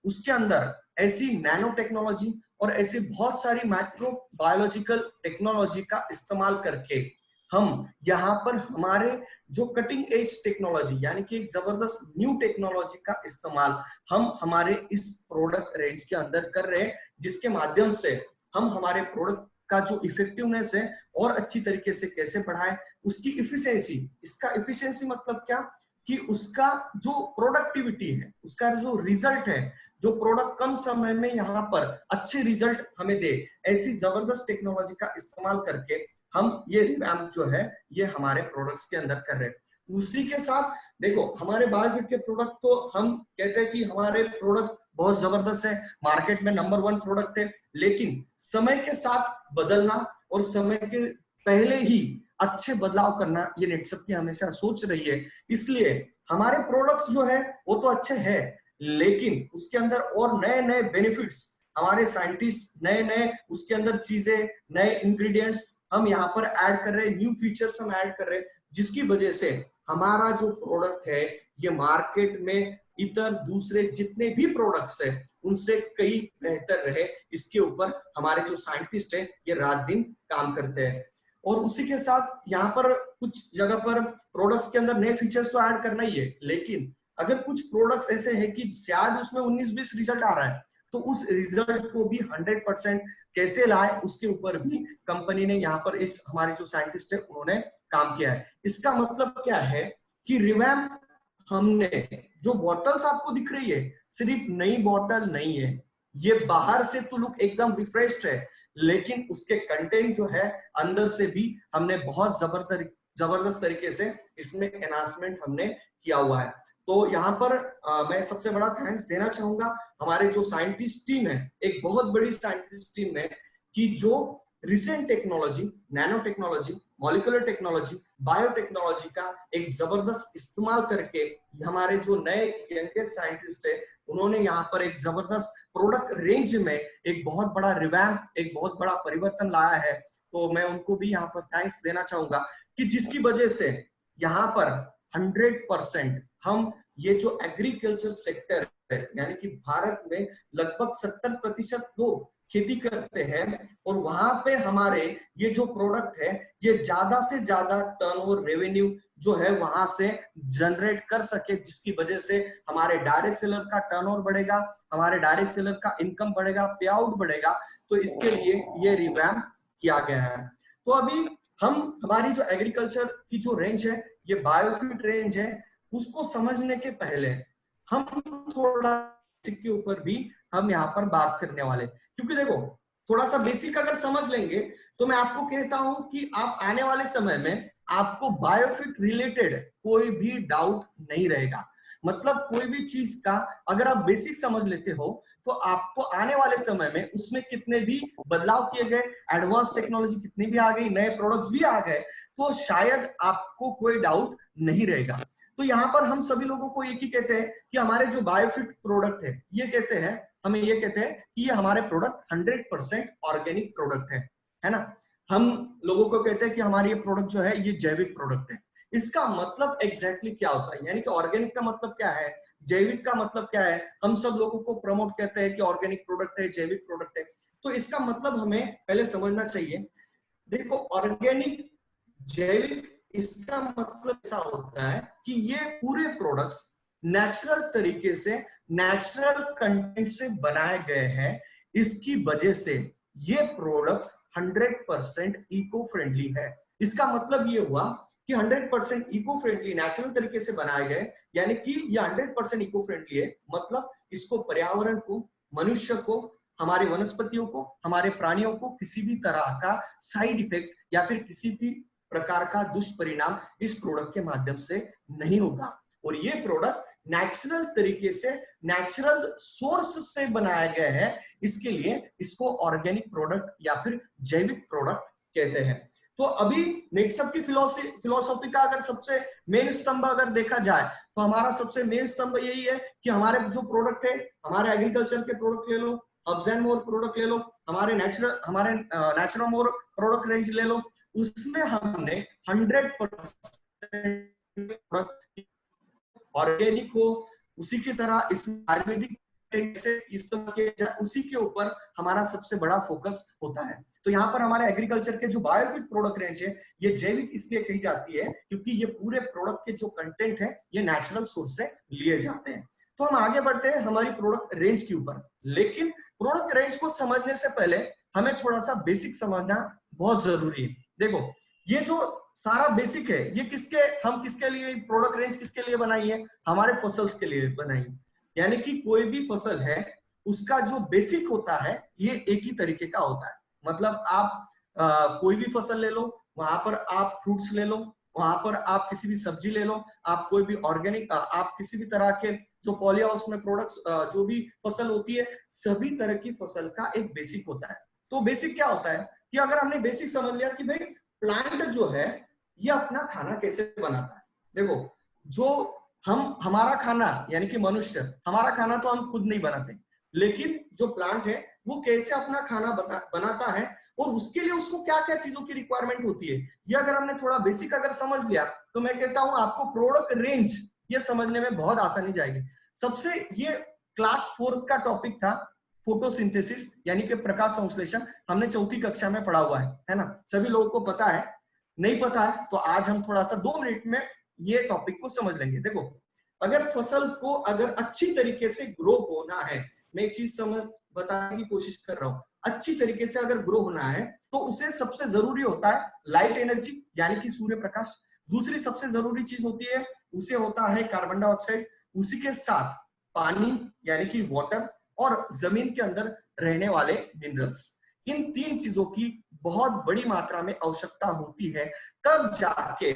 उसके अंदर ऐसी नैनो टेक्नोलॉजी और ऐसी बहुत सारी माइक्रो बायोलॉजिकल टेक्नोलॉजी का इस्तेमाल करके हम यहाँ पर हमारे जो कटिंग एज टेक्नोलॉजी यानी कि एक जबरदस्त न्यू टेक्नोलॉजी का इस्तेमाल हम हमारे इस प्रोडक्ट रेंज के अंदर कर रहे हैं, जिसके माध्यम से हम हमारे प्रोडक्ट का जो इफेक्टिवनेस है और अच्छी तरीके से कैसे बढ़ाएं, उसकी इफिशियंसी। इसका इफिशियंसी मतलब क्या कि उसका जो प्रोडक्टिविटी है, उसका जो रिजल्ट है, जो प्रोडक्ट कम समय में यहाँ पर अच्छे रिजल्ट हमें दे, ऐसी जबरदस्त टेक्नोलॉजी का इस्तेमाल करके हम ये रिवैम्प जो है ये हमारे प्रोडक्ट्स के अंदर कर रहे हैं। उसी के साथ देखो हमारे बायोफिट के प्रोडक्ट तो हम कहते हैं कि हमारे प्रोडक्ट बहुत जबरदस्त है, मार्केट में नंबर 1 प्रोडक्ट है, लेकिन समय के साथ बदलना और समय के पहले ही अच्छे बदलाव करना ये नेटसप की हमेशा सोच रही है। इसलिए हमारे प्रोडक्ट्स जो है वो तो अच्छे हैं, लेकिन उसके अंदर और नए नए बेनिफिट्स हमारे साइंटिस्ट नए नए उसके अंदर चीजें, नए इंग्रेडिएंट्स हम यहाँ पर ऐड कर रहे हैं, न्यू फीचर्स हम ऐड कर रहे हैं, जिसकी वजह से हमारा जो प्रोडक्ट है ये मार्केट में इतर दूसरे जितने भी प्रोडक्ट्स है उनसे कई बेहतर रहे। इसके ऊपर हमारे जो साइंटिस्ट है ये रात दिन काम करते हैं। और उसी के साथ यहाँ पर कुछ जगह पर प्रोडक्ट्स के अंदर नए फीचर्स तो ऐड करना ही है, लेकिन अगर कुछ प्रोडक्ट्स ऐसे हैं कि शायद उसमें 19-20 रिजल्ट आ रहा है, तो उस रिजल्ट को भी 100% कैसे लाए उसके ऊपर भी कंपनी ने यहाँ पर इस हमारे जो साइंटिस्ट है उन्होंने काम किया है। इसका मतलब क्या है कि रिवैम्प हमने जो बॉटल्स आपको दिख रही है सिर्फ नई बॉटल नहीं है, ये बाहर से तो लुक एकदम रिफ्रेश्ड है, लेकिन उसके कंटेंट जो है अंदर से भी हमने बहुत जबरदस्त तरीके से इसमें एनहांसमेंट हमने किया हुआ है। तो यहाँ पर मैं सबसे बड़ा थैंक्स देना चाहूंगा हमारे जो साइंटिस्ट टीम है, एक बहुत बड़ी साइंटिस्ट टीम है कि जो recent technology, nano technology, molecular technology, biotechnology का एक जबरदस्त इस्तेमाल करके हमारे जो नए यंगेस्ट साइंटिस्ट है उन्होंने यहाँ पर एक जबरदस्त प्रोडक्ट रेंज में एक बहुत बड़ा रिवैम्प, एक बहुत बड़ा परिवर्तन लाया है। तो मैं उनको भी यहाँ पर थैंक्स देना चाहूंगा कि जिसकी वजह से यहाँ पर 100% हम ये जो एग्रीकल्चर सेक्टर है यानी कि भारत में लगभग 70% लोग खेती करते हैं और वहां पे हमारे ये जो प्रोडक्ट है ये ज्यादा से ज्यादा टर्नओवर रेवेन्यू जो है वहां से जनरेट कर सके, जिसकी वजह से हमारे डायरेक्ट सेलर का टर्नओवर बढ़ेगा, हमारे डायरेक्ट सेलर का इनकम बढ़ेगा, पे आउट बढ़ेगा। तो इसके लिए ये रिवैम्प किया गया है। तो अभी हम हमारी जो एग्रीकल्चर की जो रेंज है ये बायोफिट रेंज है, उसको समझने के पहले हम थोड़ा के ऊपर भी हम यहाँ पर बात करने वाले, क्योंकि देखो थोड़ा सा बेसिक अगर समझ लेंगे तो मैं आपको कहता हूं कि आप आने वाले समय में आपको बायोफिट रिलेटेड कोई भी डाउट नहीं रहेगा। मतलब कोई भी चीज का अगर आप बेसिक समझ लेते हो तो आपको आने वाले समय में उसमें कितने भी बदलाव किए गए, एडवांस टेक्नोलॉजी कितनी भी आ गई, नए प्रोडक्ट्स भी आ गए, तो शायद आपको कोई डाउट नहीं रहेगा। तो यहाँ पर हम सभी लोगों को एक ही कहते हैं कि हमारे जो बायोफिट प्रोडक्ट है ये कैसे है, हमें ये कहते हैं कि ये हमारे प्रोडक्ट 100% ऑर्गेनिक प्रोडक्ट है ना। हम लोगों को कहते हैं कि हमारी ये प्रोडक्ट जो है ये जैविक प्रोडक्ट है। इसका मतलब एग्जैक्टली क्या होता है, यानी कि ऑर्गेनिक का मतलब क्या है, जैविक का मतलब क्या है। हम सब लोगों को प्रमोट करते हैं कि ऑर्गेनिक प्रोडक्ट है, जैविक प्रोडक्ट है, तो इसका मतलब हमें पहले समझना चाहिए। देखो ऑर्गेनिक, जैविक, इसका मतलब ऐसा होता है कि ये पूरे प्रोडक्ट्स नेचुरल तरीके से, नेचुरल कंटेंट से बनाए गए हैं। इसकी वजह से ये प्रोडक्ट्स 100% इको फ्रेंडली है। इसका मतलब ये हुआ कि 100% इको फ्रेंडली, नेचुरल तरीके से बनाए गए, यानी कि ये 100% इको फ्रेंडली है। मतलब इसको पर्यावरण को, मनुष्य को, हमारी वनस्पतियों को, हमारे प्राणियों को किसी भी तरह का साइड इफेक्ट या फिर किसी भी प्रकार का दुष्परिणाम इस प्रोडक्ट के माध्यम से नहीं होगा। और ये प्रोडक्ट नेचुरल तरीके से, नेचुरल सोर्स से बनाया गया है, इसके लिए इसको ऑर्गेनिक प्रोडक्ट या फिर जैविक प्रोडक्ट कहते हैं। तो अभी नेटसप की फिलोसॉफी का अगर सबसे मेन स्तंभ अगर देखा जाए तो हमारा सबसे मेन स्तंभ यही है कि हमारे जो प्रोडक्ट है, हमारे एग्रीकल्चर के प्रोडक्ट ले लो, हर्ब्स एंड मोर प्रोडक्ट ले लो, हमारे नेचुरल मोर प्रोडक्ट रेंज ले लो, उसमें हमने 100% ऑर्गेनिक हो, उसी की तरह इसमें आयुर्वेदिक कैसे इस्तेमाल किया जाए, उसी के ऊपर हमारा सबसे बड़ा फोकस होता है। तो यहाँ पर हमारे एग्रीकल्चर के जो बायोफिट प्रोडक्ट रेंज है, ये जैविक इसलिए कही जाती है क्योंकि ये पूरे प्रोडक्ट के जो कंटेंट है ये नेचुरल सोर्स से लिए जाते हैं। तो हम आगे बढ़ते हैं हमारी प्रोडक्ट रेंज के ऊपर, लेकिन प्रोडक्ट रेंज को समझने से पहले हमें थोड़ा सा बेसिक समझना बहुत जरूरी है। देखो, ये जो सारा बेसिक है ये किसके लिए प्रोडक्ट रेंज किसके लिए बनाई है? हमारे फसल्स के लिए बनाई है। यानी कि कोई भी फसल है उसका जो बेसिक होता है ये एक ही तरीके का होता है। मतलब आप कोई भी फसल ले लो, वहां पर आप फ्रूट्स ले लो, वहां पर आप किसी भी सब्जी ले लो, आप कोई भी ऑर्गेनिक, आप किसी भी तरह के जो पॉली हाउस में प्रोडक्ट्स जो भी फसल होती है, सभी तरह की फसल का एक बेसिक होता है। तो बेसिक क्या होता है कि अगर हमने बेसिक समझ लिया कि भाई प्लांट जो है ये अपना खाना कैसे बनाता है। देखो, जो हमारा खाना यानी कि मनुष्य, हमारा खाना तो हम खुद नहीं बनाते, लेकिन जो प्लांट है वो कैसे अपना खाना बनाता है और उसके लिए उसको क्या क्या चीजों की रिक्वायरमेंट होती है, ये अगर हमने थोड़ा बेसिक अगर समझ लिया तो मैं कहता हूं आपको प्रोडक्ट रेंज ये समझने में बहुत आसानी जाएगी। सबसे ये क्लास 4 का टॉपिक था फोटोसिंथेसिस यानी कि प्रकाश संश्लेषण, हमने चौथी कक्षा में पढ़ा हुआ है ना? सभी लोगों को पता है, नहीं पता है तो आज हम थोड़ा सा 2 मिनट में ये टॉपिक को समझ लेंगे। देखो, अगर फसल को अगर अच्छी तरीके से ग्रो होना है, मैं एक चीज बताने की कोशिश कर रहा हूं, अच्छी तरीके से अगर ग्रो होना है तो उसे सबसे जरूरी होता है लाइट एनर्जी यानी कि सूर्य प्रकाश। दूसरी सबसे जरूरी चीज होती है उसे होता है कार्बन डाइऑक्साइड, उसी के साथ पानी यानी कि वाटर, और जमीन के अंदर रहने वाले मिनरल्स। इन 3 चीजों की बहुत बड़ी मात्रा में आवश्यकता होती है, तब जाके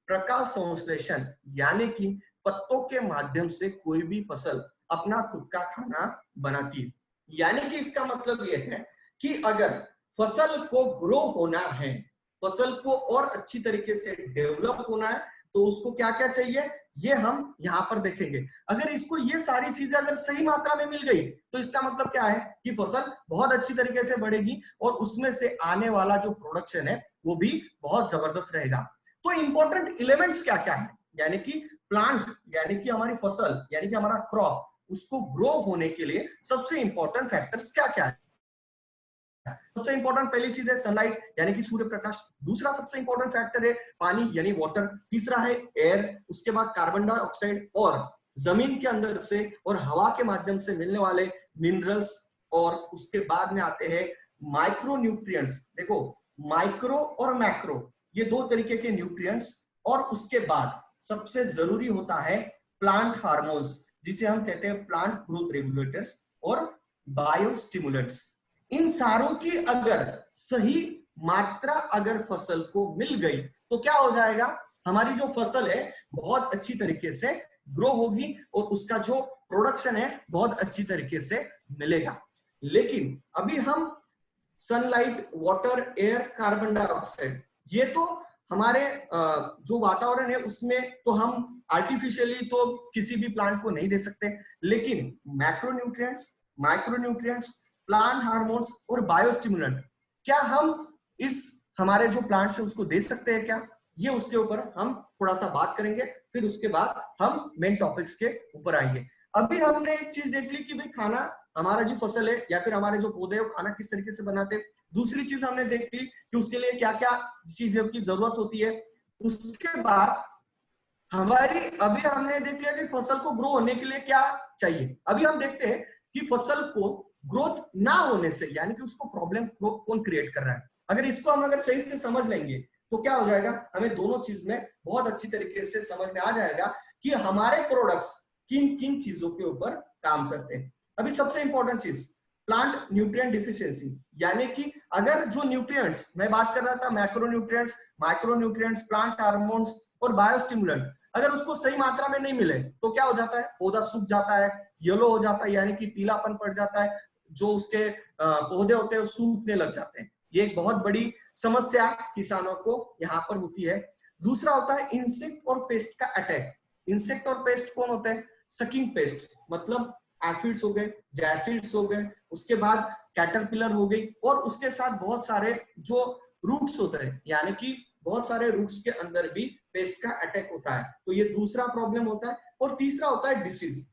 प्रकाश संश्लेषण यानी कि पत्तों के माध्यम से कोई भी फसल अपना खुद का खाना बनाती है। यानी कि इसका मतलब यह है कि अगर फसल को ग्रो होना है, फसल को और अच्छी तरीके से डेवलप होना है, तो उसको क्या क्या चाहिए ये हम यहाँ पर देखेंगे। अगर इसको ये सारी चीजें अगर सही मात्रा में मिल गई तो इसका मतलब क्या है कि फसल बहुत अच्छी तरीके से बढ़ेगी और उसमें से आने वाला जो प्रोडक्शन है वो भी बहुत जबरदस्त रहेगा। तो इंपॉर्टेंट एलिमेंट्स क्या क्या है, यानी कि प्लांट यानी कि हमारी फसल यानी कि हमारा क्रॉप, उसको ग्रो होने के लिए सबसे इंपॉर्टेंट फैक्टर्स क्या क्या है? सबसे इंपॉर्टेंट पहली चीज है सनलाइट यानी कि सूर्य प्रकाश, दूसरा सबसे इंपॉर्टेंट फैक्टर है पानी यानी वाटर, तीसरा है एयर, उसके बाद कार्बन डाइऑक्साइड, और जमीन के अंदर से और हवा के माध्यम से मिलने वाले मिनरल्स, और उसके बाद में आते हैं माइक्रो न्यूट्रिएंट्स। देखो, माइक्रो और मैक्रो ये 2 तरीके के न्यूट्रिएंट्स, और उसके बाद सबसे जरूरी होता है प्लांट हार्मोन्स जिसे हम कहते हैं प्लांट ग्रोथ रेगुलेटर्स और बायोस्टिमुलेंट्स। इन सारों की अगर सही मात्रा अगर फसल को मिल गई तो क्या हो जाएगा, हमारी जो फसल है बहुत अच्छी तरीके से ग्रो होगी और उसका जो प्रोडक्शन है बहुत अच्छी तरीके से मिलेगा। लेकिन अभी हम sunlight, water, air, carbon dioxide, ये तो हमारे जो वातावरण है उसमें तो हम आर्टिफिशियली तो किसी भी प्लांट को नहीं दे सकते, लेकिन मैक्रोन्यूट्रिएंट्स, माइक्रोन्यूट्रिएंट्स, प्लांट हार्मोन्स और बायोस्टिमुलेंट क्या हम इस हमारे जो प्लांट्स है उसको दे सकते हैं क्या? ये उसके ऊपर हम थोड़ा सा बात करेंगे, फिर उसके बाद हम मेन टॉपिक्स के ऊपर आएंगे। अभी हमने एक चीज देख ली कि भाई खाना, हमारा जो फसल है या फिर हमारे जो पौधे है वो खाना किस तरीके से बनाते हैं। दूसरी चीज हमने देख ली कि उसके लिए क्या क्या चीजों की जरूरत होती है। उसके बाद हमारी अभी हमने देख लिया कि फसल को ग्रो होने के लिए क्या चाहिए। अभी हम देखते हैं कि फसल को ग्रोथ ना होने से यानी कि उसको प्रॉब्लम कौन क्रिएट कर रहा है। अगर इसको हम अगर सही से समझ लेंगे तो क्या हो जाएगा, हमें दोनों चीज में बहुत अच्छी तरीके से समझ में आ जाएगा कि हमारे प्रोडक्ट्स किन किन चीजों के ऊपर काम करते हैं। अभी सबसे इंपॉर्टेंट चीज प्लांट न्यूट्रिएंट डिफिशियंसी, यानी कि अगर जो न्यूट्रिएंट्स मैं बात कर रहा था, मैक्रोन्यूट्रिएंट्स, माइक्रोन्यूट्रिएंट्स, प्लांट हार्मोन्स और बायोस्टिमुलेंट, अगर उसको सही मात्रा में नहीं मिले तो क्या हो जाता है, पौधा सूख जाता है, येलो हो जाता है यानी कि पीलापन पड़ जाता है, जो उसके पौधे होते हैं वो सूखने लग जाते हैं। ये एक बहुत बड़ी समस्या किसानों को यहाँ पर होती है। दूसरा होता है इंसेक्ट और पेस्ट का अटैक। इंसेक्ट और पेस्ट कौन होते हैं? सकिंग पेस्ट, मतलब एफिड्स हो गए, जैसिड्स हो गए, उसके बाद कैटरपिलर हो गई, और उसके साथ बहुत सारे जो रूट्स होते हैं यानी कि बहुत सारे रूट्स के अंदर भी पेस्ट का अटैक होता है। तो ये दूसरा प्रॉब्लम होता है। और तीसरा होता है डिसीज।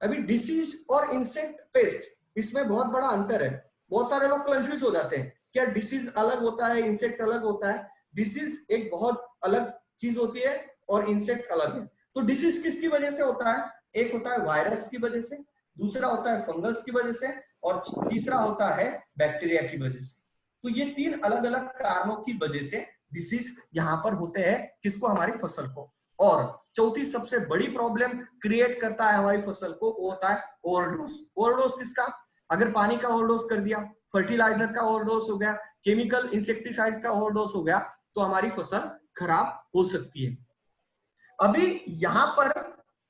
अभी डिसीज और इंसेक्ट पेस्ट, इसमें बहुत बड़ा अंतर है। बहुत सारे लोग कंफ्यूज हो जाते हैं, क्या डिसीज अलग होता है, इंसेक्ट अलग होता है? डिसीज एक बहुत अलग चीज होती है और इंसेक्ट अलग है। तो डिसीज किसकी वजह से होता है? एक होता है वायरस की वजह से, दूसरा होता है फंगस की वजह से, और तीसरा होता है बैक्टीरिया की वजह से। तो ये तीन अलग अलग कारणों की वजह से डिसीज यहाँ पर होते हैं, किसको? हमारी फसल को। और चौथी सबसे बड़ी प्रॉब्लम क्रिएट करता है हमारी फसल को, वो होता है ओवरडोज। ओवरडोज किसका? अगर पानी का ओवरडोज कर दिया, फर्टिलाइजर का ओवरडोज हो गया, केमिकल इंसेक्टिसाइड का ओवरडोज हो गया, तो हमारी फसल खराब हो सकती है। अभी यहां पर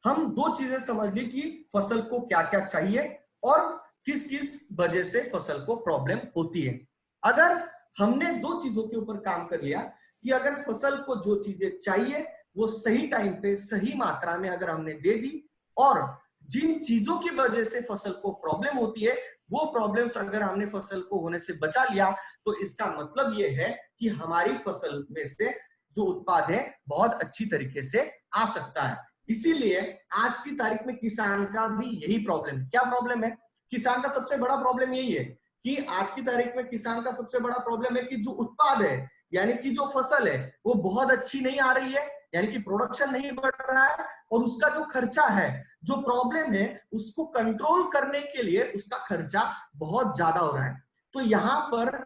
हम दो चीजें समझ ली कि फसल को क्या क्या चाहिए और किस किस वजह से फसल को प्रॉब्लम होती है। अगर हमने दो चीजों के ऊपर काम कर लिया कि अगर फसल को जो चीजें चाहिए वो सही टाइम पे सही मात्रा में अगर हमने दे दी, और जिन चीजों की वजह से फसल को प्रॉब्लम होती है वो प्रॉब्लम्स अगर हमने फसल को होने से बचा लिया, तो इसका मतलब ये है कि हमारी फसल में से जो उत्पाद है बहुत अच्छी तरीके से आ सकता है। इसीलिए आज की तारीख में किसान का भी यही प्रॉब्लम है। क्या प्रॉब्लम है? किसान का सबसे बड़ा प्रॉब्लम यही है कि आज की तारीख में किसान का सबसे बड़ा प्रॉब्लम है कि जो उत्पाद है, यानी कि जो फसल है, वो बहुत अच्छी नहीं आ रही है, यानी कि प्रोडक्शन नहीं बढ़ रहा है, और उसका जो खर्चा है, जो प्रॉब्लम है, उसको कंट्रोल करने के लिए उसका खर्चा बहुत ज्यादा हो रहा है। तो यहाँ पर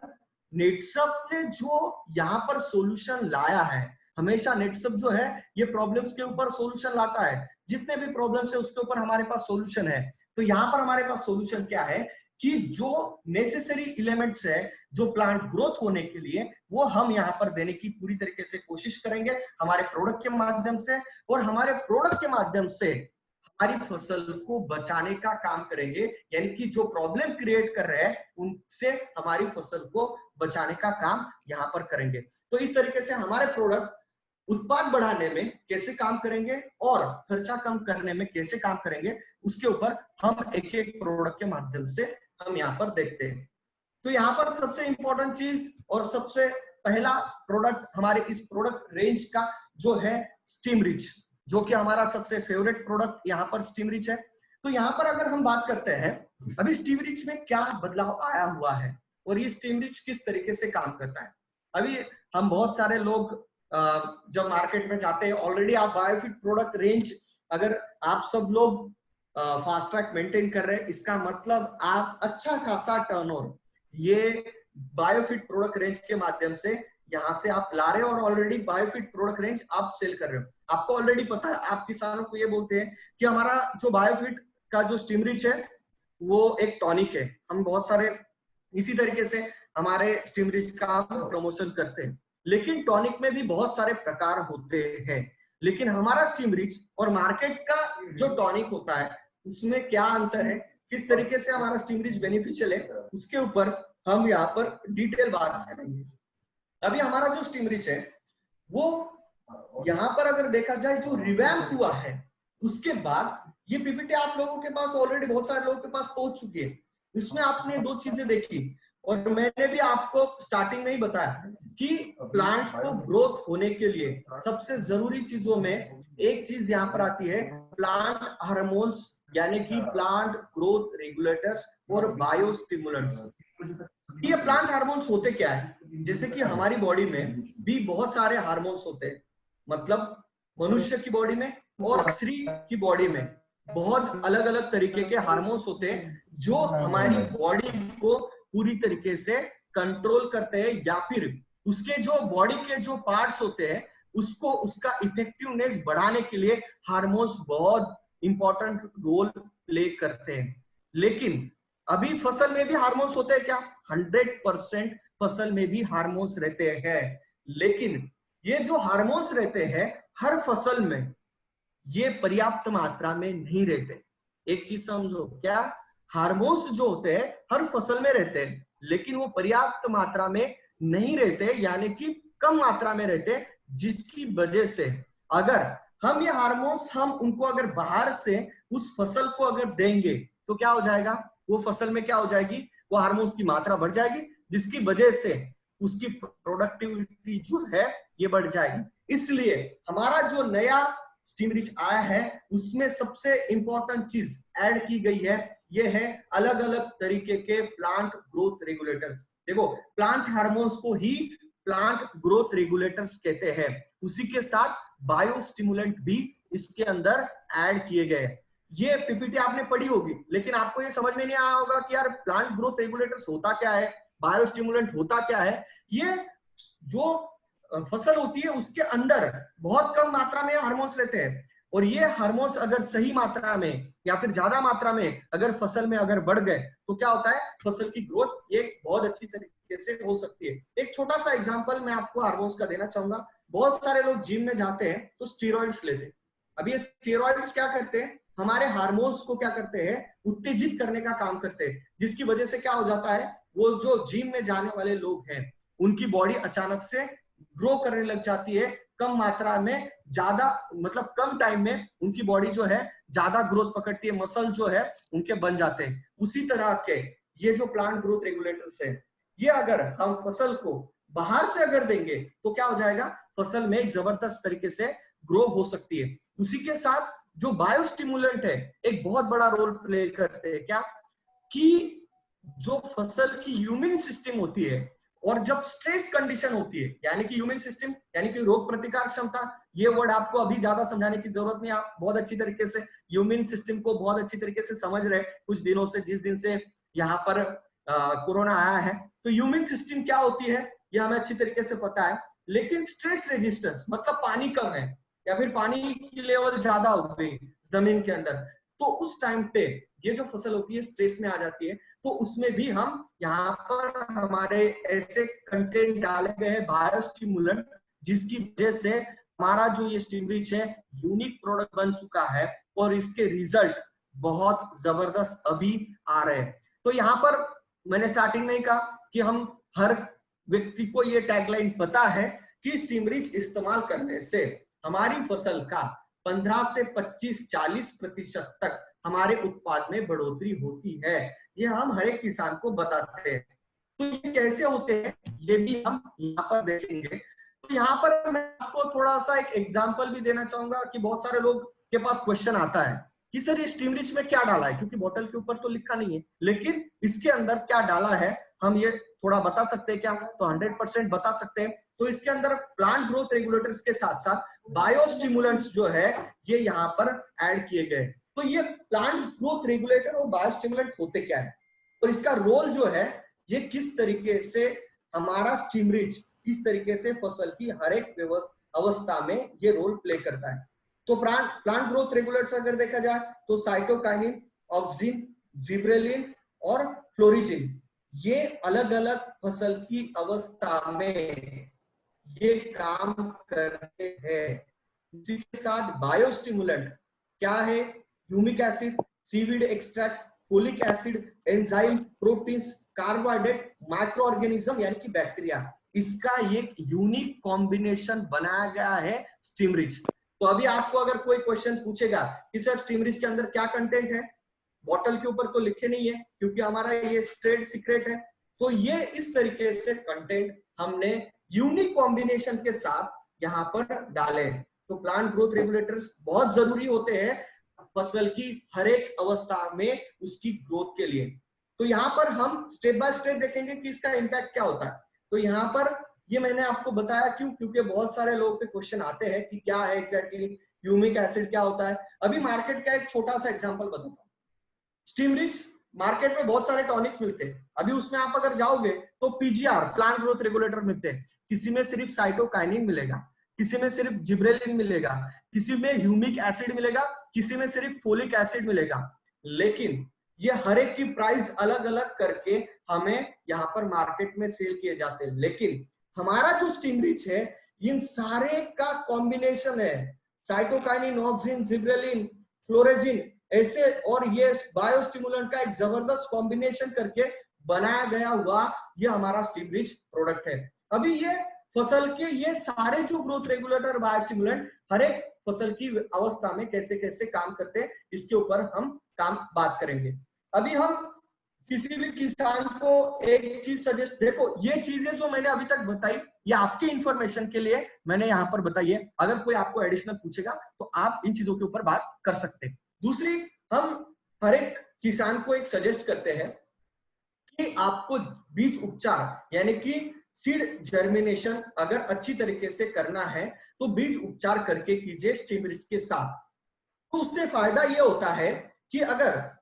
नेटसप ने जो यहाँ पर सॉल्यूशन लाया है, हमेशा नेटसप जो है ये प्रॉब्लम्स के ऊपर सॉल्यूशन लाता है, जितने भी प्रॉब्लम्स है उसके ऊपर हमारे पास सॉल्यूशन है। तो यहाँ पर हमारे पास सॉल्यूशन क्या है कि जो नेसेसरी एलिमेंट्स है जो प्लांट ग्रोथ होने के लिए, वो हम यहाँ पर देने की पूरी तरीके से कोशिश करेंगे हमारे प्रोडक्ट के माध्यम से, और हमारे प्रोडक्ट के माध्यम से हमारी फसल को बचाने का काम करेंगे, यानी कि जो प्रॉब्लम क्रिएट कर रहे हैं उनसे हमारी फसल को बचाने का काम यहाँ पर करेंगे। तो इस तरीके से हमारे प्रोडक्ट उत्पाद बढ़ाने में कैसे काम करेंगे और खर्चा कम करने में कैसे काम करेंगे, उसके ऊपर हम एक एक प्रोडक्ट के माध्यम से हम यहाँ पर देखते हैं। तो यहाँ पर सबसे इंपॉर्टेंट चीज और सबसे पहला प्रोडक्ट हमारे इस प्रोडक्ट रेंज का जो है स्टीम रिच, जो कि हमारा सबसे फेवरेट प्रोडक्ट यहाँ पर स्टीम रिच है। तो यहाँ पर अगर हम बात करते हैं अभी स्टीम रिच में क्या बदलाव आया हुआ है और ये स्टीम रिच किस तरीके से काम करता है। अभी हम बहुत सारे लोग जब मार्केट में जाते हैं, ऑलरेडी आप बायोफिट प्रोडक्ट रेंज अगर आप सब लोग फास्ट ट्रैक मेंटेन कर रहे हैं, इसका मतलब आप अच्छा खासा टर्नओवर ये बायोफिट प्रोडक्ट रेंज के माध्यम से यहाँ से आप ला रहे हो, और ऑलरेडी बायोफिट प्रोडक्ट रेंज आप सेल कर रहे हो। आपको ऑलरेडी पता है, आप किसानों को ये बोलते हैं कि हमारा जो बायोफिट का जो स्टीम रिच है वो एक टॉनिक है। हम बहुत सारे इसी तरीके से हमारे स्टीम रिच का प्रमोशन करते हैं, लेकिन टॉनिक में भी बहुत सारे प्रकार होते हैं। लेकिन हमारा स्टीम रिच और मार्केट का जो टॉनिक होता है उसमें क्या अंतर है, किस तरीके से हमारा स्टीम रिच बेनिफिशियल है, उसके ऊपर हम यहाँ पर डिटेल बात करेंगे। अभी हमारा जो स्टीम रिच है वो यहाँ पर अगर देखा जाए जो रिवैम्प हुआ है, उसके बाद ये पीपीटी आप लोगों के पास ऑलरेडी बहुत सारे लोगों के पास पहुंच चुकी है। इसमें आपने दो चीजें देखी और मैंने भी आपको स्टार्टिंग में ही बताया कि प्लांट को ग्रोथ होने के लिए सबसे जरूरी चीजों में एक चीज यहाँ पर आती है, प्लांट हार्मोन्स, यानी कि प्लांट ग्रोथ रेगुलेटर्स और बायोस्टिमुलेंट्स। ये प्लांट हार्मोन्स होते क्या है? जैसे कि हमारी बॉडी में भी बहुत सारे हार्मोन्स होते हैं, मतलब मनुष्य की बॉडी में और स्त्री की बॉडी में बहुत अलग अलग तरीके के हार्मोन्स होते हैं जो हमारी बॉडी को पूरी तरीके से कंट्रोल करते हैं, या फिर उसके जो बॉडी के जो पार्ट्स होते हैं उसको उसका इफेक्टिवनेस बढ़ाने के लिए हार्मोन्स बहुत इंपॉर्टेंट रोल प्ले करते हैं। लेकिन अभी फसल में भी हार्मोन्स होते हैं क्या? 100% फसल में भी हार्मोन्स रहते हैं, लेकिन ये जो हार्मोन्स रहते हैं हर फसल में ये पर्याप्त मात्रा में नहीं रहते। एक चीज समझो, क्या हार्मोन्स जो होते हैं हर फसल में रहते हैं, लेकिन वो पर्याप्त मात्रा में नहीं रहते, यानी कि कम मात्रा में रहते, जिसकी वजह से अगर हम ये हार्मोन्स हम उनको अगर बाहर से उस फसल को अगर देंगे तो क्या हो जाएगा, वो फसल में क्या हो जाएगी, वो हार्मोन्स की मात्रा बढ़ जाएगी, जिसकी वजह से उसकी प्रोडक्टिविटी जो है ये बढ़ जाएगी। इसलिए हमारा जो नया स्टीम रिच आया है उसमें सबसे इंपॉर्टेंट चीज ऐड की गई है, ये है अलग अलग तरीके के प्लांट ग्रोथ रेगुलेटर्स। देखो प्लांट हार्मोन्स को ही प्लांट ग्रोथ रेगुलेटर्स कहते हैं, उसी के साथ बायो स्टिमुलेंट भी इसके अंदर ऐड किए गए। ये पीपीटी आपने पढ़ी होगी, लेकिन आपको ये समझ में नहीं आया होगा कि यार प्लांट ग्रोथ रेगुलेटर्स होता क्या है, बायो स्टिमुलेंट होता क्या है। ये जो फसल होती है उसके अंदर बहुत कम मात्रा में हार्मोन्स रहते हैं, और ये हार्मोन्स अगर सही मात्रा में या फिर ज्यादा मात्रा में अगर फसल में अगर बढ़ गए तो क्या होता है, फसल की ग्रोथ ये बहुत अच्छी तरीके से हो सकती है। एक छोटा सा एग्जांपल मैं आपको हार्मोन्स का देना चाहूंगा। बहुत सारे लोग जिम में जाते हैं तो स्टेरॉइड्स लेते हैं। अब ये स्टेरॉइड्स क्या करते हैं, हमारे हार्मोन्स को क्या करते हैं, उत्तेजित करने का काम करते हैं, जिसकी वजह से क्या हो जाता है, वो जो जिम में जाने वाले लोग हैं उनकी बॉडी अचानक से ग्रो करने लग जाती है, कम मात्रा में ज्यादा, मतलब कम टाइम में उनकी बॉडी जो है ज्यादा ग्रोथ पकड़ती है, मसल जो है उनके बन जाते हैं। उसी तरह के ये जो प्लांट ग्रोथ रेगुलेटर्स है, ये अगर हम फसल को बाहर से अगर देंगे तो क्या हो जाएगा, फसल में एक जबरदस्त तरीके से ग्रो हो सकती है। उसी के साथ जो बायोस्टिमुलेंट है एक बहुत बड़ा रोल प्ले करते हैं, क्या कि जो फसल की ह्यूमन सिस्टम होती है और जब स्ट्रेस कंडीशन होती है, यानी कि ह्यूमन सिस्टम यानी कि रोग प्रतिकार क्षमता, ये वर्ड आपको अभी ज्यादा समझाने की जरूरत नहीं, आप बहुत अच्छी तरीके से ह्यूमन सिस्टम को बहुत अच्छी तरीके से समझ रहे कुछ दिनों से, जिस दिन से यहाँ पर कोरोना आया है। तो ह्यूमन सिस्टम क्या होती है ये हमें अच्छी तरीके से पता है, लेकिन स्ट्रेस रेजिस्टेंस मतलब पानी कम है या फिर पानी की लेवल ज्यादा हो गई जमीन के अंदर, तो उस टाइम पे ये जो फसल होती है स्ट्रेस में आ जाती है। तो उसमें भी हम यहाँ पर हमारे ऐसे कंटेंट डाले गए हैं बायोस्टिमुलेंट, जिसकी वजह से हमारा जो ये स्टीम रिच है यूनिक प्रोडक्ट बन चुका है और इसके रिजल्ट बहुत जबरदस्त अभी आ रहे हैं। तो यहाँ पर मैंने स्टार्टिंग में ही कहा कि हम हर व्यक्ति को ये टैगलाइन पता है कि स्टीम रिच इस्तेमाल करने से हमारी फसल का 15 से 25-40% तक हमारे उत्पाद में बढ़ोतरी होती है। ये हम हर एक किसान को बताते हैं। तो ये कैसे होते हैं ये भी हम यहाँ पर देखेंगे। तो यहाँ पर मैं आपको थोड़ा सा एक एग्जांपल भी देना चाहूंगा कि बहुत सारे लोग के पास क्वेश्चन आता है कि सर ये स्टीम रिच में क्या डाला है, क्योंकि बोतल के ऊपर तो लिखा नहीं है, लेकिन इसके अंदर क्या डाला है हम ये थोड़ा बता सकते हैं क्या, तो 100% बता सकते हैं। तो इसके अंदर प्लांट ग्रोथ रेगुलेटर्स के साथ साथ बायोस्टिमुलेंट्स जो है ये यहाँ पर ऐड किए गए। तो ये प्लांट ग्रोथ रेगुलेटर और बायोस्टिमुलेंट होते क्या है और इसका रोल जो है ये किस तरीके से हमारा स्टीम रिच किस तरीके से फसल की हर एक अवस्था में ये रोल प्ले करता है। तो प्लांट ग्रोथ रेगुलेटर्स अगर देखा जाए तो साइटोकाइनिन, ऑक्सिन, जिब्रेलिन और फ्लोरिजिन, ये अलग अलग फसल की अवस्था में ये काम करते हैं। इसी के साथ बायोस्टिमुलेंट क्या है, humic acid, seaweed extract, folic acid, enzyme, proteins, carbohydrate, micro organism यानी कि बैक्टीरिया, इसका एक यूनिक कॉम्बिनेशन बनाया गया है स्टीम रिच। तो अभी आपको अगर कोई क्वेश्चन पूछेगा कि सर स्टीम रिच के अंदर क्या कंटेंट है, बॉटल के ऊपर तो लिखे नहीं है क्योंकि हमारा ये ट्रेड सीक्रेट है। तो ये इस तरीके से कंटेंट हमने यूनिक कॉम्बिनेशन के साथ यहाँ पर डाले। तो प्लांट ग्रोथ रेगुलेटर्स बहुत जरूरी होते हैं फसल की हर एक अवस्था में उसकी ग्रोथ के लिए। तो यहाँ पर हम स्टेप बाय स्टेप देखेंगे कि इसका इम्पैक्ट क्या होता है। तो यहाँ पर ये मैंने आपको बताया क्यों, क्योंकि बहुत सारे लोगों के क्वेश्चन आते हैं कि क्या है एग्जैक्टली ह्यूमिक एसिड क्या होता है। अभी मार्केट का एक छोटा सा एग्जांपल बताता हूँ। स्टीम रिच मार्केट में बहुत सारे टॉनिक मिलते हैं, अभी उसमें आप अगर जाओगे तो पीजीआर प्लांट ग्रोथ रेगुलेटर मिलते हैं, किसी में सिर्फ साइटोकाइनिन मिलेगा, किसी में सिर्फ जिब्रेलिन मिलेगा, किसी में ह्यूमिक एसिड मिलेगा, किसी में सिर्फ फोलिक एसिड मिलेगा। लेकिन ये हर एक की प्राइस अलग अलग करके हमें यहाँ पर मार्केट में सेल किए जाते हैं। लेकिन हमारा जो स्टीम रिच है इन सारे का कॉम्बिनेशन है, साइटोकाइनिन, ऑक्सिन, जिब्रेलिन, फ्लोरेजिन ऐसे और ये बायोस्टिमुलेंट का एक जबरदस्त कॉम्बिनेशन करके बनाया गया हुआ ये हमारा स्टीम रिच प्रोडक्ट है। अभी ये फसल के ये सारे जो ग्रोथ रेगुलेटर बायोस्टिमुलेंट हर एक फसल की अवस्था में कैसे कैसे काम करते हैं इसके ऊपर हम बात करेंगे। अभी हम किसी भी किसान को एक चीज सजेस्ट, देखो ये चीजें जो मैंने अभी तक बताई ये आपके इंफॉर्मेशन के लिए मैंने यहाँ पर बताई है। अगर कोई आपको एडिशनल पूछेगा तो आप इन चीजों के ऊपर बात कर सकते हैं। दूसरी, हम हर एक किसान को एक सजेस्ट करते हैं कि आपको बीज उपचार यानी कि सीड जर्मिनेशन अगर अच्छी तरीके से करना है तो बीज उपचार करके कीजिए स्टीम रिच के साथ। तो उससे फायदा ये होता है कि अगर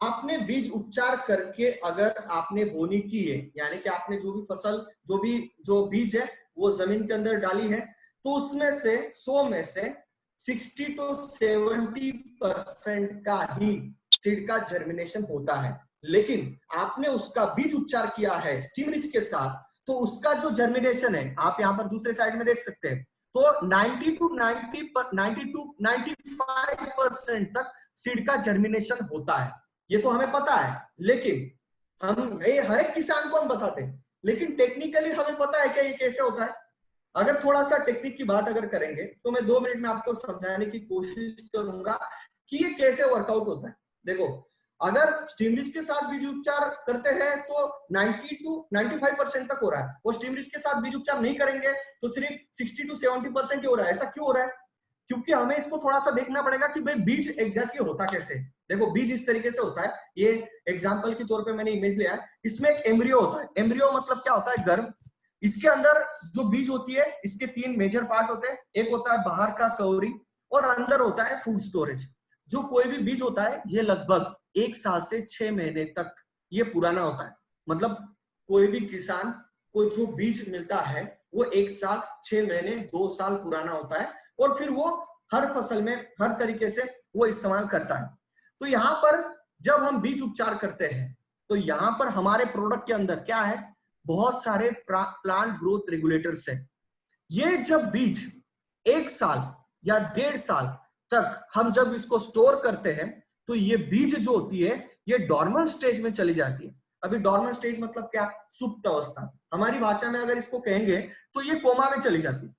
आपने बीज उपचार करके अगर आपने बोनी की है, यानी कि आपने जो भी फसल जो बीज है वो जमीन के अंदर डाली है, तो उसमें से 100 में से 60 to 70% का ही सीड का जर्मिनेशन होता है। लेकिन आपने उसका बीज उपचार किया है स्टीम रिच के साथ, तो उसका जो जर्मिनेशन है आप यहाँ पर दूसरे साइड में देख सकते हैं, तो 90 to 95% तक सीड का जर्मिनेशन होता है। ये तो हमें पता है, लेकिन हम हर एक किसान को हम बताते हैं, लेकिन टेक्निकली हमें पता है क्या ये कैसे होता है। अगर थोड़ा सा टेक्निक की बात अगर करेंगे तो मैं 2 मिनट में आपको समझाने की कोशिश करूंगा कि ये कैसे वर्कआउट होता है। देखो, अगर स्टीम रिच के साथ बीज उपचार करते हैं तो 90 to 95% तक हो रहा है, और स्टीम रिच के साथ बीज उपचार नहीं करेंगे तो सिर्फ 60 to 70% ही हो रहा है। ऐसा क्यों हो रहा है? क्योंकि हमें इसको थोड़ा सा देखना पड़ेगा कि भाई बीज एग्जैक्टली होता कैसे। देखो, बीज इस तरीके से होता है, ये एग्जांपल के तौर पे मैंने इमेज लिया है। इसमें एक एम्ब्रियो होता है। एम्ब्रियो मतलब क्या होता है? गर्भ। इसके अंदर जो बीज होती है इसके 3 मेजर पार्ट होते हैं। एक होता है बाहर का कवरी और अंदर होता है फूड स्टोरेज। जो कोई भी बीज होता है ये लगभग 1 साल से 6 महीने तक ये पुराना होता है। मतलब कोई भी किसान को जो बीज मिलता है वो 1 साल 6 महीने 2 साल पुराना होता है, और फिर वो हर फसल में हर तरीके से वो इस्तेमाल करता है। तो यहाँ पर जब हम बीज उपचार करते हैं तो यहाँ पर हमारे प्रोडक्ट के अंदर क्या है? बहुत सारे प्लांट ग्रोथ रेगुलेटर्स है। ये जब बीज 1 साल या 1.5 साल तक हम जब इसको स्टोर करते हैं तो ये बीज जो होती है ये डॉर्मेंट स्टेज में चली जाती है। अभी डॉर्मेंट स्टेज मतलब क्या? सुप्त अवस्था। हमारी भाषा में अगर इसको कहेंगे तो ये कोमा में चली जाती है,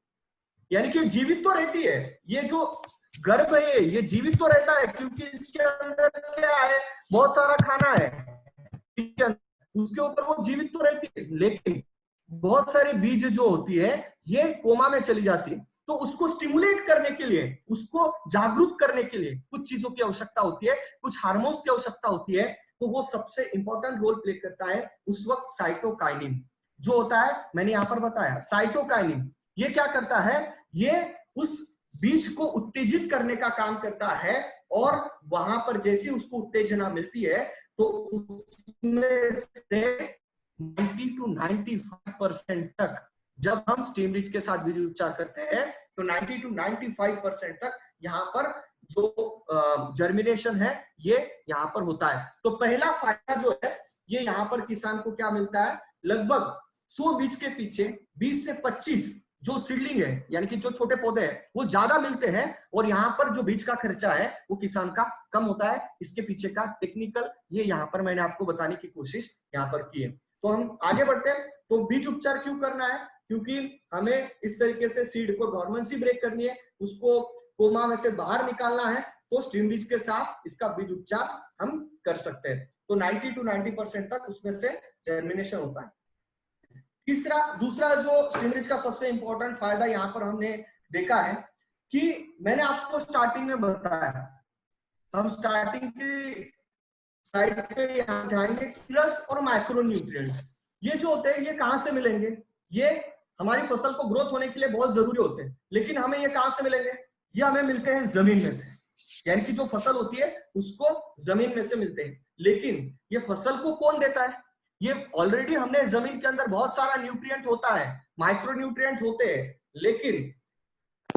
यानी कि जीवित तो रहती है। ये जो गर्भ है ये जीवित तो रहता है क्योंकि इसके अंदर क्या है? बहुत सारा खाना है, ठीक है, उसके ऊपर वो जीवित तो रहती है, लेकिन बहुत सारे बीज जो होती है ये कोमा में चली जाती है। तो उसको स्टिमुलेट करने के लिए, उसको जागरूक करने के लिए कुछ चीजों की आवश्यकता होती है, कुछ हार्मोन्स की आवश्यकता होती है। तो वो सबसे इंपॉर्टेंट रोल प्ले करता है उस वक्त साइटोकाइनिन जो होता है। मैंने यहाँ पर बताया साइटोकाइनिन ये क्या करता है? ये उस बीज को उत्तेजित करने का काम करता है, और वहां पर जैसी उसको उत्तेजना मिलती है तो उसमें से 90 to 95% तक जब हम स्टीम रिच के साथ बीज उपचार करते हैं तो 90 to 95% तक यहाँ पर जो जर्मिनेशन है ये यहाँ पर होता है। तो पहला फायदा जो है ये यहाँ पर किसान को क्या मिलता है? लगभग 100 बीज के पीछे 20 से 25 जो सीडलिंग है, यानी कि जो छोटे पौधे हैं वो ज्यादा मिलते हैं, और यहाँ पर जो बीज का खर्चा है वो किसान का कम होता है। इसके पीछे का टेक्निकल ये यहाँ पर मैंने आपको बताने की कोशिश यहाँ पर की है। तो हम आगे बढ़ते हैं। तो बीज उपचार क्यों करना है? क्योंकि हमें इस तरीके से सीड को डोर्मेंसी ब्रेक करनी है, उसको कोमा में से बाहर निकालना है, तो स्टीम रिच के साथ इसका बीज उपचार हम कर सकते हैं। तो 90 to 90% तक उसमें से जर्मिनेशन होता है। दूसरा जो स्टीम रिच का सबसे इंपॉर्टेंट फायदा यहाँ पर हमने देखा है कि मैंने आपको स्टार्टिंग में बताया, हम स्टार्टिंग की साइड पे यहाँ जाएंगे, मिनरल्स और माइक्रो न्यूट्रिएंट्स ये जो होते हैं ये कहाँ से मिलेंगे? ये हमारी फसल को ग्रोथ होने के लिए बहुत जरूरी होते हैं, लेकिन हमें ये कहाँ से मिलेंगे? ये हमें मिलते हैं जमीन में से, यानी कि जो फसल होती है उसको जमीन में से मिलते हैं। लेकिन ये फसल को कौन देता है? ये ऑलरेडी हमने जमीन के अंदर बहुत सारा न्यूट्रिएंट होता है, माइक्रो न्यूट्रिएंट होते हैं, लेकिन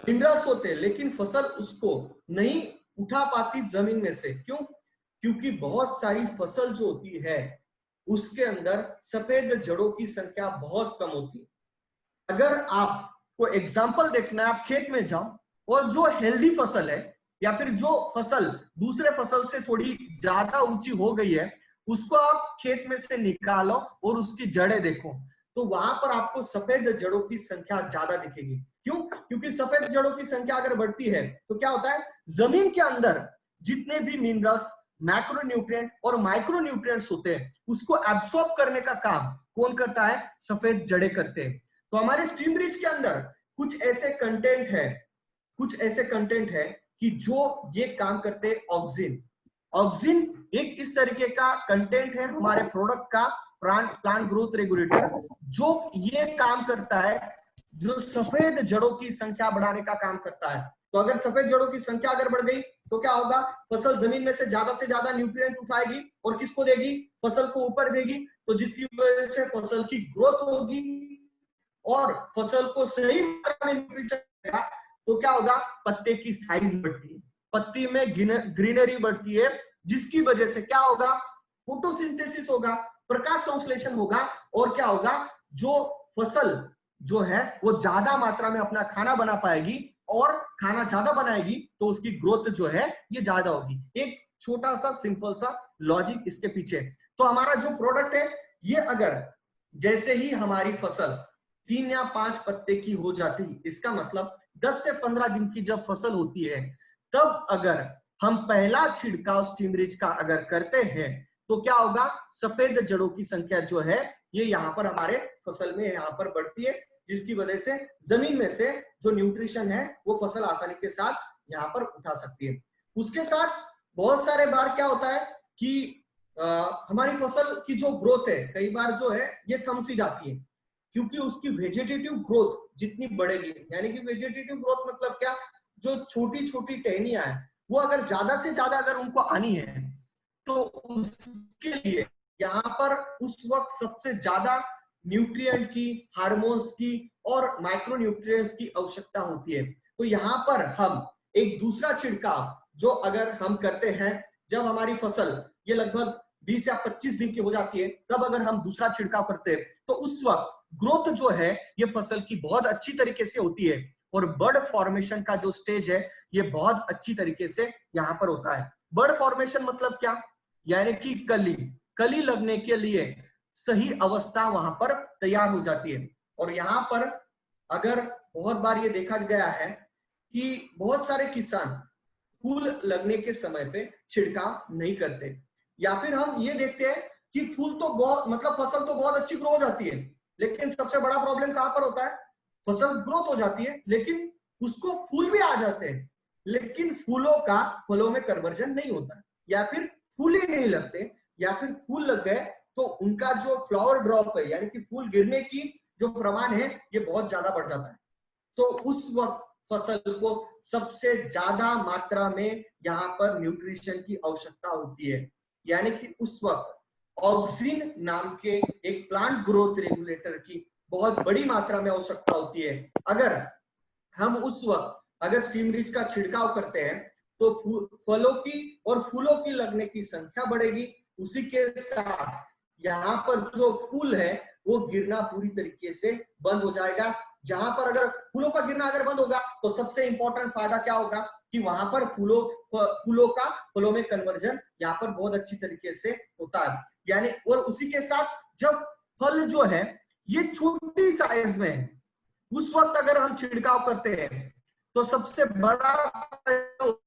मिनरल्स होते हैं, लेकिन फसल उसको नहीं उठा पाती जमीन में से। क्यों? क्योंकि बहुत सारी फसल जो होती है उसके अंदर सफेद जड़ों की संख्या बहुत कम होती है। अगर आपको एग्जाम्पल देखना है, आप खेत में जाओ और जो हेल्दी फसल है या फिर जो फसल दूसरे फसल से थोड़ी ज्यादा ऊंची हो गई है उसको आप खेत में से निकालो और उसकी जड़ें देखो, तो वहां पर आपको सफेद जड़ों की संख्या ज्यादा दिखेगी। क्यों? क्योंकि सफेद जड़ों की संख्या अगर बढ़ती है तो क्या होता है? जमीन के अंदर जितने भी मिनरल्स मैक्रोन्यूट्रिएंट और माइक्रोन्यूट्रिएंट्स होते हैं उसको एब्सॉर्ब करने का काम कौन करता है? सफेद जड़ें करते हैं। तो हमारे स्टीम रिच के अंदर कुछ ऐसे कंटेंट है कि जो ये काम करते हैं। ऑक्सिन एक इस तरीके का कंटेंट है हमारे प्रोडक्ट का, प्लांट ग्रोथ रेगुलेटर, जो ये काम करता है, जो सफेद जड़ों की संख्या बढ़ाने का काम करता है। तो अगर सफेद जड़ों की संख्या अगर बढ़ गई तो क्या होगा? फसल जमीन में से ज्यादा न्यूट्रिएंट उठाएगी और किसको देगी? फसल को ऊपर देगी, तो जिसकी वजह से फसल की ग्रोथ होगी और फसल को सही मात्रा में न्यूट्रिशन मिलेगा। तो क्या होगा? पत्ते की साइज बढ़ती है, पत्ती में ग्रीनरी बढ़ती है, जिसकी वजह से क्या होगा? फोटोसिंथेसिस होगा, प्रकाश संश्लेषण होगा, और क्या होगा? जो फसल जो है वो ज्यादा मात्रा में अपना खाना बना पाएगी, और खाना ज्यादा बनाएगी तो उसकी ग्रोथ जो है ये ज्यादा होगी। एक छोटा सा सिंपल सा लॉजिक इसके पीछे। तो हमारा जो प्रोडक्ट है ये अगर जैसे ही हमारी फसल 3 या 5 पत्ते की हो जाती, इसका मतलब 10 से 15 दिन की जब फसल होती है, तब अगर हम पहला छिड़काव स्टीम रिच का अगर करते हैं तो क्या होगा? सफेद जड़ों की संख्या जो है ये यहाँ पर हमारे फसल में यहाँ पर बढ़ती है, जिसकी वजह से जमीन में से जो न्यूट्रिशन है वो फसल आसानी के साथ यहाँ पर उठा सकती है। उसके साथ बहुत सारे बार क्या होता है कि हमारी फसल की जो ग्रोथ है कई बार जो है ये कम सी जाती है, क्योंकि उसकी वेजिटेटिव ग्रोथ जितनी बढ़ेगी, यानी कि वेजिटेटिव ग्रोथ मतलब क्या? जो छोटी छोटी टहनियां हैं वो अगर ज्यादा से ज्यादा अगर उनको आनी है तो उसके लिए यहाँ पर उस वक्त सबसे ज्यादा न्यूट्रिएंट की, हार्मोन्स की और माइक्रोन्यूट्रिएंट्स की आवश्यकता होती है। तो यहाँ पर हम एक दूसरा छिड़काव जो अगर हम करते हैं जब हमारी फसल ये लगभग 20 या 25 दिन की हो जाती है, तब अगर हम दूसरा छिड़काव करते हैं तो उस वक्त ग्रोथ जो है ये फसल की बहुत अच्छी तरीके से होती है, और बर्ड फॉर्मेशन का जो स्टेज है ये बहुत अच्छी तरीके से यहाँ पर होता है। बर्ड फॉर्मेशन मतलब क्या? यानी कि कली लगने के लिए सही अवस्था वहां पर तैयार हो जाती है। और यहाँ पर अगर बहुत बार ये देखा गया है कि बहुत सारे किसान फूल लगने के समय पे छिड़काव नहीं करते, या फिर हम ये देखते हैं कि फूल तो बहुत मतलब फसल तो बहुत अच्छी ग्रो हो जाती है, लेकिन सबसे बड़ा प्रॉब्लम कहां पर होता है? फसल ग्रोथ हो जाती है लेकिन उसको फूल भी आ जाते हैं, लेकिन फूलों का फलों में कन्वर्जन नहीं होता, या फिर फूल ही नहीं लगते, या फिर फूल लग गए तो उनका जो फ्लावर ड्रॉप है यानी कि फूल गिरने की जो प्रमाण है ये बहुत ज्यादा बढ़ जाता है। तो उस वक्त फसल को सबसे ज्यादा मात्रा में यहाँ पर न्यूट्रिशन की आवश्यकता होती है, यानी कि उस वक्त ऑक्सिन नाम के एक प्लांट ग्रोथ रेगुलेटर की बहुत बड़ी मात्रा में आवश्यकता होती है। अगर हम उस वक्त अगर स्टीम रिच का छिड़काव करते हैं तो फलों की और फूलों की लगने की संख्या बढ़ेगी, उसी के साथ यहाँ पर जो फूल है वो गिरना पूरी तरीके से बंद हो जाएगा। जहां पर अगर फूलों का गिरना अगर बंद होगा तो सबसे इंपॉर्टेंट फायदा क्या होगा कि वहां पर फूलों का फलों में कन्वर्जन यहाँ पर बहुत अच्छी तरीके से होता है। यानी और उसी के साथ जब फल जो है ये छोटी साइज में है, उस वक्त अगर हम छिड़काव करते हैं तो सबसे बड़ा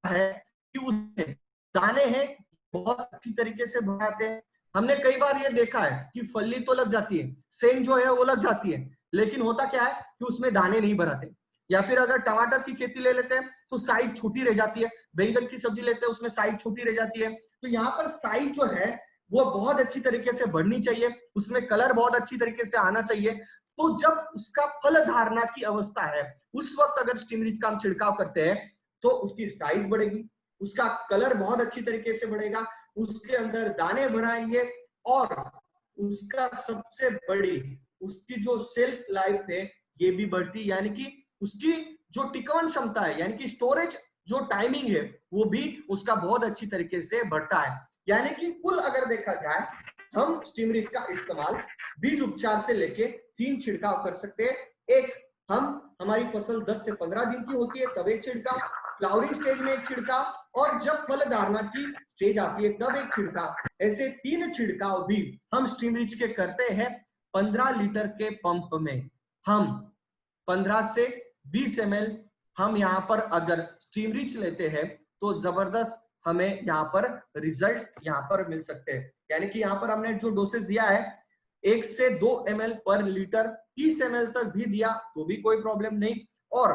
है कि उसमें दाने हैं बहुत अच्छी तरीके से बढ़ाते हैं। हमने कई बार ये देखा है कि फली तो लग जाती है, सेंग जो है वो लग जाती है, लेकिन होता क्या है कि उसमें दाने नहीं भराते। या फिर अगर टमाटर की खेती ले लेते हैं तो साइज छोटी रह जाती है, बैंगन की सब्जी लेते हैं उसमें साइज छोटी रह जाती है। तो यहाँ पर साइज जो है वो बहुत अच्छी तरीके से बढ़नी चाहिए, उसमें कलर बहुत अच्छी तरीके से आना चाहिए। तो जब उसका फल धारणा की अवस्था है उस वक्त अगर स्टीम रिच का हम छिड़काव करते हैं तो उसकी साइज बढ़ेगी, उसका कलर बहुत अच्छी तरीके से बढ़ेगा, उसके अंदर दाने भराएंगे, और उसका सबसे बड़ी उसकी जो सेल्फ लाइफ है ये भी बढ़ती, यानी कि उसकी जो टिकावन क्षमता है यानी कि स्टोरेज जो टाइमिंग है वो भी उसका बहुत अच्छी तरीके से बढ़ता है। यानी कि कुल अगर देखा जाए हम स्टीम रिच का इस्तेमाल बीज उपचार से लेके 3 छिड़काव कर सकते हैं। एक हमारी फसल 10 से 15 दिन की होती है तब एक छिड़काव, फ्लावरिंग स्टेज में एक छिड़काव, और जब फल धारणा की स्टेज आती है तब एक छिड़काव। ऐसे 3 छिड़काव भी हम स्टीम रिच के करते हैं 15 लीटर के पंप में। हम 15 से 20 ml हम यहाँ पर अगर स्टीम रिच लेते हैं तो जबरदस्त हमें यहाँ पर रिजल्ट यहाँ पर मिल सकते हैं। यानी कि यहाँ पर हमने जो डोसेज दिया है 1 से 2 ml पर लीटर, 30 ml तक भी दिया तो भी कोई प्रॉब्लम नहीं। और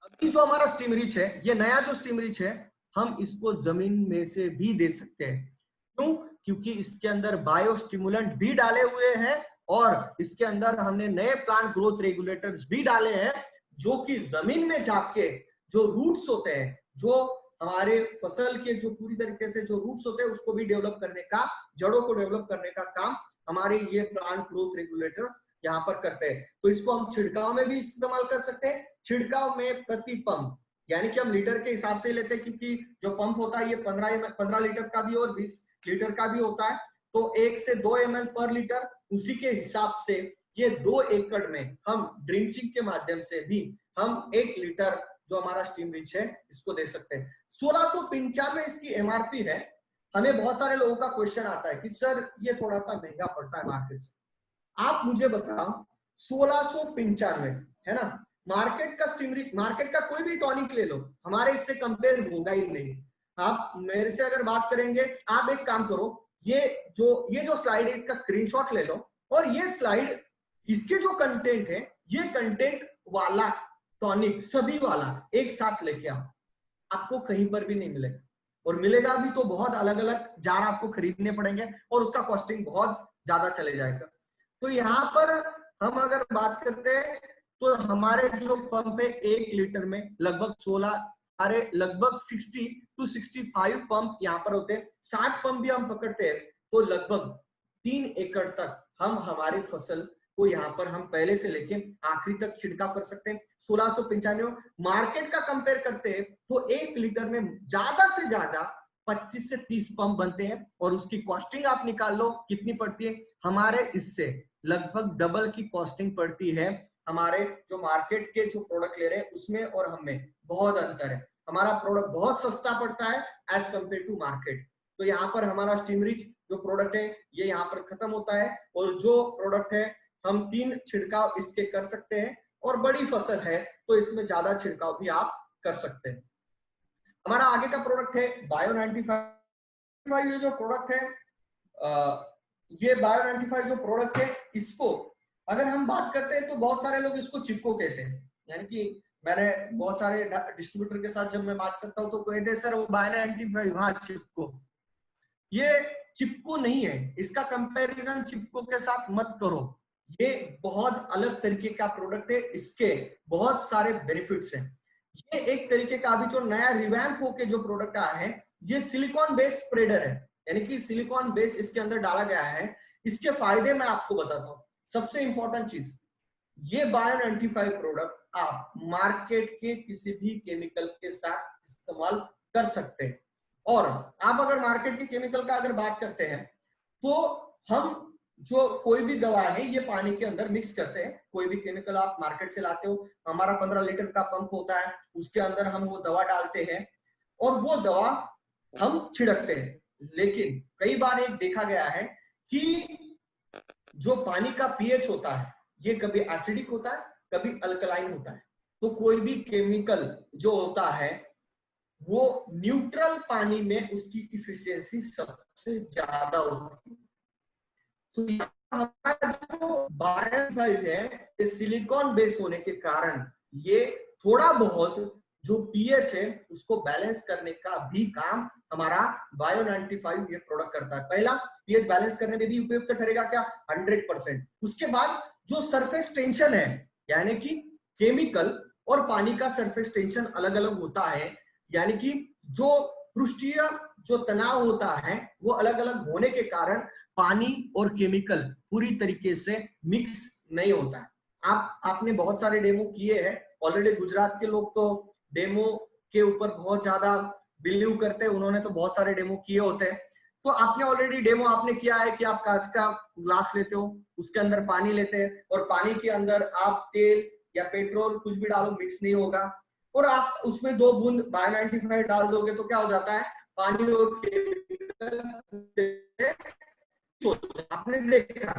अभी जो हमारा स्टीम रिच है, ये नया जो स्टीम रिच है, हम इसको जमीन में से भी दे सकते हैं। क्यों? क्योंकि इसके अंदर बायो स्टिमुलेंट भी डाले हुए हैं और इसके अंदर हमने नए प्लांट ग्रोथ रेगुलेटर्स भी डाले हैं, जो कि जमीन में जाके जो रूट्स होते हैं, जो हमारे फसल के जो पूरी तरीके से जो रूट्स होते हैं उसको भी डेवलप करने का, जड़ों को डेवलप करने का काम हमारे ये प्लांट ग्रोथ रेगुलेटर्स यहाँ पर करते हैं। तो इसको हम छिड़काव में भी इस्तेमाल कर सकते हैं। छिड़काव में प्रति पंप, यानी कि हम लीटर के हिसाब से लेते हैं, क्योंकि जो पंप होता है ये 15 लीटर का भी और 20 लीटर का भी होता है। तो 1 से 2 ml पर लीटर, उसी के हिसाब से ये 2 एकड़ में हम ड्रिंचिंग के माध्यम से भी हम 1 लीटर जो हमारा स्टीम रिच है इसको दे सकते हैं। 1695 इसकी एमआरपी है। हमें बहुत सारे लोगों का क्वेश्चन आता है कि सर ये थोड़ा सा महंगा पड़ता है मार्केट से। आप मुझे बताओ 1695 है ना, मार्केट का स्टीम रिच, मार्केट का कोई भी टॉनिक ले लो, हमारे इससे कंपेयर होगा ही नहीं। आप मेरे से अगर बात करेंगे, आप एक काम करो, ये जो स्लाइड है इसका स्क्रीनशॉट ले लो और ये स्लाइड, इसके जो कंटेंट है, ये कंटेंट वाला टॉनिक सभी वाला एक साथ लेके आओ, आपको कहीं पर भी नहीं मिलेगा। और मिलेगा भी तो बहुत अलग अलग जार आपको खरीदने पड़ेंगे और उसका कॉस्टिंग बहुत ज्यादा चले जाएगा। तो यहाँ पर हम अगर बात करते हैं तो हमारे जो पंप है 1 लीटर में लगभग 60 to 65 पंप यहाँ पर होते हैं। 60 पंप भी हम पकड़ते हैं तो लगभग 3 एकड़ तक हम हमारी फसल को यहाँ पर हम पहले से लेके आखिरी तक छिड़काव कर सकते हैं। 1695 मार्केट का कंपेयर करते हैं तो 1 लीटर में ज्यादा से ज्यादा 25 से 30 पंप बनते हैं और उसकी कॉस्टिंग आप निकाल लो कितनी पड़ती है। हमारे इससे लगभग डबल की कॉस्टिंग पड़ती है। हमारे जो मार्केट के जो प्रोडक्ट ले रहे हैं उसमें और हमें बहुत अंतर है। हमारा प्रोडक्ट बहुत सस्ता पड़ता है एज कंपेयर टू मार्केट। तो यहाँ पर हमारा स्टीम रिच जो प्रोडक्ट है ये यहाँ पर खत्म होता है और जो प्रोडक्ट है हम 3 छिड़काव इसके कर सकते हैं और बड़ी फसल है तो इसमें ज्यादा छिड़काव भी आप कर सकते हैं। हमारा आगे का प्रोडक्ट है बायो 95। ये जो प्रोडक्ट है ये बायो 95 जो प्रोडक्ट है, इसको अगर हम बात करते हैं तो बहुत सारे लोग इसको चिपको कहते हैं। यानी कि मैंने बहुत सारे डिस्ट्रीब्यूटर के साथ जब मैं बात करता हूं तो कहते हैं सर वो बायो 95, हाँ चिपको। ये चिपको नहीं है, इसका कंपैरिजन चिपको के साथ मत करो। ये बहुत अलग तरीके का प्रोडक्ट है, इसके बहुत सारे बेनिफिट्स हैं। ये एक तरीके का अभी जो नया रिवैम्प होके जो प्रोडक्ट आया है, ये सिलिकॉन बेस्ड स्प्रेडर है, यानी कि सिलिकॉन बेस इसके अंदर डाला गया है। इसके फायदे मैं आपको बताता हूं। सबसे इंपॉर्टेंट चीज, ये बायो 95 प्रोडक्ट आप मार्केट के किसी भी केमिकल के साथ इस्तेमाल कर सकते हैं। और आप अगर मार्केट के केमिकल का अगर बात करते हैं तो हम जो कोई भी दवा है ये पानी के अंदर मिक्स करते हैं। कोई भी केमिकल आप मार्केट से लाते हो, हमारा 15 लीटर का पंप होता है, उसके अंदर हम वो दवा डालते हैं और वो दवा हम छिड़कते हैं। लेकिन कई बार एक देखा गया है कि जो पानी का पीएच होता है ये कभी एसिडिक होता है, कभी अल्कलाइन होता है। तो कोई भी केमिकल जो होता है वो न्यूट्रल पानी में उसकी इफिशियंसी सबसे ज्यादा होती है। तो हमारा जो बायो है सिलिकॉन बेस होने के कारण ये थोड़ा बहुत जो पीएच है उसको बैलेंस करने का भी काम हमारा बायो 95 ये प्रोडक्ट करता है। पहला, पीएच बैलेंस करने में भी उपयुक्त ठहरेगा क्या? 100%। उसके बाद जो सरफेस टेंशन है, यानी कि केमिकल और पानी का सरफेस टेंशन अलग अलग होता है, यानी कि जो पृष्ठीय जो तनाव होता है वो अलग अलग होने के कारण पानी और केमिकल पूरी तरीके से मिक्स नहीं होता है। आपने बहुत सारे डेमो किए हैं ऑलरेडी। गुजरात के लोग तो डेमो के ऊपर बहुत ज्यादा बिलीव करते हैं, उन्होंने तो बहुत सारे डेमो किए होते हैं। तो आपने ऑलरेडी डेमो आपने किया है कि आप कांच का ग्लास लेते हो, उसके अंदर पानी लेते हैं और पानी के अंदर आप तेल या पेट्रोल कुछ भी डालो मिक्स नहीं होगा, और आप उसमें 2 बूंद बायो 95 डाल दोगे तो क्या हो जाता है? पानी और केमिकल, आपने देखा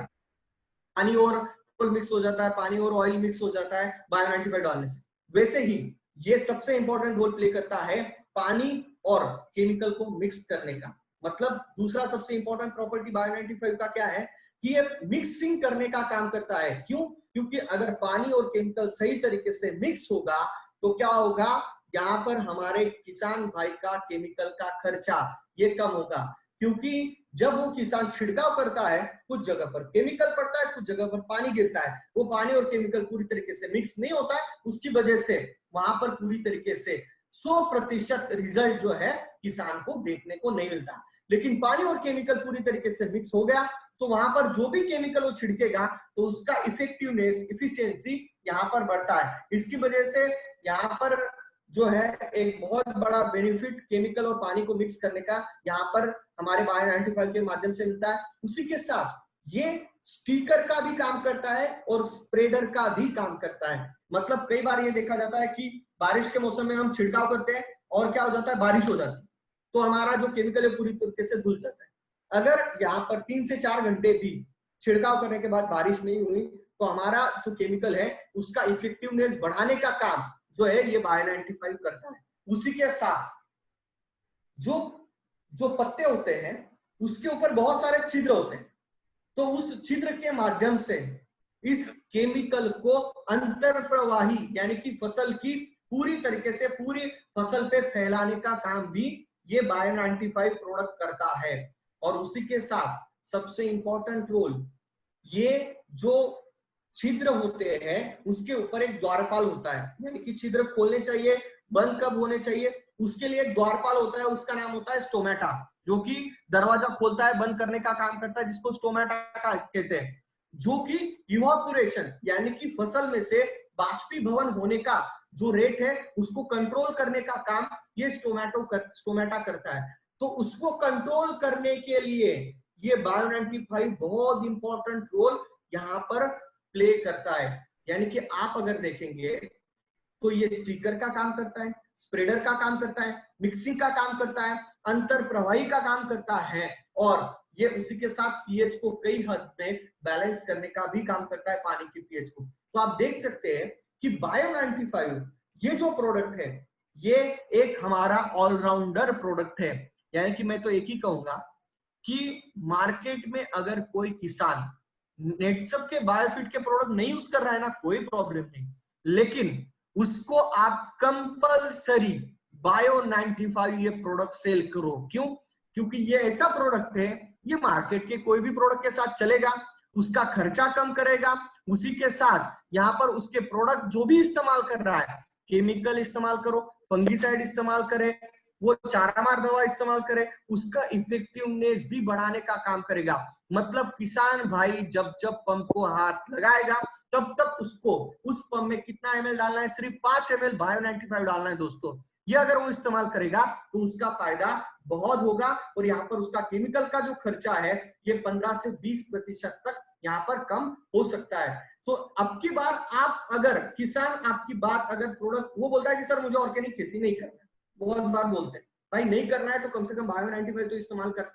पानी और मिक्स हो जाता है, पानी और ऑयल मिक्स हो जाता है बायो 95 डालने से। वैसे ही ये सबसे इंपॉर्टेंट रोल प्ले करता है पानी और केमिकल को मिक्स करने का। मतलब दूसरा सबसे इंपॉर्टेंट प्रॉपर्टी बायो 95 का क्या है कि ये मिक्सिंग करने का काम करता है। क्यों? क्योंकि अगर पानी और केमिकल सही तरीके से मिक्स होगा तो क्या होगा, यहाँ पर हमारे किसान भाई का केमिकल का खर्चा ये कम होगा। क्योंकि जब वो किसान छिड़काव करता है, कुछ जगह पर केमिकल पड़ता है, कुछ जगह पर पानी गिरता है, वो पानी और केमिकल पूरी तरीके से मिक्स नहीं होता है, उसकी वजह से वहां पर पूरी तरीके से 100% रिजल्ट जो है किसान को देखने को नहीं मिलता। लेकिन पानी और केमिकल पूरी तरीके से मिक्स हो गया तो वहां पर जो भी केमिकल वो छिड़केगा तो उसका इफेक्टिवनेस, इफिशियंसी यहाँ पर बढ़ता है। इसकी वजह से यहाँ पर जो है एक बहुत बड़ा बेनिफिट केमिकल और पानी को मिक्स करने का यहाँ पर हमारे बायो 95 के माध्यम से मिलता है। उसी के साथ ये स्टिकर का भी काम करता है और स्प्रेडर का भी काम करता है। मतलब कई बार ये देखा जाता है कि बारिश के मौसम में हम छिड़काव करते हैं और क्या हो जाता है, बारिश हो जाती है तो हमारा जो केमिकल है पूरी तरीके से धुल जाता है। अगर यहाँ पर 3 से 4 घंटे भी छिड़काव करने के बाद बारिश नहीं हुई तो हमारा जो केमिकल है उसका इफेक्टिवनेस बढ़ाने का काम जो है ये बायो 95 करता है। उसी के साथ जो जो पत्ते होते हैं उसके ऊपर बहुत सारे छिद्र होते हैं, तो उस छिद्र के माध्यम से इस केमिकल को अंतर प्रवाही यानी कि फसल की पूरी तरीके से पूरी फसल पे फैलाने का काम भी ये बायो 95 प्रोडक्ट करता है। और उसी के साथ सबसे इंपॉर्टेंट रोल, ये जो छिद्र होते हैं उसके ऊपर एक द्वारपाल होता है, यानी कि छिद्र खोलने चाहिए, बंद कब होने चाहिए, उसके लिए एक द्वारपाल होता है, उसका नाम होता है स्टोमेटा, जो कि दरवाजा खोलता है, बंद करने का काम करता है, जिसको स्टोमेटा कहते हैं। जो कि इवापोरेशन यानी कि फसल में से बाष्पीभवन होने का जो रेट है उसको कंट्रोल करने का काम ये स्टोमेटा करता है। तो उसको कंट्रोल करने के लिए ये बायो 95 बहुत इंपॉर्टेंट रोल यहाँ पर प्ले करता है। यानी कि आप अगर देखेंगे तो ये स्टिकर का काम करता है, स्प्रेडर का काम करता है, मिक्सिंग का काम करता है, अंतर प्रवाही का काम करता है, और ये उसी के साथ पीएच को कई हद में बैलेंस करने का भी काम करता है, पानी की पीएच को। तो आप देख सकते हैं कि बायो 95 ये जो प्रोडक्ट है ये एक हमारा ऑलराउंडर प्रोडक्ट है। यानी कि मैं तो एक ही कहूंगा कि मार्केट में अगर कोई किसान नेटसप के बायोफिट के प्रोडक्ट नहीं यूज कर रहा है ना, कोई प्रॉब्लम नहीं, लेकिन उसको आप कंपलसरी बायो 95 ये प्रोडक्ट सेल करो। क्यों? क्योंकि ये ऐसा प्रोडक्ट है ये मार्केट के कोई भी प्रोडक्ट के साथ चलेगा, उसका खर्चा कम करेगा, उसी के साथ यहाँ पर उसके प्रोडक्ट जो भी इस्तेमाल कर रहा है, केमिकल इस्तेमाल करो, फंगीसाइड इस्तेमाल करे, वो चारामार दवा इस्तेमाल करे, उसका इफेक्टिवनेस भी बढ़ाने का काम करेगा। मतलब किसान भाई जब जब पंप को हाथ लगाएगा तब तक उसको उस पंप में कितना ml डालना है, सिर्फ 5 ml बायो 95 डालना है दोस्तों। ये अगर वो इस्तेमाल करेगा तो उसका फायदा बहुत होगा, और यहाँ पर उसका केमिकल का जो खर्चा है ये 15 से 20% तक यहाँ पर कम हो सकता है। तो अब की बार आप अगर किसान आपकी बात अगर प्रोडक्ट वो बोलता है कि सर मुझे ऑर्गेनिक खेती नहीं करना, बहुत बात बोलते हैं भाई नहीं करना है तो कम से कम बायो 95 तो इस्तेमाल कर,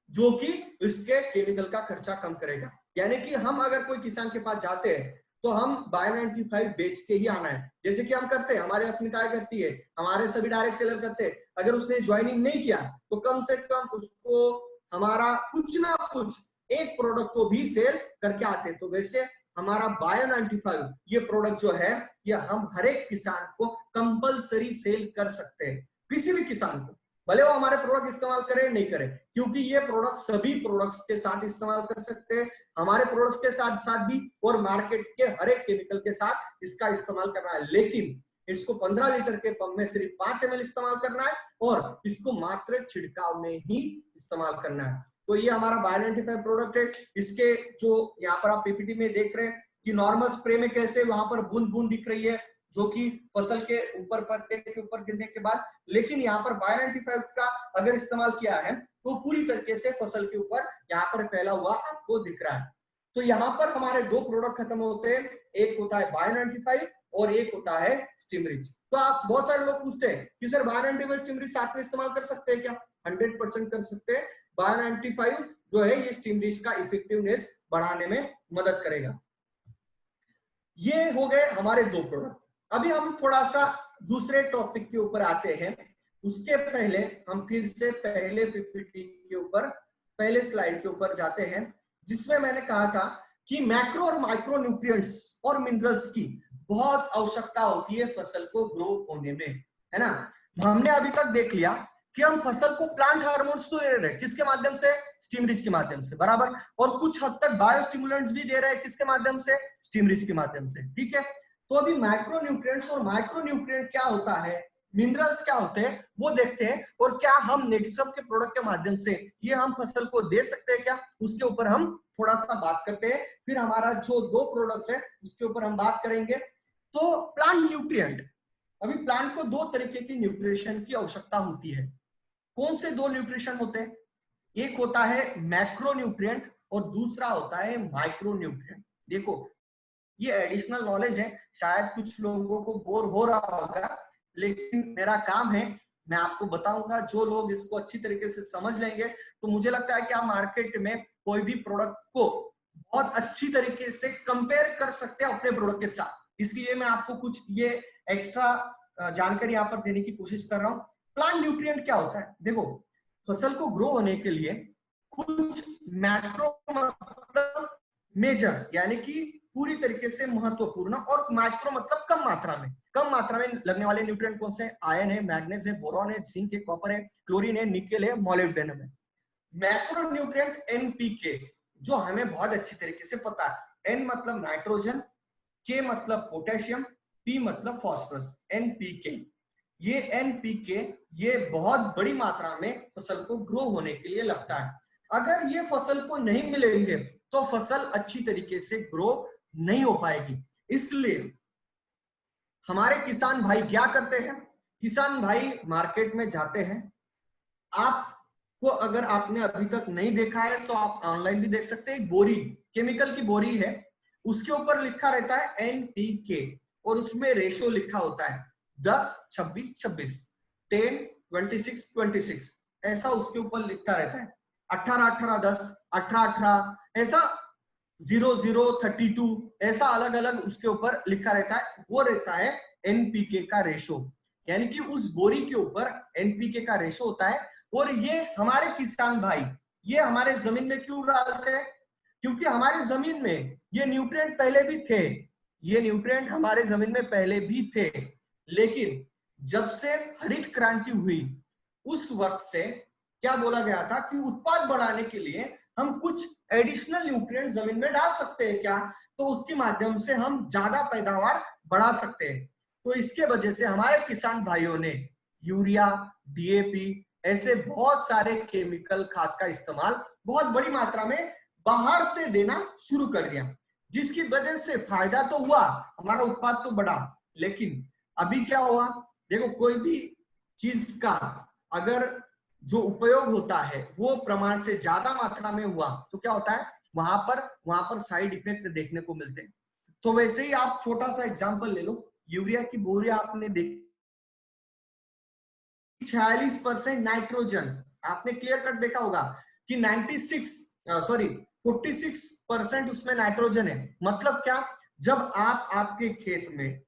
जो कि इसके केमिकल का खर्चा कम करेगा। यानी कि हम अगर कोई किसान के पास जाते हैं तो हम बायो 95 बेच के ही आना है, जैसे कि हम करते हैं, हमारे अस्मिताएं करती है, हमारे सभी डायरेक्ट सेलर करते हैं। अगर उसने ज्वाइनिंग नहीं किया तो कम से कम उसको हमारा कुछ ना कुछ एक प्रोडक्ट को भी सेल करके आते हैं। तो वैसे हमारा बायो 95 ये प्रोडक्ट जो है ये हम हर एक किसान को कंपलसरी सेल कर सकते हैं, किसी भी किसान को, भले वो हमारे प्रोडक्ट इस्तेमाल करे नहीं करे, क्योंकि ये प्रोडक्ट सभी प्रोडक्ट्स के साथ इस्तेमाल कर सकते हैं, हमारे प्रोडक्ट्स के साथ साथ भी, और मार्केट के हर एक केमिकल के साथ इसका इस्तेमाल करना है। लेकिन इसको 15 लीटर के पंप में सिर्फ 5 ml इस्तेमाल करना है और इसको मात्र छिड़काव में ही इस्तेमाल करना है। तो ये हमारा बायो 95 प्रोडक्ट है। इसके जो यहाँ पर आप पीपीटी में देख रहे हैं कि नॉर्मल स्प्रे में कैसे वहां पर बूंद बूंद दिख रही है जो कि फसल के ऊपर, पत्ते के ऊपर गिरने के बाद, लेकिन यहाँ पर बायो 95 का अगर इस्तेमाल किया है तो पूरी तरीके से फसल के ऊपर यहाँ पर फैला हुआ आपको दिख रहा है। तो यहाँ पर हमारे दो प्रोडक्ट खत्म होते हैं, एक होता है बायो 95 और एक होता है स्टीमरिच। तो आप बहुत सारे लोग पूछते हैं कि सर बायो 95 स्टीमरिच साथ में इस्तेमाल कर सकते हैं क्या? 100% कर सकते हैं। बायो 95 जो है ये स्टीमरिच का इफेक्टिवनेस बढ़ाने में मदद करेगा। ये हो गए हमारे दो प्रोडक्ट। अभी हम थोड़ा सा दूसरे टॉपिक के ऊपर आते हैं, उसके पहले हम फिर से पहले पीपीटी के ऊपर, पहले स्लाइड के ऊपर जाते हैं, जिसमें मैंने कहा था कि मैक्रो और माइक्रो न्यूट्रिएंट्स और मिनरल्स की बहुत आवश्यकता होती है फसल को ग्रो होने में, है ना। हमने अभी तक देख लिया कि हम फसल को प्लांट हार्मोन्स तो दे रहे हैं, किसके माध्यम से, स्टीम रिच के माध्यम से, बराबर, और कुछ हद तक बायोस्टिमुलेंट्स भी दे रहे हैं, किसके माध्यम से, स्टीम रिच के माध्यम से, ठीक है। तो अभी माइक्रो न्यूट्रिएंट्स और माइक्रो न्यूट्रिएंट क्या होता है, मिनरल्स क्या होते हैं, वो देखते हैं, और क्या हम नेटिसम के प्रोडक्ट के माध्यम से ये हम फसल को दे सकते हैं क्या, उसके ऊपर हम थोड़ा सा बात करते हैं। फिर हमारा जो 2 प्रोडक्ट्स है उसके ऊपर हम बात करेंगे। तो प्लांट न्यूट्रिएंट, अभी प्लांट को 2 तरीके की न्यूट्रिशन की आवश्यकता होती है। कौन से 2 न्यूट्रिशन होते हैं, एक होता है मैक्रो न्यूट्रिएंट और दूसरा होता है माइक्रो न्यूट्रिएंट। देखो ये एडिशनल नॉलेज है, शायद कुछ लोगों को बोर हो रहा होगा, लेकिन मेरा काम है, मैं आपको बताऊंगा। जो लोग इसको अच्छी तरीके से समझ लेंगे तो मुझे लगता है कि आप मार्केट में कोई भी प्रोडक्ट को बहुत अच्छी तरीके से कंपेयर कर सकते हैं अपने प्रोडक्ट के साथ। इसलिए मैं आपको कुछ ये एक्स्ट्रा जानकारी यहाँ पर देने की कोशिश कर रहा हूँ। प्लांट न्यूट्रिएंट क्या होता है, देखो फसल को ग्रो होने के लिए कुछ मैक्रो मतलब मेजर यानी कि पूरी तरीके से महत्वपूर्ण, और माइक्रो मतलब कम मात्रा में लगने वाले न्यूट्रिएंट कौन से, आयरन है, मैग्नीज है, बोरॉन है, जिंक है, कॉपर है, क्लोरीन है, निकेल है, मोलिब्डेनम है। मैक्रो न्यूट्रिएंट एनपीके, जो हमें बहुत अच्छी तरीके से पता है, एन मतलब नाइट्रोजन, के मतलब पोटेशियम, पी मतलब फॉस्फोरस, एनपीके। ये एनपीके ये बहुत बड़ी मात्रा में फसल को ग्रो होने के लिए लगता है। अगर ये फसल को नहीं मिलेंगे तो फसल अच्छी तरीके से ग्रो नहीं हो पाएगी। इसलिए हमारे किसान भाई क्या करते हैं, किसान भाई मार्केट में जाते हैं। आपको अगर आपने अभी तक नहीं देखा है तो आप ऑनलाइन भी देख सकते हैं। बोरी, केमिकल की बोरी है, उसके ऊपर लिखा रहता है एनपीके और उसमें रेशो लिखा होता है 10 26 26, 10 26 26, ऐसा उसके ऊपर लिखा रहता है। 18 18 10, 18 18, ऐसा 0 0 32, ऐसा अलग अलग उसके ऊपर लिखा रहता है। वो रहता है एनपीके का रेशो, यानी कि उस बोरी के ऊपर एनपीके का रेशो होता है। और ये हमारे किसान भाई ये हमारे जमीन में क्यों डालते हैं, क्योंकि हमारे जमीन में ये न्यूट्रिएंट पहले भी थे, ये न्यूट्रिएंट हमारे जमीन में पहले भी थे, लेकिन जब से हरित क्रांति हुई उस वक्त से क्या बोला गया था कि उत्पाद बढ़ाने के लिए हम कुछ एडिशनल न्यूट्रिएंट जमीन में डाल सकते हैं क्या, तो उसके माध्यम से हम ज्यादा पैदावार बढ़ा सकते हैं। तो इसके वजह से हमारे किसान भाइयों ने यूरिया, डीएपी, ऐसे बहुत सारे केमिकल खाद का इस्तेमाल बहुत बड़ी मात्रा में बाहर से देना शुरू कर दिया, जिसकी वजह से फायदा तो हुआ, हमारा उत्पाद तो बढ़ा। लेकिन अभी क्या हुआ, देखो कोई भी चीज का अगर जो उपयोग होता है वो प्रमाण से ज्यादा मात्रा में हुआ तो क्या होता है, वहां पर साइड इफेक्ट देखने को मिलते हैं। तो वैसे ही आप छोटा सा एग्जांपल ले लो, यूरिया की बोरी आपने देखी 46% नाइट्रोजन, आपने क्लियर कट देखा होगा कि 46% उसमें नाइट्रोजन है। मतलब क्या, जब आप आपके खेत में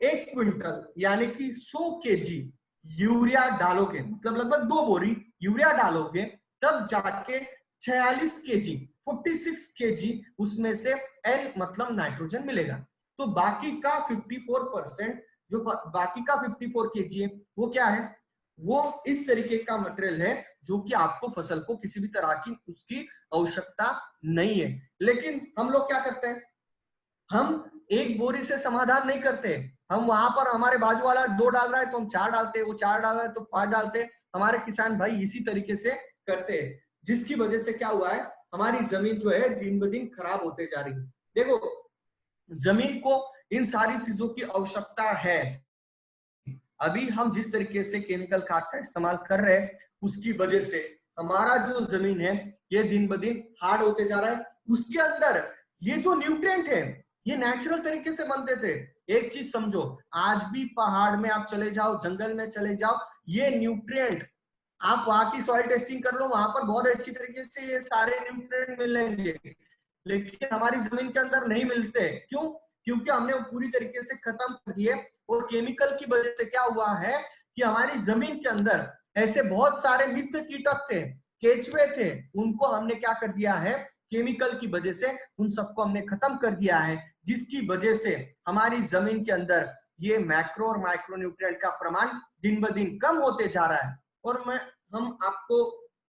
1 क्विंटल यानी कि 100 केजी यूरिया डालोगे, मतलब लगभग 2 बोरी यूरिया डालोगे, तब जाके 46 केजी 46 केजी उसमें से एन मतलब नाइट्रोजन मिलेगा। तो बाकी का 54%, जो बाकी का 54 केजी है वो क्या है, वो इस तरीके का मटेरियल है जो कि आपको फसल को किसी भी तरह की उसकी आवश्यकता नहीं है। लेकिन हम लोग क्या करते हैं, हम एक बोरी से समाधान नहीं करते, हम वहां पर हमारे बाजू वाला 2 डाल रहा है तो हम 4 डालते हैं, वो 4 डाल रहा है तो 5 डालते हैं। हमारे किसान भाई इसी तरीके से करते हैं, जिसकी वजह से क्या हुआ है, हमारी जमीन जो है दिन ब दिन खराब होते जा रही है। देखो जमीन को इन सारी चीजों की आवश्यकता है। अभी हम जिस तरीके से केमिकल खाद का इस्तेमाल कर रहे हैं उसकी वजह से हमारा जो जमीन है ये दिन ब दिन हार्ड होते जा रहा है। उसके अंदर ये जो न्यूट्रिएंट है ये नेचुरल तरीके से बनते थे। एक चीज समझो, आज भी पहाड़ में आप चले जाओ, जंगल में चले जाओ, ये न्यूट्रिएंट आप वहां की सॉइल टेस्टिंग कर लो, वहां पर बहुत अच्छी तरीके से ये सारे न्यूट्रिएंट मिलेंगे, लेकिन हमारी जमीन के अंदर नहीं मिलते। क्यों? क्योंकि हमने वो पूरी तरीके से खत्म कर दिए। और केमिकल की वजह से क्या हुआ है कि हमारी जमीन के अंदर ऐसे बहुत सारे मित्र कीटक थे, केचुए थे, उनको हमने क्या कर दिया है, केमिकल की वजह से उन सबको हमने खत्म कर दिया है, जिसकी वजह से हमारी जमीन के अंदर ये मैक्रो और माइक्रो न्यूट्रिएंट का प्रमाण दिन ब दिन कम होते जा रहा है। और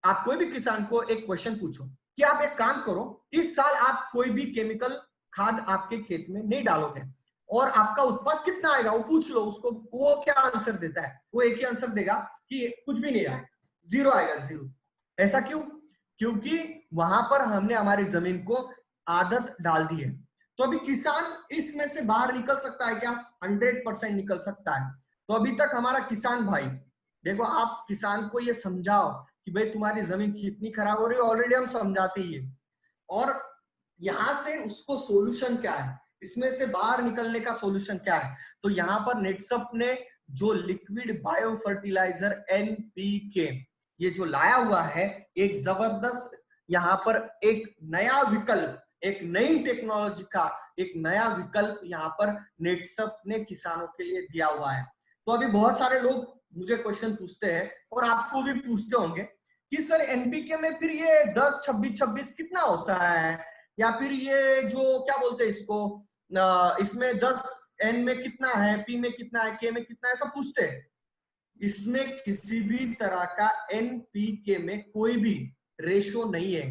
आप कोई भी किसान को एक क्वेश्चन पूछो कि आप एक काम करो, इस साल आप कोई भी केमिकल खाद आपके खेत में नहीं डालोगे और आपका उत्पाद कितना आएगा, वो पूछ लो उसको, वो क्या आंसर देता है, वो एक ही आंसर देगा कि कुछ भी नहीं आएगा, जीरो आएगा, जीरो। ऐसा क्यों? क्योंकि वहां पर हमने हमारी जमीन को आदत डाल दी है। तो अभी किसान इसमें से बाहर निकल सकता है क्या? 100% निकल सकता है। तो अभी तक हमारा किसान भाई, देखो आप किसान को ये समझाओ कि भाई तुम्हारी जमीन कितनी खराब हो रही है, ऑलरेडी हम समझाते ही है, और यहां से उसको सोल्यूशन क्या है, इसमें से बाहर निकलने का सोल्यूशन क्या है। तो यहाँ पर नेटसप ने जो लिक्विड बायो फर्टिलाइजर NPK ये जो लाया हुआ है, एक जबरदस्त यहाँ पर एक नया विकल्प, एक नई टेक्नोलॉजी का एक नया विकल्प यहाँ पर नेटसप ने किसानों के लिए दिया हुआ है। तो अभी बहुत सारे लोग मुझे क्वेश्चन पूछते हैं और आपको भी पूछते होंगे कि सर एनपीके में फिर ये 10 26 26 कितना होता है, या फिर ये जो क्या बोलते हैं इसको, इसमें 10 एन में कितना है, पी में कितना है, के में कितना है, सब पूछते हैं। इसमें किसी भी तरह का एनपीके में कोई भी रेशो नहीं है,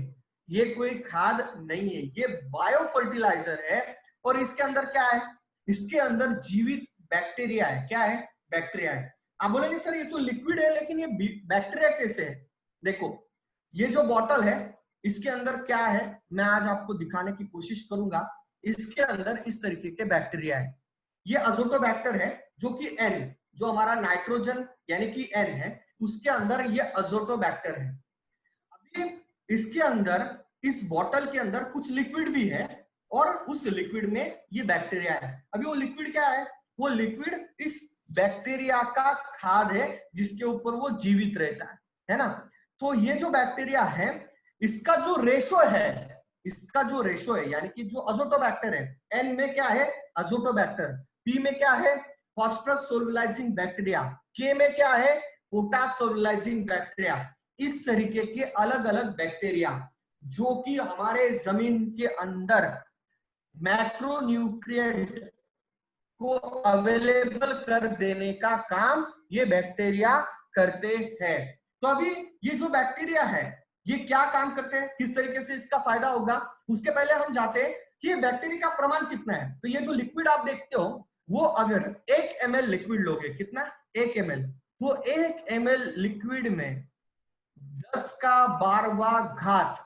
ये कोई खाद नहीं है, ये बायो फर्टिलाइजर है। और इसके अंदर क्या है, इसके अंदर जीवित बैक्टीरिया है। क्या है? बैक्टीरिया है। आप बोलेंगे सर ये तो लिक्विड है, लेकिन ये बैक्टीरिया कैसे है? देखो ये जो बोतल है इसके अंदर क्या है, मैं आज आपको दिखाने की कोशिश करूंगा। इसके अंदर इस तरीके के बैक्टीरिया है, ये अजोटोबैक्टर है, जो कि एन, जो हमारा नाइट्रोजन यानी कि एन है, उसके अंदर ये अजोटोबैक्टर है। अभी इसके अंदर, इस बोतल के अंदर कुछ लिक्विड भी है और उस लिक्विड में ये बैक्टीरिया है। अभी वो लिक्विड क्या है? वो लिक्विड इस बैक्टीरिया का खाद है, जिसके ऊपर वो जीवित रहता है ना। तो ये जो बैक्टीरिया है इसका जो रेशो है, इसका जो रेशो है यानी कि जो अजोटोबैक्टर है, एन में क्या है? अजोटोबैक्टर, पी में क्या है? फॉस्फरस सोल्युलाइजिंग बैक्टीरिया, के में क्या है? Potash solubilizing bacteria. इस तरीके के अलग अलग बैक्टीरिया जो कि हमारे जमीन के अंदर मैक्रोन्यूट्रिएंट को अवेलेबल कर देने का काम ये बैक्टीरिया करते हैं। तो अभी ये जो बैक्टीरिया है ये क्या काम करते हैं, किस तरीके से इसका फायदा होगा, उसके पहले हम जाते हैं कि ये बैक्टीरिया का प्रमाण कितना है। तो ये जो लिक्विड आप देखते हो, वो अगर 1 ml लिक्विड लोगे, कितना? 1 ml, वो 1 ml लिक्विड में 10 का 12वां घात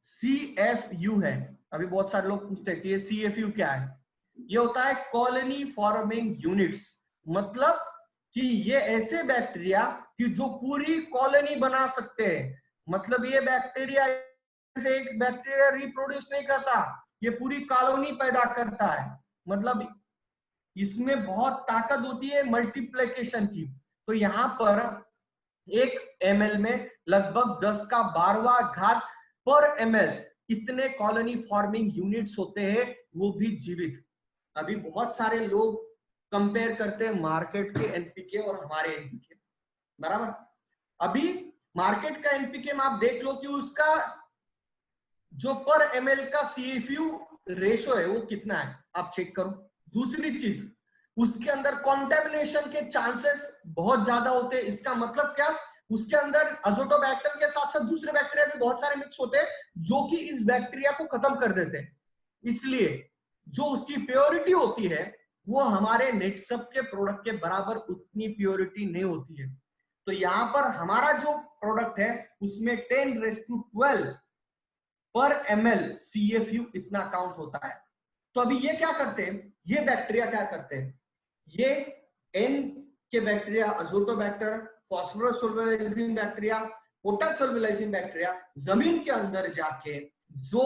CFU है। अभी बहुत सारे लोग पूछते हैं कि ये CFU क्या है? ये होता है कॉलोनी फॉर्मिंग यूनिट्स, मतलब कि ये ऐसे बैक्टीरिया कि जो पूरी कॉलोनी बना सकते हैं। मतलब ये बैक्टीरिया से एक बैक्टीरिया रिप्रोड्यूस नहीं करता, ये पूरी कॉलोनी पैदा करता है। मतलब इसमें बहुत ताकत होती है मल्टीप्लिकेशन की। तो यहाँ पर 1 ml में लगभग 10 का 12वां घात पर ml इतने कॉलोनी फॉर्मिंग यूनिट्स होते हैं, वो भी जीवित। अभी बहुत सारे लोग कंपेयर करते हैं मार्केट के एनपीके और हमारे एनपीके, बराबर। अभी मार्केट का एनपीके में आप देख लो कि उसका जो पर ml का CFU रेशो है वो कितना है, आप चेक करो। दूसरी चीज, उसके अंदर कॉन्टेमिनेशन के चांसेस बहुत ज्यादा होते हैं। इसका मतलब क्या? उसके अंदर अजोटोबैक्टर के साथ साथ दूसरे बैक्टीरिया भी बहुत सारे मिक्स होते हैं, जो कि इस बैक्टीरिया को खत्म कर देते हैं। इसलिए जो उसकी प्योरिटी होती है वो हमारे नेटसप के प्रोडक्ट के बराबर उतनी प्योरिटी नहीं होती है। तो यहाँ पर हमारा जो प्रोडक्ट है उसमें 10⁻12 पर ml CFU इतना काउंट होता है। तो अभी ये क्या करते हैं, ये बैक्टीरिया क्या करते हैं, ये एन के bacteria, azotobacter, phosphorus solubilizing bacteria, potash solubilizing bacteria जमीन के अंदर जाके जो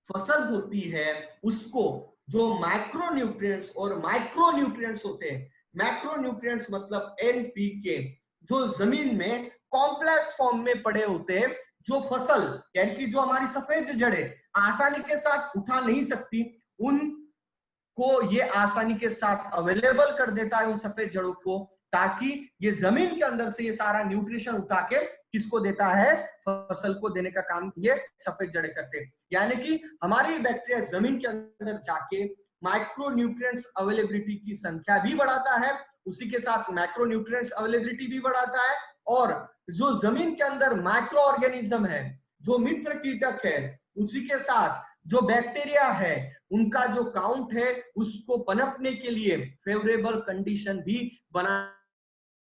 फसल होती है उसको, जो माइक्रोन्यूट्रिएंट्स और माइक्रोन्यूट्रिएंट्स होते हैं, मैक्रोन्यूट्रिएंट्स मतलब NPK, जो जमीन में कॉम्प्लेक्स फॉर्म में पड़े होते हैं, जो फसल यानी कि जो हमारी सफेद जड़ें आसानी के साथ उठा नहीं सकती, उनको ये आसानी के साथ अवेलेबल कर देता है, उन सफेद जड़ों को, ताकि ये जमीन के अंदर से ये सारा न्यूट्रिशन उठा के किसको देता है, फसल को देने का काम ये सफेद जड़ें करते हैं। यानी कि हमारी बैक्टीरिया जमीन के अंदर जाके माइक्रो न्यूट्रिएंट्स अवेलेबिलिटी की संख्या भी बढ़ाता है, उसी के साथ मैक्रो न्यूट्रिएंट्स अवेलेबिलिटी भी बढ़ाता है, और जो जमीन के अंदर माइक्रो ऑर्गेनिज्म है, जो मित्र कीटक है, उसी के साथ जो बैक्टीरिया है, उनका जो काउंट है उसको पनपने के लिए फेवरेबल कंडीशन भी बना।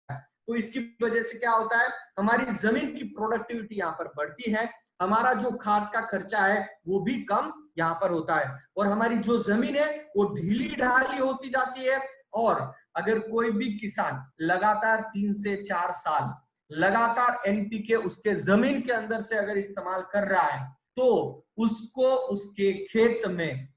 तो इसकी वजह से क्या होता है, हमारी जमीन की प्रोडक्टिविटी यहाँ पर बढ़ती है, हमारा जो खाद का खर्चा है वो भी कम यहाँ पर होता है, और हमारी जो जमीन है वो ढीली ढाली होती जाती है। और अगर कोई भी किसान लगातार 3 से 4 साल लगातार एनपीके उसके जमीन के अंदर से अगर इस्तेमाल कर रहा है, तो उसको उसके खेत में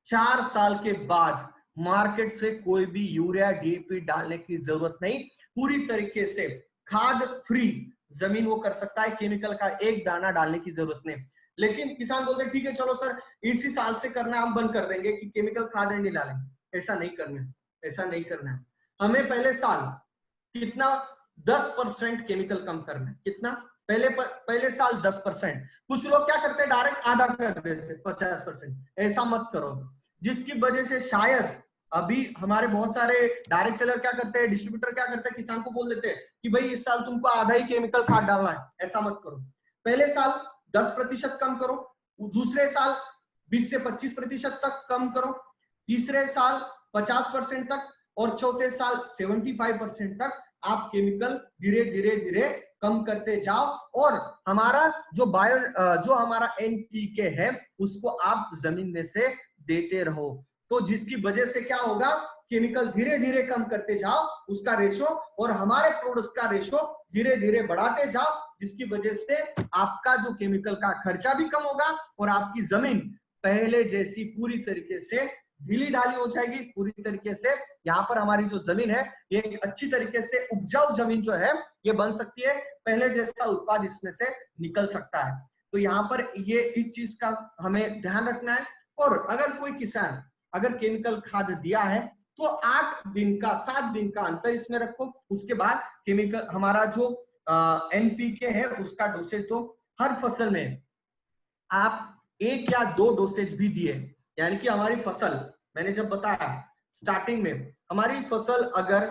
4 साल के बाद मार्केट से कोई भी यूरिया डीएपी डालने की जरूरत नहीं, पूरी तरीके से खाद फ्री जमीन वो कर सकता है, केमिकल का एक दाना डालने की जरूरत नहीं। लेकिन किसान बोलते हैं ठीक है चलो सर इसी साल से करना हम बंद कर देंगे कि केमिकल खाद नहीं डालेंगे। ऐसा नहीं करना है, ऐसा नहीं करना है। हमें पहले साल कितना 10% केमिकल कम करना है। कितना? पहले साल 10%। कुछ लोग क्या करते हैं डायरेक्ट आधा कर देते 50%। ऐसा मत करो, जिसकी वजह से शायद अभी हमारे बहुत सारे डायरेक्ट सेलर क्या करते हैं, डिस्ट्रीब्यूटर क्या करते हैं, किसान को बोल देते हैं कि भाई इस साल तुमको आधा ही केमिकल खाद डालना है। ऐसा मत करो, पहले साल 10% कम करो, दूसरे साल 20 से 25% तक कम करो, तीसरे साल 50% तक, और चौथे साल 75% तक आप केमिकल धीरे धीरे धीरे कम करते जाओ। और हमारा जो हमारा एनपीके है उसको आप जमीन में से देते रहो। तो जिसकी वजह से क्या होगा, केमिकल धीरे धीरे कम करते जाओ उसका रेशो, और हमारे प्रोडक्ट्स का रेशो धीरे धीरे बढ़ाते जाओ, जिसकी वजह से आपका जो केमिकल का खर्चा भी कम होगा और आपकी जमीन पहले जैसी पूरी तरीके से ढीली ढाली हो जाएगी। पूरी तरीके से यहाँ पर हमारी जो जमीन है ये एक अच्छी तरीके से उपजाऊ जमीन जो है ये बन सकती है, पहले जैसा उत्पाद इसमें से निकल सकता है। तो यहाँ पर ये इस चीज का हमें ध्यान रखना है। और अगर कोई किसान अगर केमिकल खाद दिया है तो 8 दिन का 7 दिन का अंतर इसमें रखो, उसके बाद केमिकल हमारा जो एनपीके है उसका डोसेज दो। हर फसल में आप 1 या 2 डोसेज भी दिए, यानी कि हमारी फसल, मैंने जब बताया स्टार्टिंग में, हमारी फसल अगर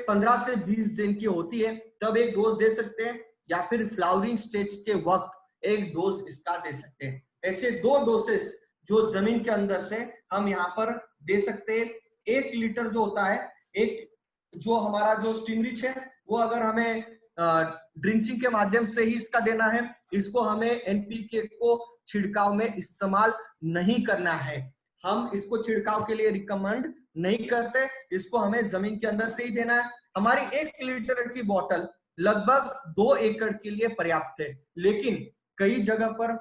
15 से 20 दिन की होती है तब 1 डोज दे सकते हैं, या फिर फ्लावरिंग स्टेज के वक्त 1 डोज इसका दे सकते हैं। ऐसे 2 डोसेस जो जमीन के अंदर से हम यहाँ पर दे सकते हैं। 1 लीटर जो होता है, एक जो हमारा जो स्टिमरिच है वो अगर हमें ड्रिंचिंग के माध्यम से ही इसका देना है, इसको हमें एनपीके को छिड़काव में इस्तेमाल नहीं करना है। हम इसको छिड़काव के लिए रिकमेंड नहीं करते, इसको हमें जमीन के अंदर से ही देना है। हमारी 1 लीटर की बोतल लगभग 2 एकड़ के लिए पर्याप्त है, लेकिन कई जगह पर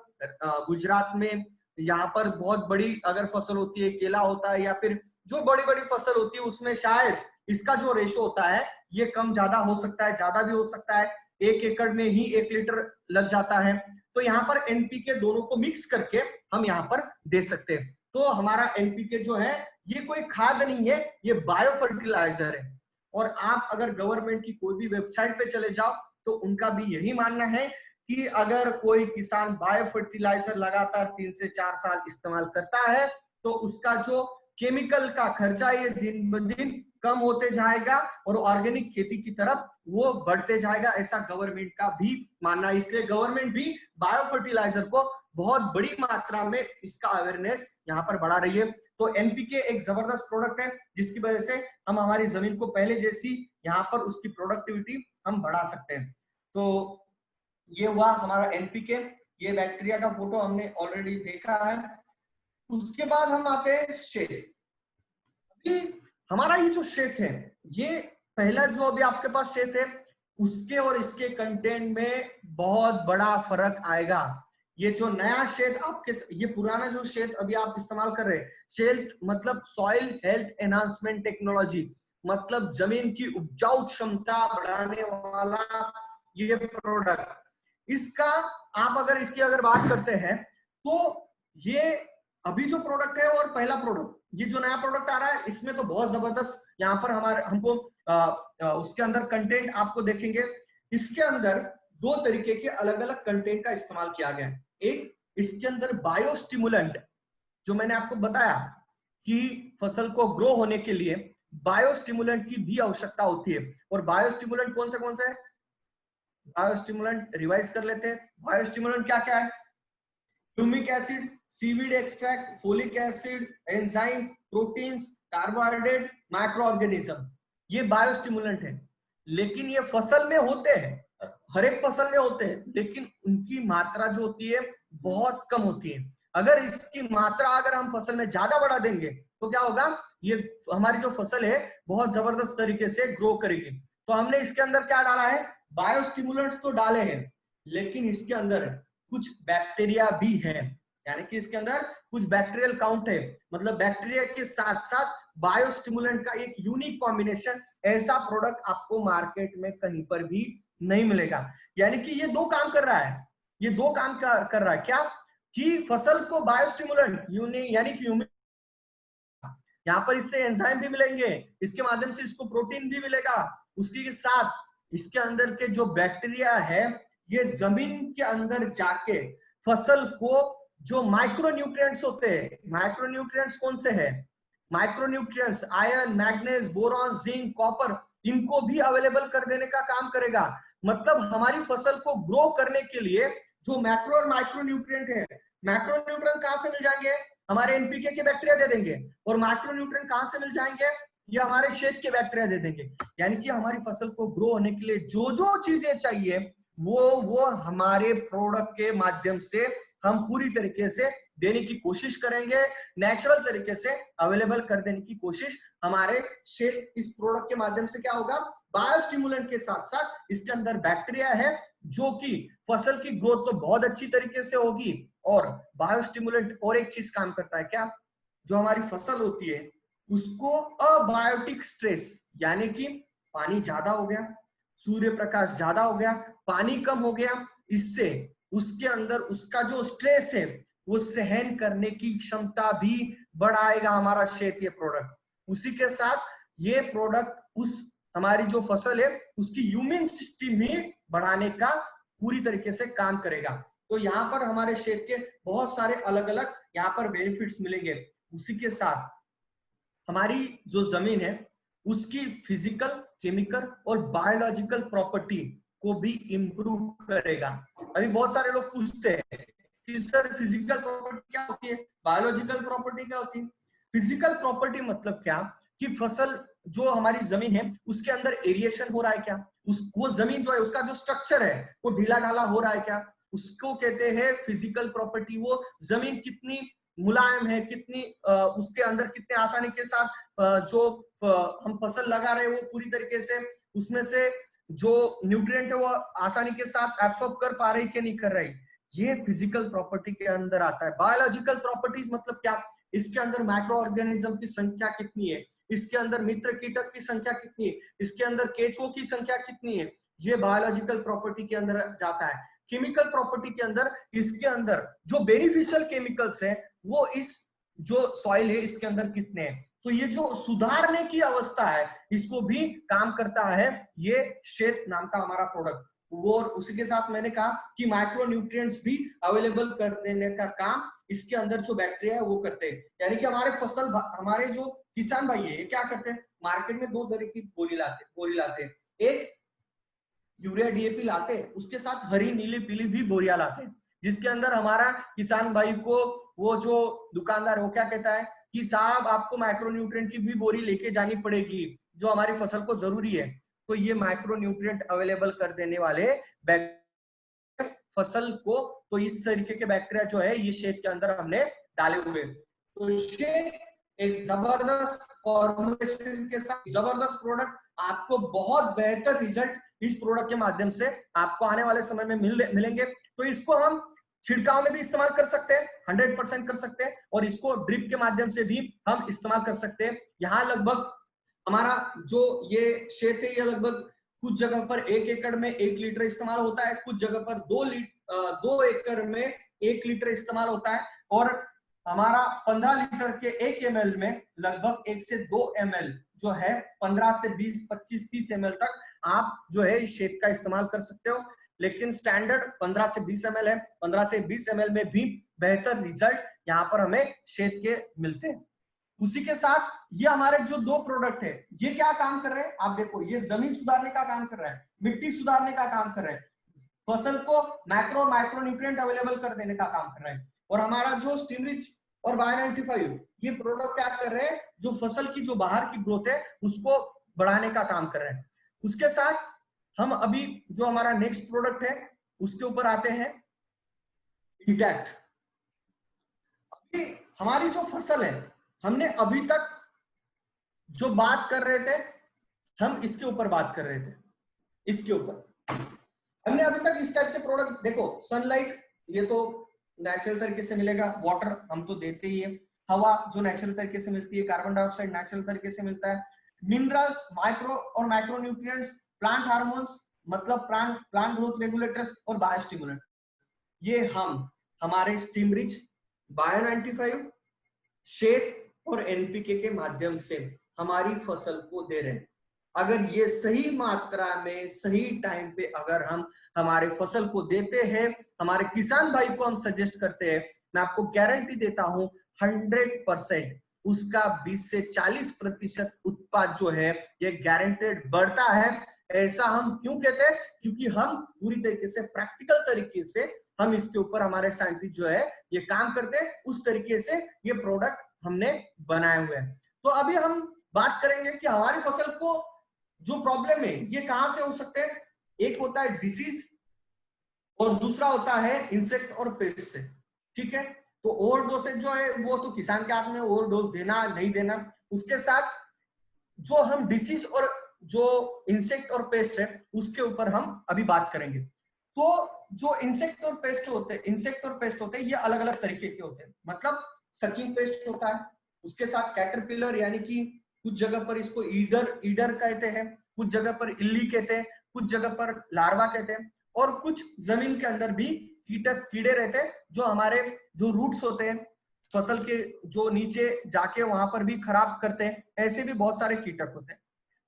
गुजरात में यहाँ पर बहुत बड़ी अगर फसल होती है, केला होता है या फिर जो बड़ी बड़ी फसल होती है, उसमें शायद इसका जो रेशो होता है ये कम ज्यादा हो सकता है, ज्यादा भी हो सकता है। 1 एकड़ में ही 1 लीटर लग जाता है। तो यहाँ पर एनपीके दोनों को मिक्स करके हम यहाँ पर दे सकते हैं। तो हमारा एनपीके जो है ये कोई खाद नहीं है, ये बायो फर्टिलाइजर है। और आप अगर गवर्नमेंट की कोई भी वेबसाइट पे चले जाओ तो उनका भी यही मानना है कि अगर कोई किसान बायो फर्टिलाइजर लगातार 3 से 4 साल इस्तेमाल करता है तो उसका जो केमिकल का खर्चा ये दिन ब दिन कम होते जाएगा और ऑर्गेनिक खेती की तरफ वो बढ़ते जाएगा, ऐसा गवर्नमेंट का भी मानना है। इसलिए गवर्नमेंट भी बायो फर्टिलाइजर को बहुत बड़ी मात्रा में इसका अवेयरनेस यहाँ पर बढ़ा रही है। तो एनपीके एक जबरदस्त प्रोडक्ट है जिसकी वजह से हम हमारी जमीन को पहले जैसी यहाँ पर उसकी प्रोडक्टिविटी हम बढ़ा सकते हैं। तो ये हुआ हमारा एनपीके। ये बैक्टीरिया का फोटो हमने ऑलरेडी देखा है। उसके बाद हम आते हैं शेत। अभी हमारा ये जो शेत है, ये पहला जो अभी आपके पास शेत है उसके और इसके कंटेंट में बहुत बड़ा फर्क आएगा। ये जो नया शेत आपके, ये पुराना जो शेत अभी आप इस्तेमाल कर रहे हैं, शेत मतलब सॉइल हेल्थ एनहांसमेंट टेक्नोलॉजी, मतलब जमीन की उपजाऊ क्षमता बढ़ाने वाला ये प्रोडक्ट, इसका आप अगर इसकी अगर बात करते हैं तो ये अभी जो प्रोडक्ट है और पहला प्रोडक्ट ये जो नया प्रोडक्ट आ रहा है इसमें तो बहुत जबरदस्त यहाँ पर हमारे हमको उसके अंदर कंटेंट आपको देखेंगे। इसके अंदर दो तरीके के अलग अलग कंटेंट का इस्तेमाल किया गया है। एक इसके अंदर बायोस्टिमुलेंट, जो मैंने आपको बताया कि फसल को ग्रो होने के लिए बायोस्टिमुलेंट की भी आवश्यकता होती है। और बायोस्टिमुलेंट कौन से है? बायोस्टिमुलेंट रिवाइज कर लेते हैं। बायोस्टिमुलेंट क्या क्या है? Humic acid, seaweed extract, folic acid, enzyme, proteins, carbohydrate, micro organism, ये बायोस्टिमुलेंट है। लेकिन ये फसल में होते हैं, हर एक फसल में होते हैं, लेकिन उनकी मात्रा जो होती है बहुत कम होती है। अगर इसकी मात्रा अगर हम फसल में ज्यादा बढ़ा देंगे तो क्या होगा? ये हमारी जो फसल है बहुत जबरदस्त तरीके से ग्रो करेगी। तो हमने इसके अंदर क्या डाला है? बायोस्टिमुलेंट्स तो डाले हैं, लेकिन इसके अंदर कुछ बैक्टीरिया भी है, यानी कि इसके अंदर कुछ बैक्टीरियल काउंट है। मतलब बैक्टीरिया के साथ साथ बायोस्टिमुलेंट का एक यूनिक कॉम्बिनेशन, ऐसा प्रोडक्ट आपको मार्केट में कहीं पर भी नहीं मिलेगा। यानी कि ये दो काम कर रहा है, ये दो काम कर रहा है। क्या? कि फसल को बायोस्टिमुलेंट यानी कि यहाँ पर इससे एंजाइम भी मिलेंगे, इसके माध्यम से इसको प्रोटीन भी मिलेगा, उसके साथ इसके अंदर के जो बैक्टीरिया है ये जमीन के अंदर जाके फसल को जो माइक्रोन्यूट्रिएंट्स होते हैं, माइक्रोन्यूट्रिएंट्स कौन से हैं? Micronutrients iron, manganese, boron, zinc, copper, इनको भी अवेलेबल कर देने का काम करेगा। मतलब हमारी फसल को ग्रो करने के लिए जो मैक्रो और माइक्रोन्यूट्रिएंट है, मैक्रोन्यूट्रिएंट कहां से मिल जाएंगे? हमारे एनपीके के बैक्टीरिया दे देंगे। और माइक्रोन्यूट्रिएंट कहां से मिल जाएंगे? ये हमारे शेड के बैक्टीरिया दे देंगे। यानी कि हमारी फसल को ग्रो होने के लिए जो जो चीजें चाहिए वो हमारे प्रोडक्ट के माध्यम से हम पूरी तरीके से देने की कोशिश करेंगे, नेचुरल तरीके से अवेलेबल कर देने की कोशिश हमारे शेड इस प्रोडक्ट के माध्यम से क्या होगा? बायोस्टिमुलेंट के साथ साथ इसके अंदर बैक्टीरिया है जो कि फसल की ग्रोथ तो बहुत अच्छी तरीके से होगी। और बायोस्टिमुलेंट और एक चीज काम करता है क्या? जो हमारी फसल होती है उसको अबायोटिक स्ट्रेस, यानी कि पानी ज्यादा हो गया, सूर्य प्रकाश ज्यादा हो गया, पानी कम हो गया, इससे उसके अंदर उसका जो स्ट्रेस है वो सहन करने की क्षमता भी बढ़ाएगा हमारा शेत ये प्रोडक्ट। उसी के साथ ये प्रोडक्ट उस हमारी जो फसल है उसकी ह्यूमन सिस्टम ही बढ़ाने का पूरी तरीके से काम करेगा। तो यहाँ पर हमारे शेत के बहुत सारे अलग अलग यहाँ पर बेनिफिट्स मिलेंगे। उसी के साथ हमारी जो जमीन है उसकी फिजिकल, केमिकल और बायोलॉजिकल प्रॉपर्टी को भी इंप्रूव करेगा। अभी बहुत सारे लोग पूछते हैं कि सर फिजिकल प्रॉपर्टी क्या होती है, बायोलॉजिकल प्रॉपर्टी क्या होती है? फिजिकल प्रॉपर्टी मतलब क्या? कि फसल जो हमारी जमीन है उसके अंदर एरिएशन हो रहा है क्या, वो जमीन जो है उसका जो स्ट्रक्चर है वो ढीला ढाला हो रहा है क्या, उसको कहते हैं फिजिकल प्रॉपर्टी। वो जमीन कितनी मुलायम है, कितनी उसके अंदर कितने आसानी के साथ जो हम फसल लगा रहे हैं वो पूरी तरीके से उसमें से जो न्यूट्रिएंट है वो आसानी के साथ एब्सॉर्ब कर पा रही कि नहीं कर रही, ये फिजिकल प्रॉपर्टी के अंदर आता है। बायोलॉजिकल प्रॉपर्टीज मतलब क्या? इसके अंदर माइक्रो ऑर्गेनिज्म की संख्या कितनी है, इसके अंदर मित्र कीटक की संख्या कितनी है, इसके अंदर केचुओं की संख्या कितनी है, ये बायोलॉजिकल प्रॉपर्टी के अंदर जाता है। केमिकल प्रॉपर्टी के अंदर इसके अंदर जो बेनिफिशियल केमिकल्स हैं वो इस जो सॉइल है इसके अंदर कितने हैं। तो ये जो सुधारने की अवस्था है इसको भी काम करता है ये शेत नाम का हमारा प्रोडक्ट। वो उसी के साथ मैंने कहा कि माइक्रो न्यूट्रिएंट्स भी अवेलेबल कर देने का काम इसके अंदर जो बैक्टीरिया है वो करते हैं। यानी कि हमारे फसल हमारे जो किसान भाई है क्या करते हैं? मार्केट में दो तरह की बोरी लाते हैं। एक यूरिया डीएपी लाते हैं, उसके साथ हरी नीली पीली भी बोरियां लाते हैं, जिसके अंदर हमारा किसान भाई को वो जो दुकानदार वो क्या कहता है कि साहब आपको माइक्रोन्यूट्रिएंट की भी बोरी लेके जानी पड़ेगी जो हमारी फसल को जरूरी है। तो ये माइक्रोन्यूट्रिएंट अवेलेबल कर देने वाले फसल को, तो इस तरीके के बैक्टीरिया जो है ये शेड के अंदर हमने डाले हुए। तो शेड एक जबरदस्त फॉर्मुलेशन के साथ जबरदस्त प्रोडक्ट, आपको बहुत बेहतर रिजल्ट इस प्रोडक्ट के माध्यम से आपको आने वाले समय में मिलेंगे। तो इसको हम छिड़काव में भी इस्तेमाल कर सकते हैं, 100% कर सकते हैं, और इसको ड्रिप के माध्यम से भी हम इस्तेमाल कर सकते हैं। यहाँ लगभग हमारा जो ये क्षेत्र है ये लगभग कुछ जगह पर 1 एकड़ में 1 लीटर इस्तेमाल होता है, कुछ जगह पर 2 एकड़ में 1 लीटर इस्तेमाल होता है। और हमारा 15 लीटर के 1 ml में लगभग 1 से 2 ml जो है 15 से 20, 25, 30 ml तक आप जो है इस शेक का इस्तेमाल कर सकते हो, लेकिन स्टैंडर्ड 15 से 20 ml है। 15 से 20 ml में भी बेहतर रिजल्ट यहाँ पर हमें शेक के मिलते हैं। उसी के साथ ये हमारे जो दो प्रोडक्ट है ये क्या काम कर रहे हैं आप देखो, ये जमीन सुधारने का काम कर रहा है, मिट्टी सुधारने का काम कर रहे हैं, फसल को मैक्रो माइक्रो न्यूट्रिएंट अवेलेबल कर देने का काम कर रहे हैं। और हमारा जो स्टीमरिच और बायो 95 ये प्रोडक्ट क्या कर रहे हैं, जो फसल की जो बाहर की ग्रोथ है उसको बढ़ाने का काम कर रहे हैं। उसके साथ हम अभी जो हमारा नेक्स्ट प्रोडक्ट है उसके ऊपर आते हैं, इंटैक्ट। अभी हमारी जो फसल है हमने अभी तक जो बात कर रहे थे हम इसके ऊपर बात कर रहे थे, इसके ऊपर हमने अभी तक इस टाइप के प्रोडक्ट देखो, सनलाइट ये तो नेचुरल तरीके से मिलेगा, वाटर हम तो देते ही है, हवा जो नेचुरल तरीके से मिलती है, कार्बन डाइऑक्साइड नेचुरल तरीके से मिलता है, मिनरल्स माइक्रो और माइक्रो न्यूट्रिएंट्स, प्लांट हार्मोन्स मतलब प्लांट ग्रोथ रेगुलेटर्स और बायोस्टिमुलेंट, ये हम हमारे स्टीमरिच, बायो 95, शेक और एनपीके के माध्यम से हमारी फसल को दे रहे हैं। अगर ये सही मात्रा में सही टाइम पे अगर हम हमारे फसल को देते हैं, हमारे किसान भाई को हम सजेस्ट करते हैं, मैं आपको गारंटी देता हूं 100% उसका 20 से 40% उत्पाद जो है ये गारंटेड बढ़ता है। ऐसा हम क्यों कहते हैं, क्योंकि हम पूरी तरीके से प्रैक्टिकल तरीके से हम इसके ऊपर हमारे साइंटिस्ट जो है ये काम करते हैं, उस तरीके से ये प्रोडक्ट हमने बनाए हुए हैं। तो अभी हम बात करेंगे कि हमारी फसल को जो प्रॉब्लम है ये कहां से हो सकते हैं। एक होता है डिसीज और दूसरा होता है इंसेक्ट और पेस्ट से, ठीक है। तो ओवरडोसेज जो है वो तो किसान के हाथ में, ओवरडोज देना नहीं देना। उसके साथ जो हम डिसीज और जो इंसेक्ट और पेस्ट है उसके ऊपर हम अभी बात करेंगे। तो जो इंसेक्ट और पेस्ट होते हैं ये अलग अलग तरीके के होते हैं, मतलब सकिंग पेस्ट होता है, उसके साथ कैटरपिलर यानी कि कुछ जगह पर इसको ईडर कहते हैं, कुछ जगह पर इल्ली कहते हैं, कुछ जगह पर लार्वा कहते हैं, और कुछ जमीन के अंदर भी कीड़े रहते हैं जो हमारे जो रूट्स होते हैं फसल के जो नीचे जाके वहां पर भी खराब करते हैं। ऐसे भी बहुत सारे कीटक होते हैं।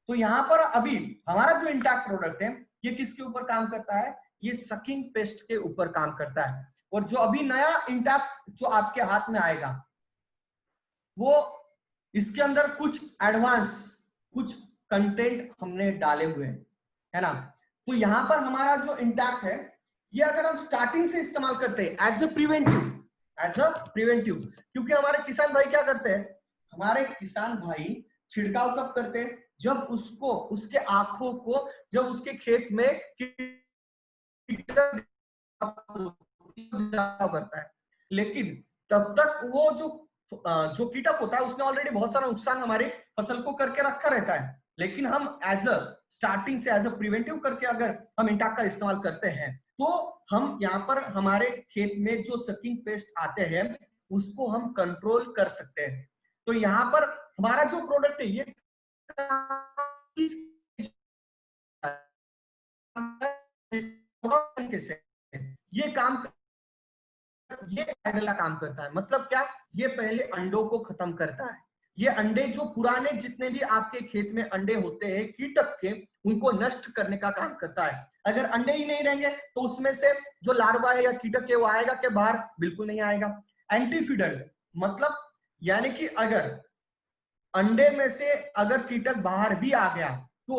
तो यहाँ पर अभी हमारा जो इंटैक्ट प्रोडक्ट है ये किसके ऊपर काम करता है, ये सकिंग पेस्ट के ऊपर काम करता है। और जो अभी नया इंटैक्ट जो आपके हाथ में आएगा वो इसके अंदर कुछ एडवांस कुछ कंटेंट हमने डाले हुए हैं, है ना। तो यहां पर हमारा जो इंटैक्ट है ये अगर हम स्टार्टिंग से इस्तेमाल करते हैं एज अ प्रिवेंटिव, क्योंकि हमारे किसान भाई क्या करते हैं, हमारे किसान भाई छिड़काव कब करते हैं, जब उसको उसके आंखों को जब उसके खेत में करता है, लेकिन तब तक वो जो कीटक होता है उसने ऑलरेडी बहुत सारा नुकसान हमारी फसल को करके रखा रहता है। लेकिन हम स्टार्टिंग से एज अ प्रिवेंटिव करके अगर हम इंटैक्ट का इस्तेमाल करते हैं तो हम यहाँ पर हमारे खेत में जो सकिंग पेस्ट आते हैं उसको हम कंट्रोल कर सकते हैं। तो यहाँ पर हमारा जो प्रोडक्ट है ये अगला काम करता है, मतलब क्या, ये पहले अंडों को खत्म करता है। ये अंडे जो पुराने जितने भी आपके खेत में अंडे होते हैं कीटक के, उनको नष्ट करने का काम करता है। अगर अंडे ही नहीं रहेंगे तो उसमें से जो लार्वा है या कीटक है वो आएगा के बाहर, बिल्कुल नहीं आएगा। एंटीफिडेंट मतलब यानी कि अगर अंडे में से अगर कीटक बाहर भी आ गया तो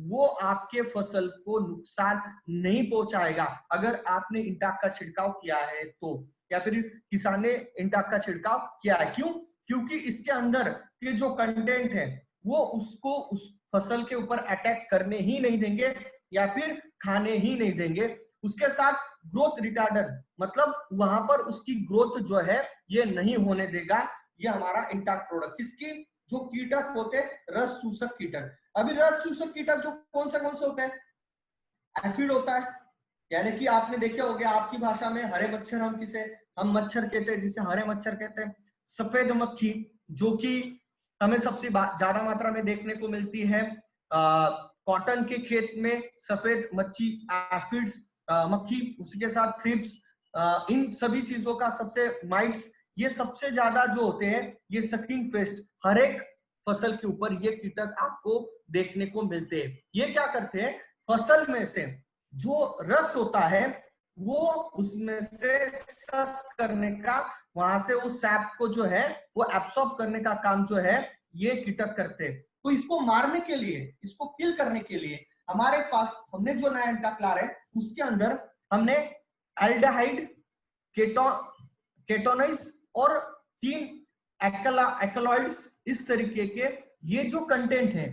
वो आपके फसल को नुकसान नहीं पहुंचाएगा अगर आपने इंटैक्ट का छिड़काव किया है तो, या फिर किसान ने इंटैक्ट का छिड़काव किया है। क्यों, क्योंकि इसके अंदर के जो कंटेंट है वो उसको उस फसल के ऊपर अटैक करने ही नहीं देंगे या फिर खाने ही नहीं देंगे। उसके साथ ग्रोथ रिटार्डर मतलब वहां पर उसकी ग्रोथ जो है ये नहीं होने देगा। ये हमारा इंटैक्ट प्रोडक्ट, किसकी, जो कीटक होते हैं रस चूसक कीटक। अभी रस चूसक कीटक जो कौन से होते हैं, एफिड होता है, यानी कि आपने देखे होंगे आपकी भाषा में हरे मच्छर हम मच्छर कहते हैं, जिसे हरे मच्छर कहते हैं। सफेद मक्खी जो कि हमें सबसे ज्यादा मात्रा में देखने को मिलती है कॉटन के खेत में, सफेद मच्छी एफिड्स मक्खी, उसके साथ थ्रिप्स, इन सभी चीजों का सबसे माइट्स, ये सबसे ज्यादा जो होते हैं ये सकिंग पेस्ट, हर एक फसल के ऊपर ये कीटक आपको देखने को मिलते हैं। ये क्या करते हैं, फसल में से जो रस होता है वो उसमें से सक करने का, वहां से उस सैप को जो है वो एब्सॉर्ब करने का काम जो है ये कीटक करते हैं। तो इसको मारने के लिए, इसको किल करने के लिए हमारे पास हमने जो नया एंटाक ला रहे हैं उसके अंदर हमने एल्डिहाइड, केटोनाइज और 3 एल्कलॉइड्स, इस तरीके के ये जो कंटेंट है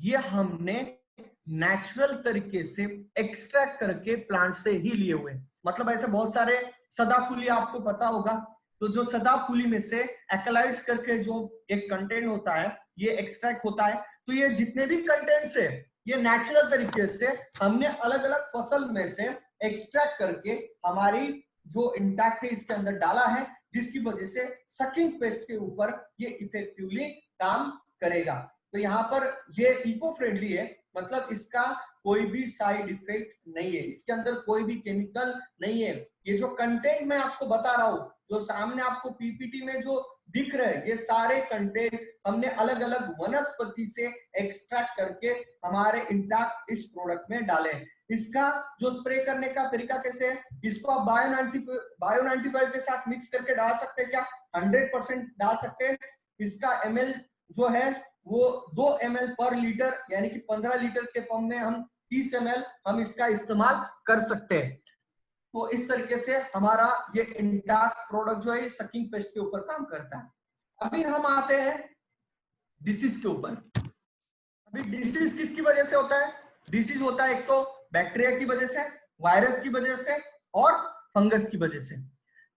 ये हमने नेचुरल तरीके से एक्सट्रैक्ट करके प्लांट से ही लिए हुए। मतलब ऐसे बहुत सारे सदाफूली आपको पता होगा, तो जो सदाफूली में से एल्कलॉइड्स करके जो एक कंटेंट होता है ये एक्सट्रैक्ट होता है। तो ये जितने भी कंटेंट्स है ये नेचुरल तरीके से हमने अलग अलग फसल में से एक्सट्रैक्ट करके हमारी जो इंटैक्ट है इसके अंदर डाला है, जिसकी वजह से सकिंग पेस्ट के ऊपर ये इफेक्टिवली काम करेगा। तो यहाँ पर ये इको फ्रेंडली है, मतलब इसका कोई भी साइड इफेक्ट नहीं है, इसके अंदर कोई भी केमिकल नहीं है। ये जो कंटेंट मैं आपको बता रहा हूँ, जो सामने आपको पीपीटी में जो दिख रहे हैं, ये सारे कंटेंट हमने अलग अलग वनस्पति से एक्सट्रैक्ट करके हमारे इंटैक्ट इस प्रोडक्ट में डाले। इसका जो स्प्रे करने का तरीका कैसे है, इसको आप बायो 95 के साथ मिक्स करके डाल सकते हैं क्या, 100% डाल सकते हैं। इसका ml जो है वो 2 ml पर लीटर, यानी कि 15 लीटर के पंप में हम 30 ml हम इसका इस्तेमाल कर सकते हैं। तो इस तरीके से हमारा ये इंटैक्ट प्रोडक्ट जो है सकिंग पेस्ट के ऊपर काम करता है। अभी हम आते हैं डिसीज के ऊपर। अभी डिसीज किसकी वजह से होता है, डिसीज होता है एक तो बैक्टीरिया की वजह से, वायरस की वजह से और फंगस की वजह से।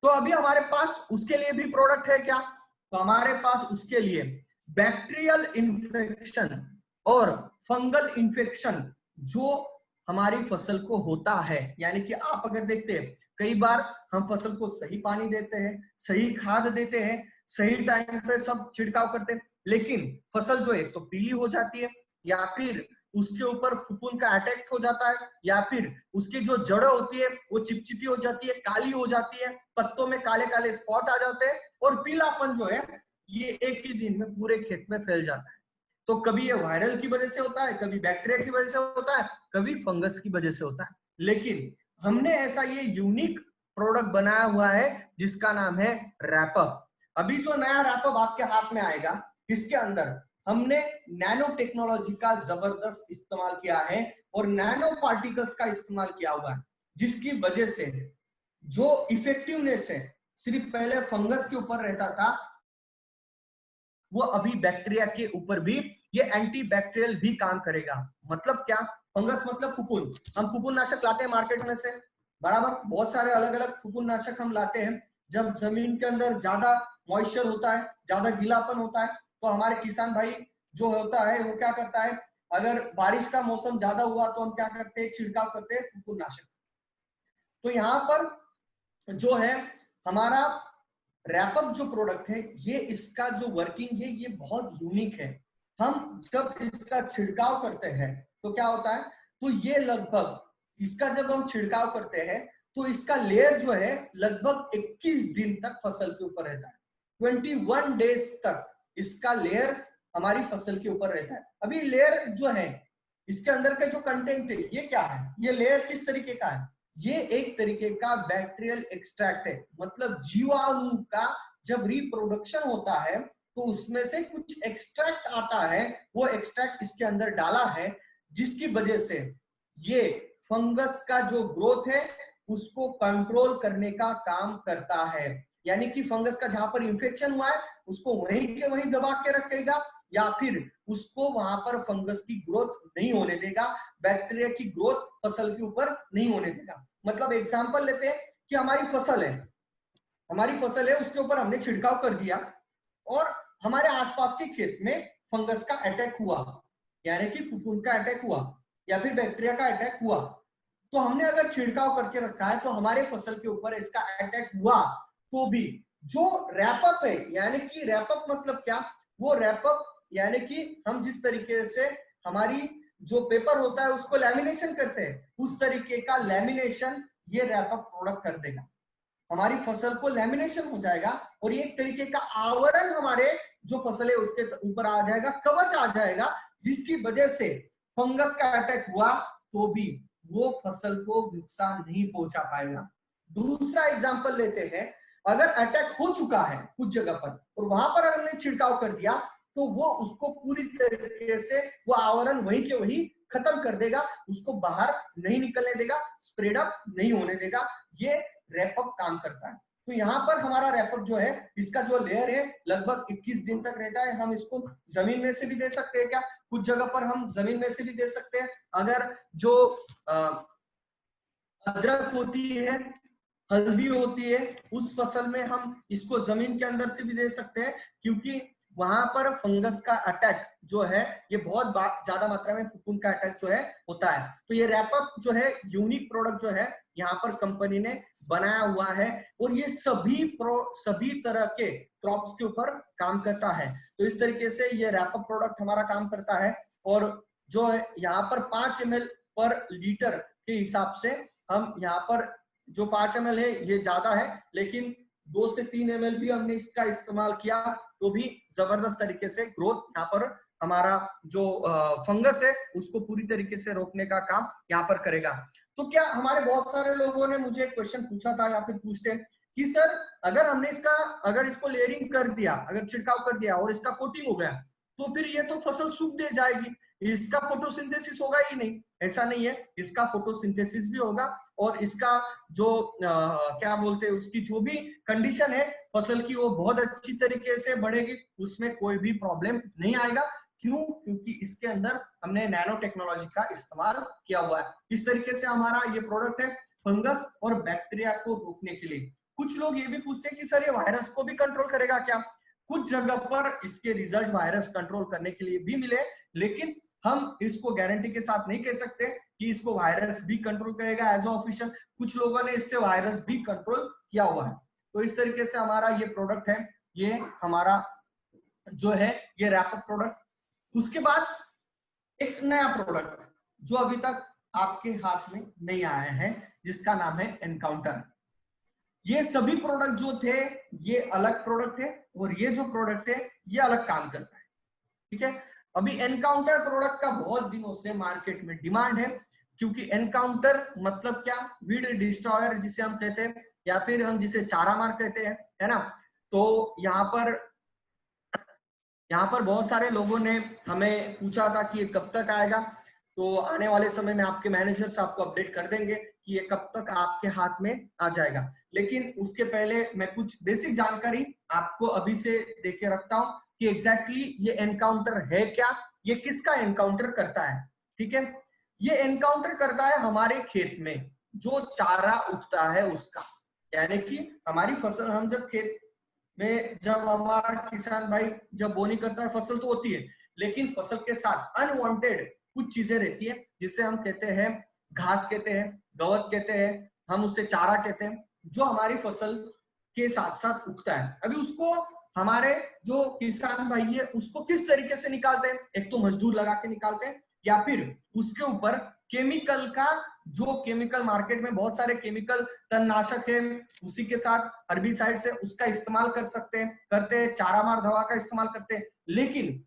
तो अभी हमारे पास उसके लिए भी प्रोडक्ट है क्या, तो हमारे पास उसके लिए बैक्टीरियल इन्फेक्शन और फंगल इन्फेक्शन जो हमारी फसल को होता है, यानी कि आप अगर देखते हैं कई बार हम फसल को सही पानी देते हैं, सही खाद देते हैं, सही टाइम पे सब छिड़काव करते हैं, लेकिन फसल जो है तो पीली हो जाती है, या फिर उसके ऊपर फफूंद का अटैक हो जाता है, या फिर उसकी जो जड़ होती है वो चिपचिपी हो जाती है, काली हो जाती है, पत्तों में काले काले स्पॉट आ जाते हैं और पीलापन जो है ये एक ही दिन में पूरे खेत में फैल जाता है। तो कभी ये वायरल की वजह से होता है, कभी बैक्टीरिया की वजह से होता है, कभी फंगस की वजह से होता है। लेकिन हमने ऐसा ये यूनिक प्रोडक्ट बनाया हुआ है जिसका नाम है रैपअप। अभी जो नया रैपअप आपके हाथ में आएगा, इसके अंदर हमने नैनो टेक्नोलॉजी का जबरदस्त इस्तेमाल किया है और नैनो पार्टिकल्स का इस्तेमाल किया हुआ है, जिसकी वजह से जो इफेक्टिवनेस है सिर्फ पहले फंगस के ऊपर रहता था, वो अभी बैक्टीरिया के ऊपर भी ये एंटी बैक्टीरियल भी काम करेगा। मतलब क्या, फंगस मतलब फफूंद, हम फफूंद नाशक लाते हैं मार्केट में से, बराबर, बहुत सारे अलग अलग फफूंद नाशक हम लाते हैं। जब जमीन के अंदर ज्यादा मॉइस्चर होता है, ज्यादा गीलापन होता है, तो हमारे किसान भाई जो होता है वो क्या करता है, अगर बारिश का मौसम ज्यादा हुआ तो हम क्या करते हैं, छिड़काव करते हैं फफूंद नाशक। तो यहाँ पर जो है हमारा रैपअप जो प्रोडक्ट है, ये इसका जो वर्किंग है ये बहुत यूनिक है। हम जब इसका छिड़काव करते हैं तो क्या होता है, तो ये लगभग इसका जब हम छिड़काव करते हैं तो इसका लेयर जो है लगभग 21 दिन तक फसल के ऊपर रहता है, 21 डेज तक इसका लेयर हमारी फसल के ऊपर रहता है। अभी लेयर जो है इसके अंदर का जो कंटेंट है ये क्या है, ये लेयर किस तरीके का है, ये एक तरीके का बैक्टीरियल एक्सट्रैक्ट है। मतलब जीवाणु का जब रिप्रोडक्शन होता है तो उसमें से कुछ एक्सट्रैक्ट आता है, वो एक्सट्रैक्ट इसके अंदर डाला है, जिसकी वजह से ये फंगस का जो ग्रोथ है उसको कंट्रोल करने का काम करता है। यानी कि फंगस का जहां पर इंफेक्शन हुआ है उसको वहीं के वहीं दबा के रखेगा, या फिर उसको वहां पर फंगस की ग्रोथ नहीं होने देगा, बैक्टीरिया की ग्रोथ फसल के ऊपर नहीं होने देगा। मतलब एग्जांपल लेते हैं कि हमारी फसल है, उसके ऊपर हमने छिड़काव कर दिया और हमारे आसपास के खेत में फंगस का अटैक हुआ, यानी कि फफूंद का अटैक हुआ या फिर बैक्टीरिया का अटैक हुआ। तो हमने अगर छिड़काव करके रखा है तो हमारे फसल के ऊपर इसका अटैक हुआ तो भी जो रैपअप है, यानी कि रैपअप मतलब क्या, वो रैपअप यानी कि हम जिस तरीके से हमारी जो पेपर होता है उसको लैमिनेशन करते हैं, उस तरीके का लैमिनेशन ये रैपअप प्रोडक्ट कर देगा। हमारी फसल को लैमिनेशन हो जाएगा और ये एक तरीके का आवरण हमारे जो फसल है उसके ऊपर आ जाएगा, कवच आ जाएगा, जिसकी वजह से फंगस का अटैक हुआ तो भी वो फसल को नुकसान नहीं पहुंचा पाएगा। दूसरा एग्जांपल लेते हैं, अगर अटैक हो चुका है कुछ जगह पर और वहां पर हमने छिड़काव कर दिया तो वो उसको पूरी तरीके से वो आवरण वहीं के वहीं खत्म कर देगा, उसको बाहर नहीं निकलने देगा, स्प्रेड अप नहीं होने देगा। ये रैपअप काम करता है। तो यहाँ पर हमारा रैपअप जो है, इसका जो लेयर है लगभग 21 दिन तक रहता है। हम इसको जमीन में से भी दे सकते हैं क्या? कुछ जगह पर हम जमीन में से भी दे सकते हैं। अगर जो अदरक होती है, हल्दी होती है, उस फसल में हम इसको जमीन के अंदर से भी दे सकते हैं, क्योंकि वहां पर फंगस का अटैक जो है ये बहुत ज्यादा मात्रा में फफूंद का अटैक जो है होता है। तो ये रैपअप जो है यूनिक प्रोडक्ट जो है यहाँ पर कंपनी ने बनाया हुआ है और ये सभी तरह के क्रॉप्स के ऊपर काम करता है। तो इस तरीके से ये रैपअप प्रोडक्ट हमारा काम करता है। और जो है यहाँ पर 5 ml पर लीटर के हिसाब से हम यहाँ पर जो 5 ml है ये ज्यादा है, लेकिन 2 से 3 ml भी हमने इसका इस्तेमाल किया तो भी जबरदस्त तरीके से ग्रोथ यहाँ पर हमारा जो फंगस है उसको पूरी तरीके से रोकने का काम यहाँ पर करेगा। तो क्या हमारे बहुत सारे लोगों ने मुझे क्वेश्चन पूछा था या फिर पूछते हैं कि सर अगर हमने अगर इसको लेयरिंग कर दिया, अगर छिड़काव कर दिया और इसका कोटिंग हो गया तो फिर ये तो फसल सूख दे जाएगी, इसका फोटोसिंथेसिस होगा ही नहीं। ऐसा नहीं है, इसका फोटोसिंथेसिस भी होगा और इसका जो क्या बोलते हैं उसकी जो भी कंडीशन है फसल की वो बहुत अच्छी तरीके से बढ़ेगी, उसमें कोई भी प्रॉब्लम नहीं आएगा। क्यों? क्योंकि इसके अंदर हमने नैनो टेक्नोलॉजी का इस्तेमाल किया हुआ है। इस तरीके से हमारा ये प्रोडक्ट है फंगस और बैक्टीरिया को रोकने के लिए। कुछ लोग ये भी पूछते हैं कि सर ये वायरस को भी कंट्रोल करेगा क्या? कुछ जगह पर इसके रिजल्ट वायरस कंट्रोल करने के लिए भी मिले, लेकिन हम इसको गारंटी के साथ नहीं कह सकते कि इसको वायरस भी कंट्रोल करेगा एज ऑफिशियल। कुछ लोगों ने इससे वायरस भी कंट्रोल किया हुआ है। तो इस तरीके से हमारा ये प्रोडक्ट है, ये हमारा जो है ये रैपअप प्रोडक्ट। उसके बाद एक नया प्रोडक्ट जो अभी तक आपके हाथ में नहीं आया है, जिसका नाम है एनकाउंटर। ये सभी प्रोडक्ट जो थे ये अलग प्रोडक्ट है और ये जो प्रोडक्ट है ये अलग काम करता है। ठीक है, अभी एनकाउंटर प्रोडक्ट का बहुत दिनों से मार्केट में डिमांड है, क्योंकि एनकाउंटर मतलब क्या? वीड डिस्ट्रॉयर जिसे हम कहते हैं या फिर हम जिसे चारा मार कहते हैं, है ना। तो यहाँ पर बहुत सारे लोगों ने हमें पूछा था कि ये कब तक आएगा। तो आने वाले समय में आपके मैनेजर्स आपको अपडेट कर देंगे कि ये कब तक आपके हाथ में आ जाएगा। लेकिन उसके पहले मैं कुछ बेसिक जानकारी आपको अभी से देके रखता हूं कि एग्जैक्टली ये एनकाउंटर है क्या, ये किसका एनकाउंटर करता है। ठीक है, ये एनकाउंटर करता है हमारे खेत में जो चारा उगता है उसका, यानी कि हमारी फसल, हम जब खेत में जब हमारा किसान भाई जब बोनी करता है फसल तो होती है, लेकिन फसल के साथ अनवांटेड कुछ चीजें रहती है जिसे हम कहते हैं घास कहते हैं, गवत कहते हैं, हम उसे चारा कहते हैं, जो हमारी फसल के साथ साथ उगता है। अभी उसको हमारे जो किसान भाई है उसको किस तरीके से निकालते हैं? एक तो मजदूर लगा के निकालते हैं या फिर उसके ऊपर केमिकल का, जो केमिकल मार्केट में बहुत सारे केमिकल तणनाशक है उसी के साथ हर्बिसाइड से उसका इस्तेमाल करते हैं, चारा मार दवा का इस्तेमाल करते हैं। लेकिन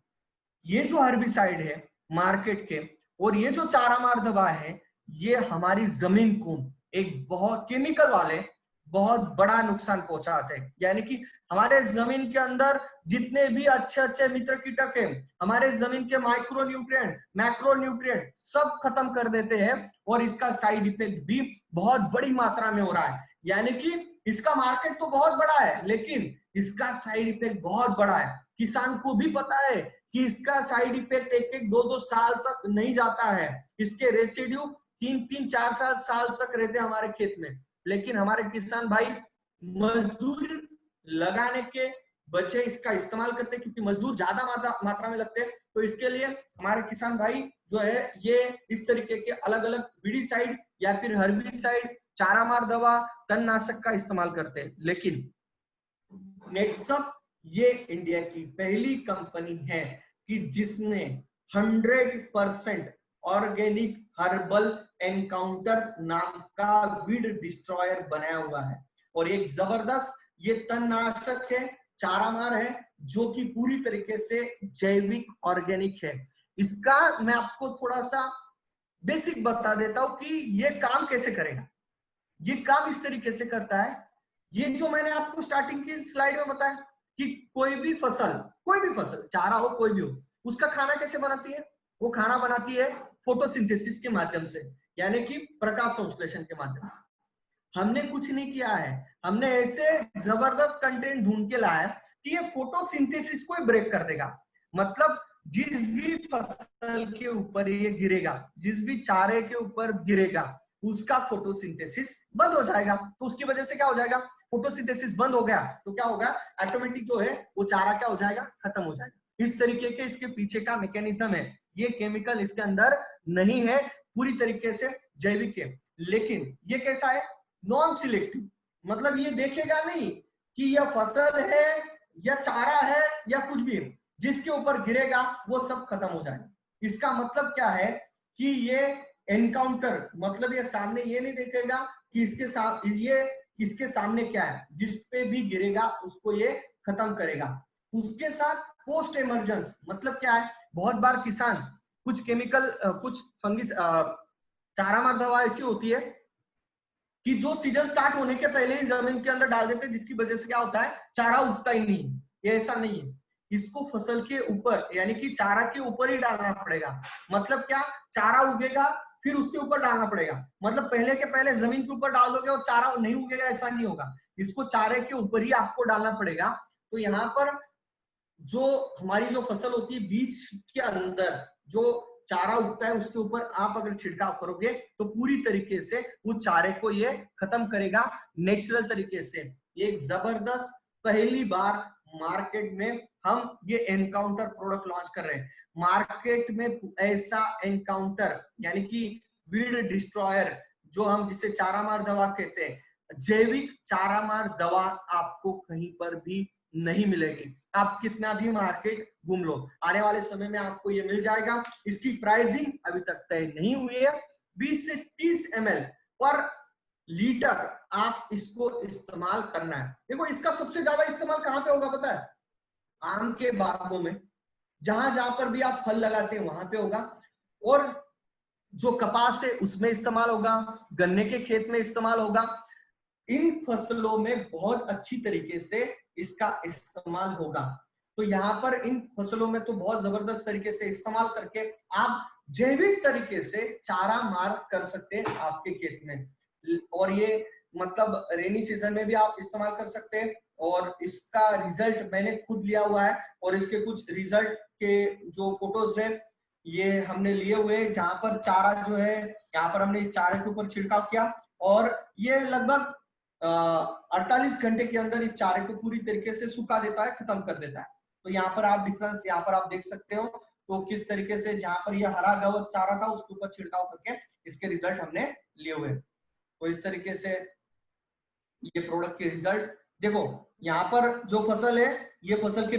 ये जो हर्बिसाइड है मार्केट के और ये जो चारा मार दवा है ये हमारी जमीन को एक बहुत केमिकल वाले बहुत बड़ा नुकसान पहुंचाते हैं। यानी कि हमारे जमीन के अंदर जितने भी अच्छे अच्छे मित्र कीटक है, हमारे जमीन के माइक्रो न्यूट्रिएंट, मैक्रो न्यूट्रिएंट सब खत्म कर देते हैं और इसका साइड इफेक्ट भी बहुत बड़ी मात्रा में हो रहा है। यानी कि इसका मार्केट तो बहुत बड़ा है लेकिन इसका साइड इफेक्ट बहुत बड़ा है। किसान को भी पता है कि इसका साइड इफेक्ट एक 2 साल तक नहीं जाता है, इसके रेसिड्यू 3 4 साल तक रहते हैं हमारे खेत में। लेकिन हमारे किसान भाई मजदूर लगाने के बचे इसका इस्तेमाल करते हैं, क्योंकि मजदूर ज्यादा मात्रा में लगते हैं। तो इसके लिए हमारे किसान भाई जो है ये इस तरीके के अलग अलग वीडीसाइड या फिर हर्बिसाइड, चारा मार दवा, तणनाशक का इस्तेमाल करते हैं। लेकिन नेटसप ये इंडिया की पहली कंपनी है कि जिसने 100% ऑर्गेनिक हर्बल एनकाउंटर नाम का वीड डिस्ट्रॉयर बनाया हुआ है। और एक जबरदस्त ये तणनाशक है, चारामार है, जो कि पूरी तरीके से जैविक ऑर्गेनिक है। इसका मैं आपको थोड़ा सा बेसिक बता देता हूं कि ये काम कैसे करेगा। ये काम इस तरीके से करता है, ये जो मैंने आपको स्टार्टिंग की स्लाइड में बताया कि कोई भी फसल चारा हो कोई भी हो, उसका खाना कैसे बनाती है? वो खाना बनाती है फोटोसिंथेसिस के माध्यम से, यानी कि प्रकाश संश्लेषण के माध्यम से। हमने कुछ नहीं किया है, हमने ऐसे जबरदस्त कंटेंट ढूंढ के लाया कि ये फोटोसिंथेसिस को ब्रेक कर देगा। मतलब जिस भी फसल के ऊपर ये गिरेगा, जिस भी चारे के ऊपर गिरेगा, उसका फोटोसिंथेसिस बंद हो जाएगा। तो उसकी वजह से क्या हो जाएगा? फोटोसिंथेसिस बंद हो गया तो क्या होगा? ऑटोमेटिक जो है वो चारा क्या हो जाएगा? खत्म हो जाएगा। इस तरीके के इसके पीछे का मैकेनिज्म है। ये केमिकल इसके अंदर नहीं है, पूरी तरीके से जैविक है। लेकिन ये कैसा है? Non selective. मतलब ये देखेगा नहीं कि यह फसल है या चारा है या कुछ भी, जिसके ऊपर गिरेगा वो सब खत्म हो जाएगा। इसका मतलब क्या है कि ये एनकाउंटर, मतलब ये सामने ये नहीं देखेगा कि इसके सामने क्या है, जिस पे भी गिरेगा उसको ये खत्म करेगा। उसके साथ पोस्ट इमर्जेंस मतलब क्या है? बहुत बार किसान कुछ केमिकल, कुछ फंगिस, चारामार दवा ऐसी होती है कि जो सीजन स्टार्ट होने के पहले ही जमीन के अंदर डाल देते हैं, जिसकी वजह से क्या होता है? चारा उगता ही नहीं। ये ऐसा नहीं है, इसको फसल के ऊपर यानी कि चारा के ऊपर ही डालना पड़ेगा। मतलब क्या? चारा उगेगा फिर उसके ऊपर डालना पड़ेगा। मतलब पहले के पहले जमीन के ऊपर डाल दोगे और चारा नहीं उगेगा, ऐसा नहीं होगा। इसको चारे के ऊपर ही आपको डालना पड़ेगा। तो यहाँ पर जो हमारी जो फसल होती है, बीज के अंदर जो चारा उगता है उसके ऊपर आप अगर छिड़काव करोगे तो पूरी तरीके से उस चारे को ये खत्म करेगा नेचुरल तरीके से। ये एक जबरदस्त पहली बार मार्केट में हम ये एनकाउंटर प्रोडक्ट लॉन्च कर रहे हैं। मार्केट में ऐसा एनकाउंटर यानी कि वीड डिस्ट्रॉयर, जो हम जिसे चारामार दवा कहते हैं, जैविक चारामार दवा आपको कहीं पर भी नहीं मिलेगी। आप कितना भी मार्केट घूम लो, आने वाले समय में आपको ये मिल जाएगा। इसकी प्राइसिंग अभी तक तय नहीं हुई है। 20 से 30 ml पर लीटर आप इसको इस्तेमाल करना है। देखो इसका सबसे ज्यादा इस्तेमाल कहां पे होगा पता है? आम के बागों में, जहां जहां पर भी आप फल लगाते हैं वहां पे होगा, और जो कपास है उसमें इस्तेमाल होगा, गन्ने के खेत में इस्तेमाल होगा। इन फसलों में बहुत अच्छी तरीके से इसका इस्तेमाल होगा। तो यहाँ पर इन फसलों में तो बहुत जबरदस्त तरीके से इस्तेमाल करके आप जैविक तरीके से चारा मार कर सकते हैं आपके खेत में। और ये मतलब रेनी सीजन में भी आप इस्तेमाल कर सकते हैं। और इसका रिजल्ट मैंने खुद लिया हुआ है, और इसके कुछ रिजल्ट के जो फोटोज है ये हमने लिए हुए हैं, जहां पर चारा जो है, यहाँ पर हमने इस चारे के ऊपर छिड़काव किया और ये लगभग 48 घंटे के अंदर इस चारे को पूरी तरीके से सुखा देता है, खत्म कर देता है। तो यहाँ पर आप डिफरेंस यहाँ पर आप देख सकते हो। तो किस तरीके से जहां पर ये हरा गवत चारा था उसके ऊपर छिड़काव करके इसके रिजल्ट हमने लिए हुए। तो इस तरीके से ये प्रोडक्ट के रिजल्ट देखो। यहाँ पर जो फसल है, ये फसल के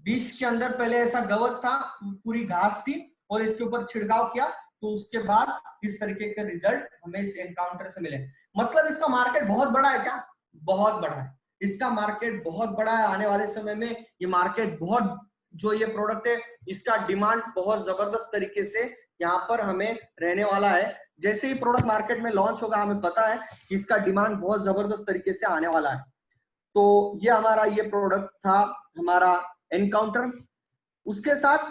बीच के अंदर पहले ऐसा गवत था, पूरी घास थी, और इसके ऊपर छिड़काव किया तो उसके बाद इस तरीके के रिजल्ट हमें इस एनकाउंटर से मिले। मतलब इसका मार्केट बहुत बड़ा है क्या? बहुत बड़ा है। इसका मार्केट बहुत बड़ा है। आने वाले समय में ये मार्केट बहुत, जो ये प्रोडक्ट है इसका डिमांड बहुत जबरदस्त तरीके से यहाँ पर हमें रहने वाला है। जैसे ही प्रोडक्ट मार्केट में लॉन्च होगा हमें पता है कि इसका डिमांड बहुत जबरदस्त तरीके से आने वाला है। तो ये हमारा ये प्रोडक्ट था, हमारा एनकाउंटर। उसके साथ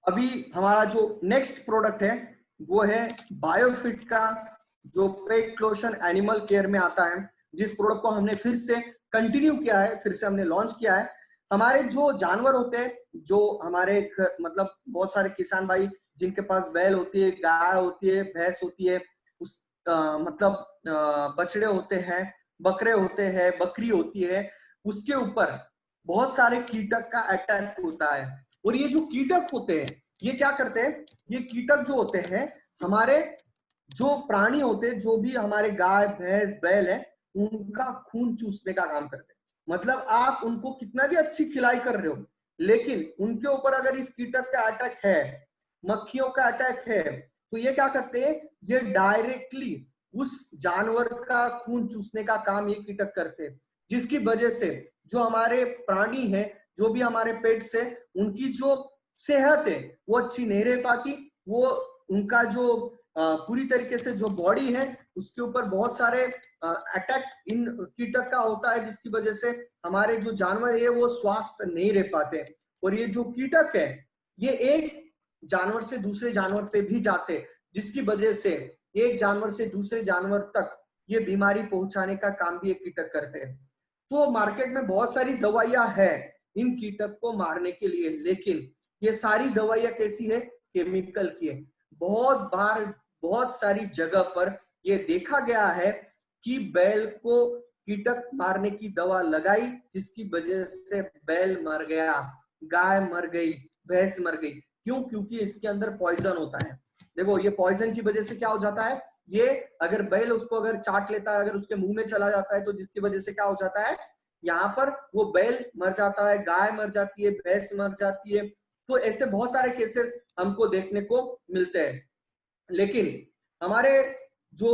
अभी हमारा जो नेक्स्ट प्रोडक्ट है वो है बायोफिट का, जो पेट लोशन एनिमल केयर में आता है, जिस प्रोडक्ट को हमने फिर से कंटिन्यू किया है, फिर से हमने लॉन्च किया है। हमारे जो जानवर होते हैं, जो हमारे मतलब बहुत सारे किसान भाई जिनके पास बैल होती है, गाय होती है, भैंस होती है, उस मतलब बछड़े होते हैं, बकरे होते हैं, बकरी होती है, उसके ऊपर बहुत सारे कीटक का अटैक होता है। और ये जो कीटक होते हैं ये क्या करते हैं? ये कीटक जो होते हैं हमारे जो प्राणी होते हैं, जो भी हमारे गाय भैंस बैल है, उनका खून चूसने का काम करते हैं। मतलब आप उनको कितना भी अच्छी खिलाई कर रहे हो, लेकिन उनके ऊपर अगर इस कीटक का अटैक है, मक्खियों का अटैक है, तो ये क्या करते हैं? ये डायरेक्टली उस जानवर का खून चूसने का काम ये कीटक करते हैं, जिसकी वजह से जो हमारे प्राणी है, जो भी हमारे पेट से, उनकी जो सेहत है वो अच्छी नहीं रह पाती। वो उनका जो पूरी तरीके से जो बॉडी है उसके ऊपर बहुत सारे अटैक इन कीटक का होता है, जिसकी वजह से हमारे जो जानवर है वो स्वस्थ नहीं रह पाते। और ये जो कीटक है ये एक जानवर से दूसरे जानवर पे भी जाते, जिसकी वजह से एक जानवर से दूसरे जानवर तक ये बीमारी पहुंचाने का काम भी ये कीटक करते हैं। तो मार्केट में बहुत सारी दवाइयां है इन कीटक को मारने के लिए, लेकिन ये सारी दवाइयां कैसी है? केमिकल की है। बहुत बार बहुत सारी जगह पर ये देखा गया है कि बैल को कीटक मारने की दवा लगाई, जिसकी वजह से बैल मर गया, गाय मर गई, भैंस मर गई। क्यों? क्योंकि इसके अंदर पॉइजन होता है। देखो ये पॉइजन की वजह से क्या हो जाता है, ये अगर बैल उसको अगर चाट लेता है, अगर उसके मुंह में चला जाता है, तो जिसकी वजह से क्या हो जाता है, यहाँ पर वो बैल मर जाता है, गाय मर जाती है, भैंस मर जाती है। तो ऐसे बहुत सारे केसेस हमको देखने को मिलते हैं। लेकिन हमारे जो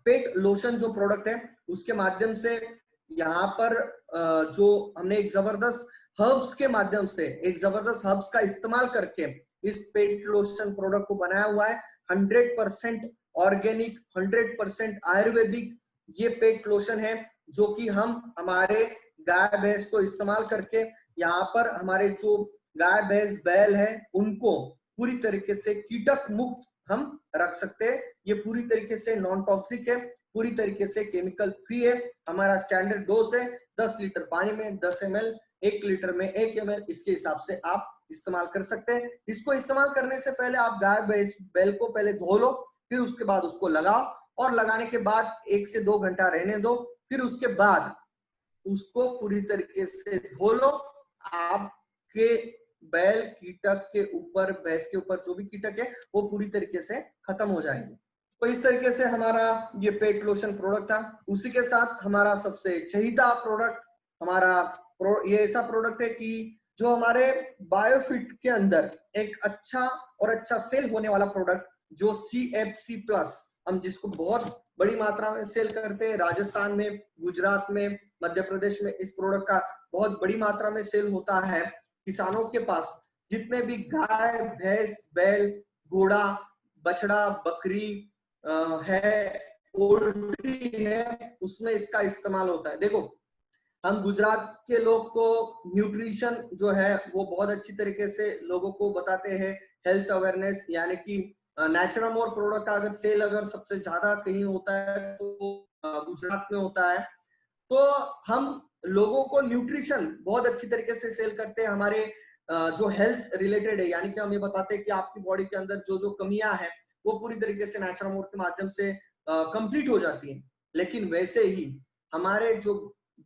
पेट लोशन जो प्रोडक्ट है उसके माध्यम से यहाँ पर जो हमने एक जबरदस्त हर्ब्स के माध्यम से, एक जबरदस्त हर्ब्स का इस्तेमाल करके इस पेट लोशन प्रोडक्ट को बनाया हुआ है। 100% ऑर्गेनिक, 100% आयुर्वेदिक ये पेट लोशन है, जो कि हम हमारे गाय भैंस को इस्तेमाल करके यहाँ पर हमारे जो गाय भैंस बैल है उनको पूरी तरीके से कीटक मुक्त हम रख सकते हैं। ये पूरी तरीके से नॉन टॉक्सिक है, पूरी तरीके से केमिकल फ्री है। हमारा स्टैंडर्ड डोज है 10 लीटर पानी में 10 ml, 1 लीटर में 1 ml, इसके हिसाब से आप इस्तेमाल कर सकते हैं। इसको इस्तेमाल करने से पहले आप गाय बैल को पहले धो लो, फिर उसके बाद उसको लगाओ, और लगाने के बाद 1 से 2 घंटा रहने दो, फिर उसके बाद उसको पूरी तरीके से धो लो। आपके बैल कीटक के ऊपर, भैंस के ऊपर जो भी कीटक है वो पूरी तरीके से खत्म हो जाएंगे। तो इस तरीके से हमारा ये पेट लोशन प्रोडक्ट था। उसी के साथ हमारा सबसे चहीता प्रोडक्ट, हमारा ये ऐसा प्रोडक्ट है कि जो हमारे बायोफिट के अंदर एक अच्छा सेल होने वाला प्रोडक्ट, जो CFC प्लस, हम जिसको बहुत बड़ी मात्रा में सेल करते हैं। राजस्थान में, गुजरात में, मध्य प्रदेश में इस प्रोडक्ट का बहुत बड़ी मात्रा में सेल होता है। किसानों के पास जितने भी गाय भैंस बैल घोड़ा बछड़ा बकरी है, पोल्ट्री है, उसमें इसका इस्तेमाल होता है। देखो हम गुजरात के लोग को न्यूट्रिशन जो है वो बहुत अच्छी तरीके से लोगों को बताते हैं, हेल्थ अवेयरनेस, यानी कि नेचुरल मोर प्रोडक्ट का अगर सेल अगर सबसे ज्यादा कहीं होता है तो गुजरात में होता है। तो हम लोगों को न्यूट्रिशन बहुत अच्छी तरीके से सेल करते हैं। हमारे जो हेल्थ रिलेटेड है, यानी कि हम ये बताते हैं कि आपकी बॉडी के अंदर जो जो कमियां हैं वो पूरी तरीके से नेचुरल मोड के माध्यम से कंप्लीट हो जाती है। लेकिन वैसे ही हमारे जो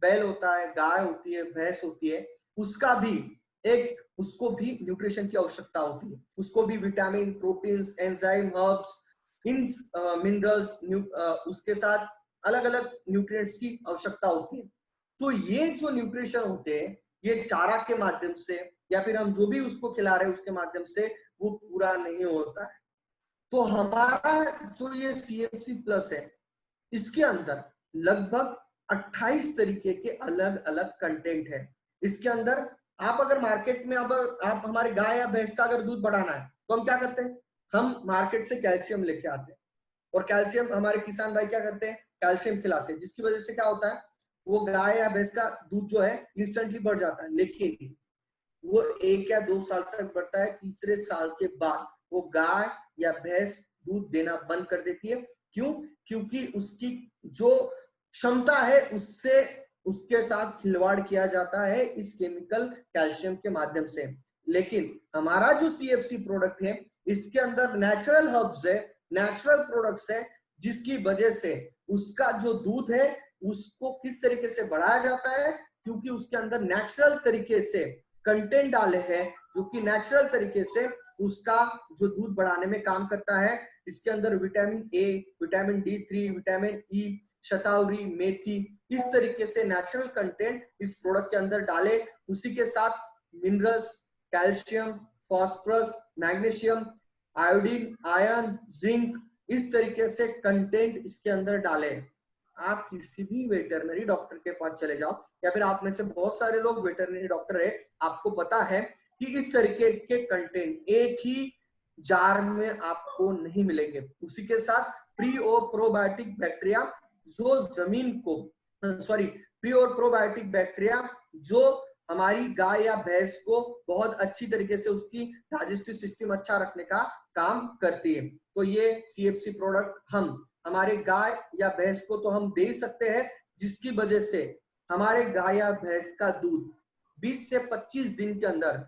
बैल होता है, गाय होती है, भैंस होती है, उसको भी न्यूट्रिशन की आवश्यकता होती है। उसको भी विटामिन, प्रोटीन्स, एंजाइम, हर्ब्स, इन मिनरल्स, उसके साथ अलग अलग न्यूट्रिएंट्स की आवश्यकता होती है। तो ये जो न्यूट्रिशन होते हैं ये चारा के माध्यम से या फिर हम जो भी उसको खिला रहे हैं उसके माध्यम से वो पूरा नहीं होता है। तो हमारा जो ये CFC प्लस है, इसके अंदर लगभग 28 तरीके के अलग अलग कंटेंट है। इसके अंदर आप अगर मार्केट में, अब आप हमारे गाय या भैंस का अगर दूध बढ़ाना है तो हम क्या करते हैं, हम मार्केट से कैल्शियम लेके आते हैं, और कैल्शियम हमारे किसान भाई क्या करते हैं, कैल्शियम खिलाते हैं, जिसकी वजह से क्या होता है, वो गाय या भैंस का दूध जो है इंस्टेंटली बढ़ जाता है। लेकिन वो 1 या 2 साल तक बढ़ता है, तीसरे साल के बाद वो गाय या भैंस दूध देना बंद कर देती है। क्यों? क्योंकि उसकी जो क्षमता है उससे उसके साथ खिलवाड़ किया जाता है इस केमिकल कैल्शियम के माध्यम से। लेकिन हमारा जो CFC प्रोडक्ट है इसके अंदर नेचुरल हर्ब्स है, नेचुरल प्रोडक्ट्स है, जिसकी वजह से उसका जो दूध है उसको किस तरीके से बढ़ाया जाता है, क्योंकि उसके अंदर नेचुरल तरीके से कंटेंट डाले हैं जो कि नेचुरल तरीके से उसका जो दूध बढ़ाने में काम करता है। इसके अंदर vitamin A, vitamin D3, vitamin E, शतावरी, मेथी, इस तरीके से नेचुरल कंटेंट इस प्रोडक्ट के अंदर डाले। उसी के साथ minerals, calcium, phosphorus, magnesium, iodine, iron, zinc, इस तरीके से कंटेंट इसके अंदर डालें। आप किसी भी वेटरनरी डॉक्टर के पास चले जाओ, या फिर आप में से बहुत सारे लोग वेटरनरी डॉक्टर है, आपको पता है कि इस तरीके के कंटेंट एक ही जार में आपको नहीं मिलेंगे। उसी के साथ प्री और प्रोबायोटिक बैक्टीरिया जो जमीन को प्री और प्रोबायोटिक बैक्टीरिया जो हमारी गाय या भैंस को बहुत अच्छी तरीके से उसकी डाइजेस्टिव सिस्टम अच्छा रखने का काम करती है। तो ये CFC प्रोडक्ट हम हमारे गाय या भैंस को तो हम दे ही सकते हैं, जिसकी वजह से हमारे गाय या भैंस का दूध 20 से 25 दिन के अंदर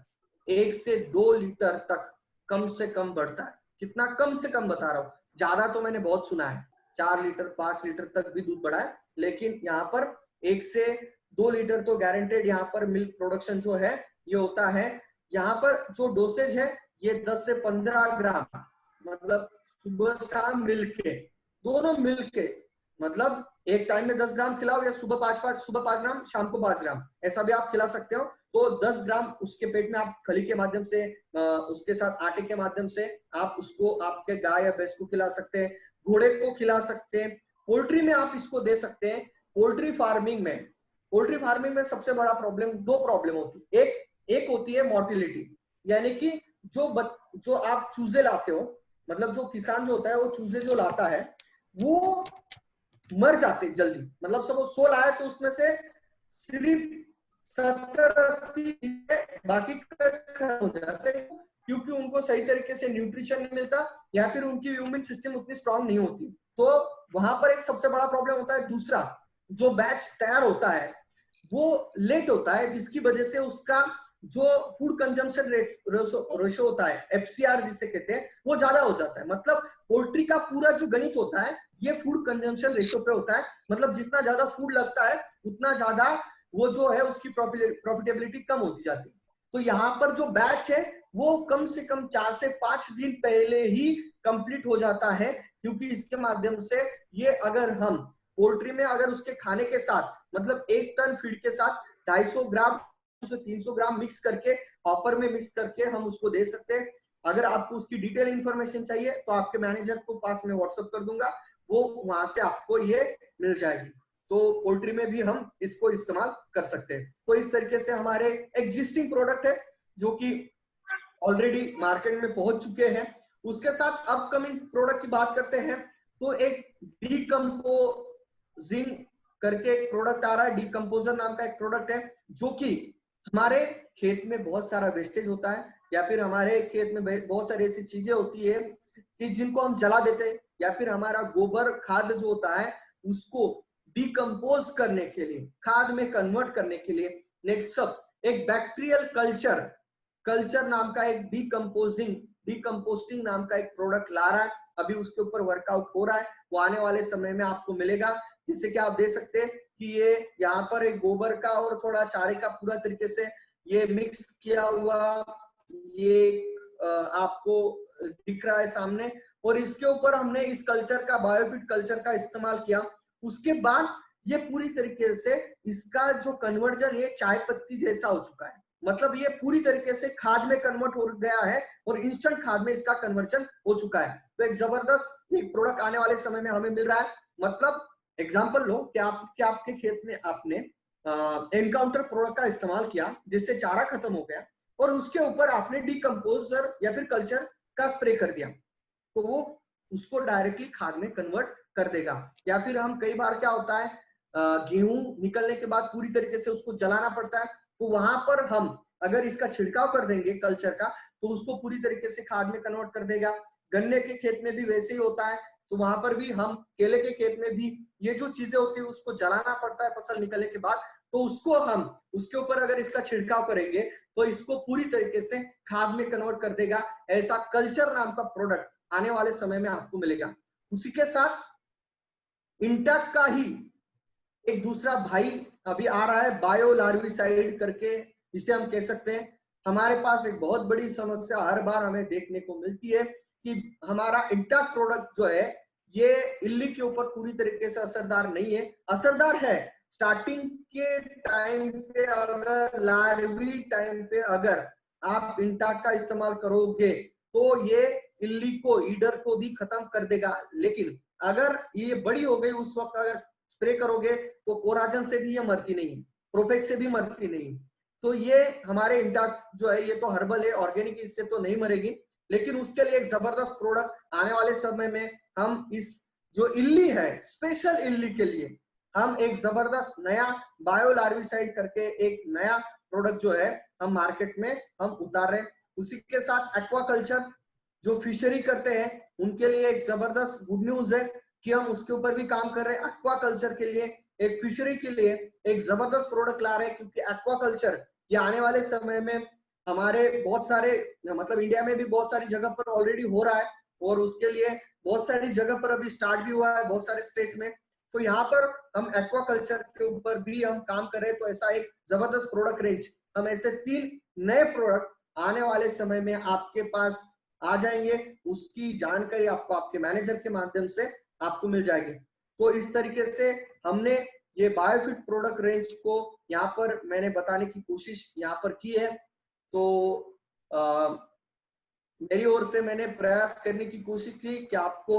1 से 2 लीटर तक कम से कम बढ़ता है। कितना कम से कम बता रहा हूँ, ज्यादा तो मैंने बहुत सुना है 4 लीटर 5 लीटर तक भी दूध बढ़ा है, लेकिन यहाँ पर 1 से 2 लीटर तो गारंटेड यहाँ पर मिल्क प्रोडक्शन जो है ये होता है। यहाँ पर जो डोसेज है ये 10 से 15 ग्राम, मतलब सुबह शाम मिलके, दोनों मिलके, मतलब एक टाइम में 10 ग्राम खिलाओ, या सुबह 5 ग्राम शाम को 5 ग्राम, ऐसा भी आप खिला सकते हो। तो 10 ग्राम उसके पेट में आप खली के माध्यम से, उसके साथ आटे के माध्यम से आप उसको आपके गाय या भैंस को खिला सकते हैं, घोड़े को खिला सकते हैं। पोल्ट्री में आप इसको दे सकते हैं। पोल्ट्री फार्मिंग में सबसे बड़ा प्रॉब्लम, 2 प्रॉब्लम होती है। एक होती है मोर्टिलिटी, यानी कि जो आप चूजे लाते हो, मतलब जो किसान जो होता है वो चूजे जो लाता है वो मर जाते जल्दी, मतलब सब 100 लाए तो उसमें से सिर्फ 70-80 बाकी खत्म हो जाते हैं, क्योंकि उनको सही तरीके से न्यूट्रिशन नहीं मिलता, या फिर उनकी इम्यून सिस्टम उतनी स्ट्रांग नहीं होती। तो वहां पर एक सबसे बड़ा प्रॉब्लम होता है। दूसरा, जो बैच तैयार होता है वो लेट होता है, जिसकी वजह से उसका जो फूड कंजम्पशन रेशो होता है, FCR जिसे कहते हैं, वो ज्यादा हो जाता है। मतलब पोल्ट्री का पूरा जो गणित होता है ये फूड कंजम्पशन रेशो पे होता है, मतलब जितना ज्यादा फूड लगता है उतना ज्यादा वो जो है उसकी प्रॉफिटेबिलिटी कम होती जाती है। तो यहाँ पर जो बैच है वो कम से कम 4 से 5 दिन पहले ही कंप्लीट हो जाता है, क्योंकि इसके माध्यम से ये अगर हम पोल्ट्री में अगर उसके खाने के साथ, मतलब 1 टन फीड के साथ 250 ग्राम से 300 ग्राम मिक्स करके, हॉपर में मिक्स करके हम उसको दे सकते हैं। अगर आपको उसकी डिटेल इंफॉर्मेशन चाहिए तो आपके मैनेजर को पास में व्हाट्सएप कर दूंगा, वो वहां से आपको ये मिल जाएगी। तो पोल्ट्री में भी हम इसको इस्तेमाल कर सकते हैं। तो इस तरीके से हमारे एग्जिस्टिंग प्रोडक्ट है जो कि ऑलरेडी मार्केट में पहुंच चुके हैं। उसके साथ अपकमिंग प्रोडक्ट की बात करते हैं तो एक डीकंपोजिंग करके एक प्रोडक्ट आ रहा है। डीकंपोजर नाम का एक प्रोडक्ट है जो कि हमारे खेत में बहुत सारा वेस्टेज होता है, या फिर हमारे खेत में बहुत सारी ऐसी चीजें होती है कि जिनको हम जला देते हैं, या फिर हमारा गोबर खाद जो होता है उसको डिकम्पोज करने के लिए, खाद में कन्वर्ट करने के लिए नेक्सप एक बैक्टीरियल कल्चर नाम का एक डिकम्पोस्टिंग नाम का एक प्रोडक्ट ला रहा है। अभी उसके ऊपर वर्कआउट हो रहा है, वो आने वाले समय में आपको मिलेगा, जिससे कि आप देख सकते हैं कि ये यहाँ पर एक गोबर का और थोड़ा चारे का पूरा तरीके से ये मिक्स किया हुआ ये आपको दिख रहा है सामने, और इसके ऊपर हमने इस कल्चर का, बायोफिट कल्चर का इस्तेमाल किया। उसके बाद ये पूरी तरीके से इसका जो कन्वर्जन ये चाय पत्ती जैसा हो चुका है, मतलब ये पूरी तरीके से खाद में कन्वर्ट हो गया है और इंस्टेंट खाद में इसका कन्वर्जन हो चुका है। तो एक जबरदस्त एक प्रोडक्ट आने वाले समय में हमें मिल रहा है। मतलब एग्जांपल लो कि आपके खेत में आपने एनकाउंटर प्रोडक्ट का इस्तेमाल किया जिससे चारा खत्म हो गया, और उसके ऊपर आपने डिकम्पोजर या फिर कल्चर का स्प्रे कर दिया, तो वो उसको डायरेक्टली खाद में कन्वर्ट कर देगा। या फिर हम कई बार क्या होता है, गेहूं निकलने के बाद पूरी तरीके से उसको जलाना पड़ता है, तो वहां पर हम अगर इसका छिड़काव कर देंगे कल्चर का तो उसको पूरी तरीके से खाद में कन्वर्ट कर देगा। गन्ने के खेत में भी वैसे ही होता है, तो वहां पर भी हम, केले के खेत में भी ये जो चीजें होती है उसको जलाना पड़ता है फसल निकलने के बाद, तो उसको हम उसके ऊपर अगर इसका छिड़काव करेंगे तो इसको पूरी तरीके से खाद में कन्वर्ट कर देगा। ऐसा कल्चर नाम का प्रोडक्ट आने वाले समय में आपको मिलेगा। उसी के साथ इंटैक का ही एक दूसरा भाई अभी आ रहा है, बायो लार्विसाइड करके इसे हम कह सकते हैं। हमारे पास एक बहुत बड़ी समस्या हर बार हमें देखने को मिलती है कि हमारा इंटैक प्रोडक्ट जो है ये इल्ली के ऊपर पूरी तरीके से असरदार नहीं है। असरदार है स्टार्टिंग के टाइम पे, अगर लार्वी टाइम पे अगर आप इंटैक का इस्तेमाल करोगे तो ये इल्ली को, ईडर को भी खत्म कर देगा। लेकिन अगर ये बड़ी हो गई उस वक्त अगर स्प्रे करोगे तो कोराजन से भी ये मरती नहीं, प्रोफेक्स से भी मरती नहीं। तो ये हमारे इंटा जो है ये तो हर्बल है, ऑर्गेनिक, इससे तो नहीं मरेगी। लेकिन उसके लिए एक जबरदस्त प्रोडक्ट आने वाले समय में हम इस जो इल्ली है, स्पेशल इल्ली के लिए हम एक जबरदस्त नया बायो लार्विसाइड करके एक नया प्रोडक्ट जो है हम मार्केट में हम उतार रहे हैं। उसी के साथ एक्वाकल्चर जो फिशरी करते हैं उनके लिए एक जबरदस्त गुड न्यूज है कि हम उसके ऊपर भी काम कर रहे हैं। एक्वाकल्चर के लिए, एक फिशरी के लिए एक जबरदस्त प्रोडक्ट ला रहे हैं, क्योंकि एक्वाकल्चर ये आने वाले समय में हमारे बहुत सारे, मतलब इंडिया में भी बहुत सारी जगह पर ऑलरेडी हो रहा है और उसके लिए बहुत सारी जगह पर अभी स्टार्ट भी हुआ है बहुत सारे स्टेट में। तो यहाँ पर हम एक्वाकल्चर के ऊपर भी हम काम कर रहे हैं। तो ऐसा एक जबरदस्त प्रोडक्ट रेंज, हम ऐसे 3 नए प्रोडक्ट आने वाले समय में आपके पास आ जाएंगे, उसकी जानकारी आपको आपके मैनेजर के माध्यम से आपको मिल जाएगी। तो इस तरीके से हमने ये बायोफिट प्रोडक्ट रेंज को यहाँ पर मैंने बताने की कोशिश यहाँ पर की है। तो मेरी ओर से मैंने प्रयास करने की कोशिश की कि आपको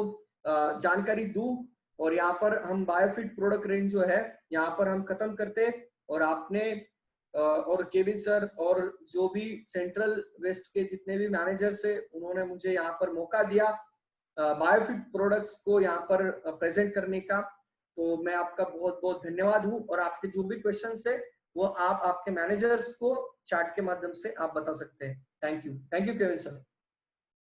जानकारी दूं, और यहाँ पर हम बायोफिट प्रोडक्ट रेंज जो है यहाँ पर हम खत्म करते। और आपने और केविन सर और जो भी सेंट्रल वेस्ट के जितने भी मैनेजर्स है उन्होंने मुझे यहाँ पर मौका दिया बायोफिट प्रोडक्ट्स को यहाँ पर प्रेजेंट करने का। तो मैं आपका बहुत बहुत धन्यवाद हूँ। और आपके जो भी क्वेश्चंस है वो आप आपके मैनेजर्स को चैट के माध्यम से आप बता सकते हैं। Thank you Kevin sir.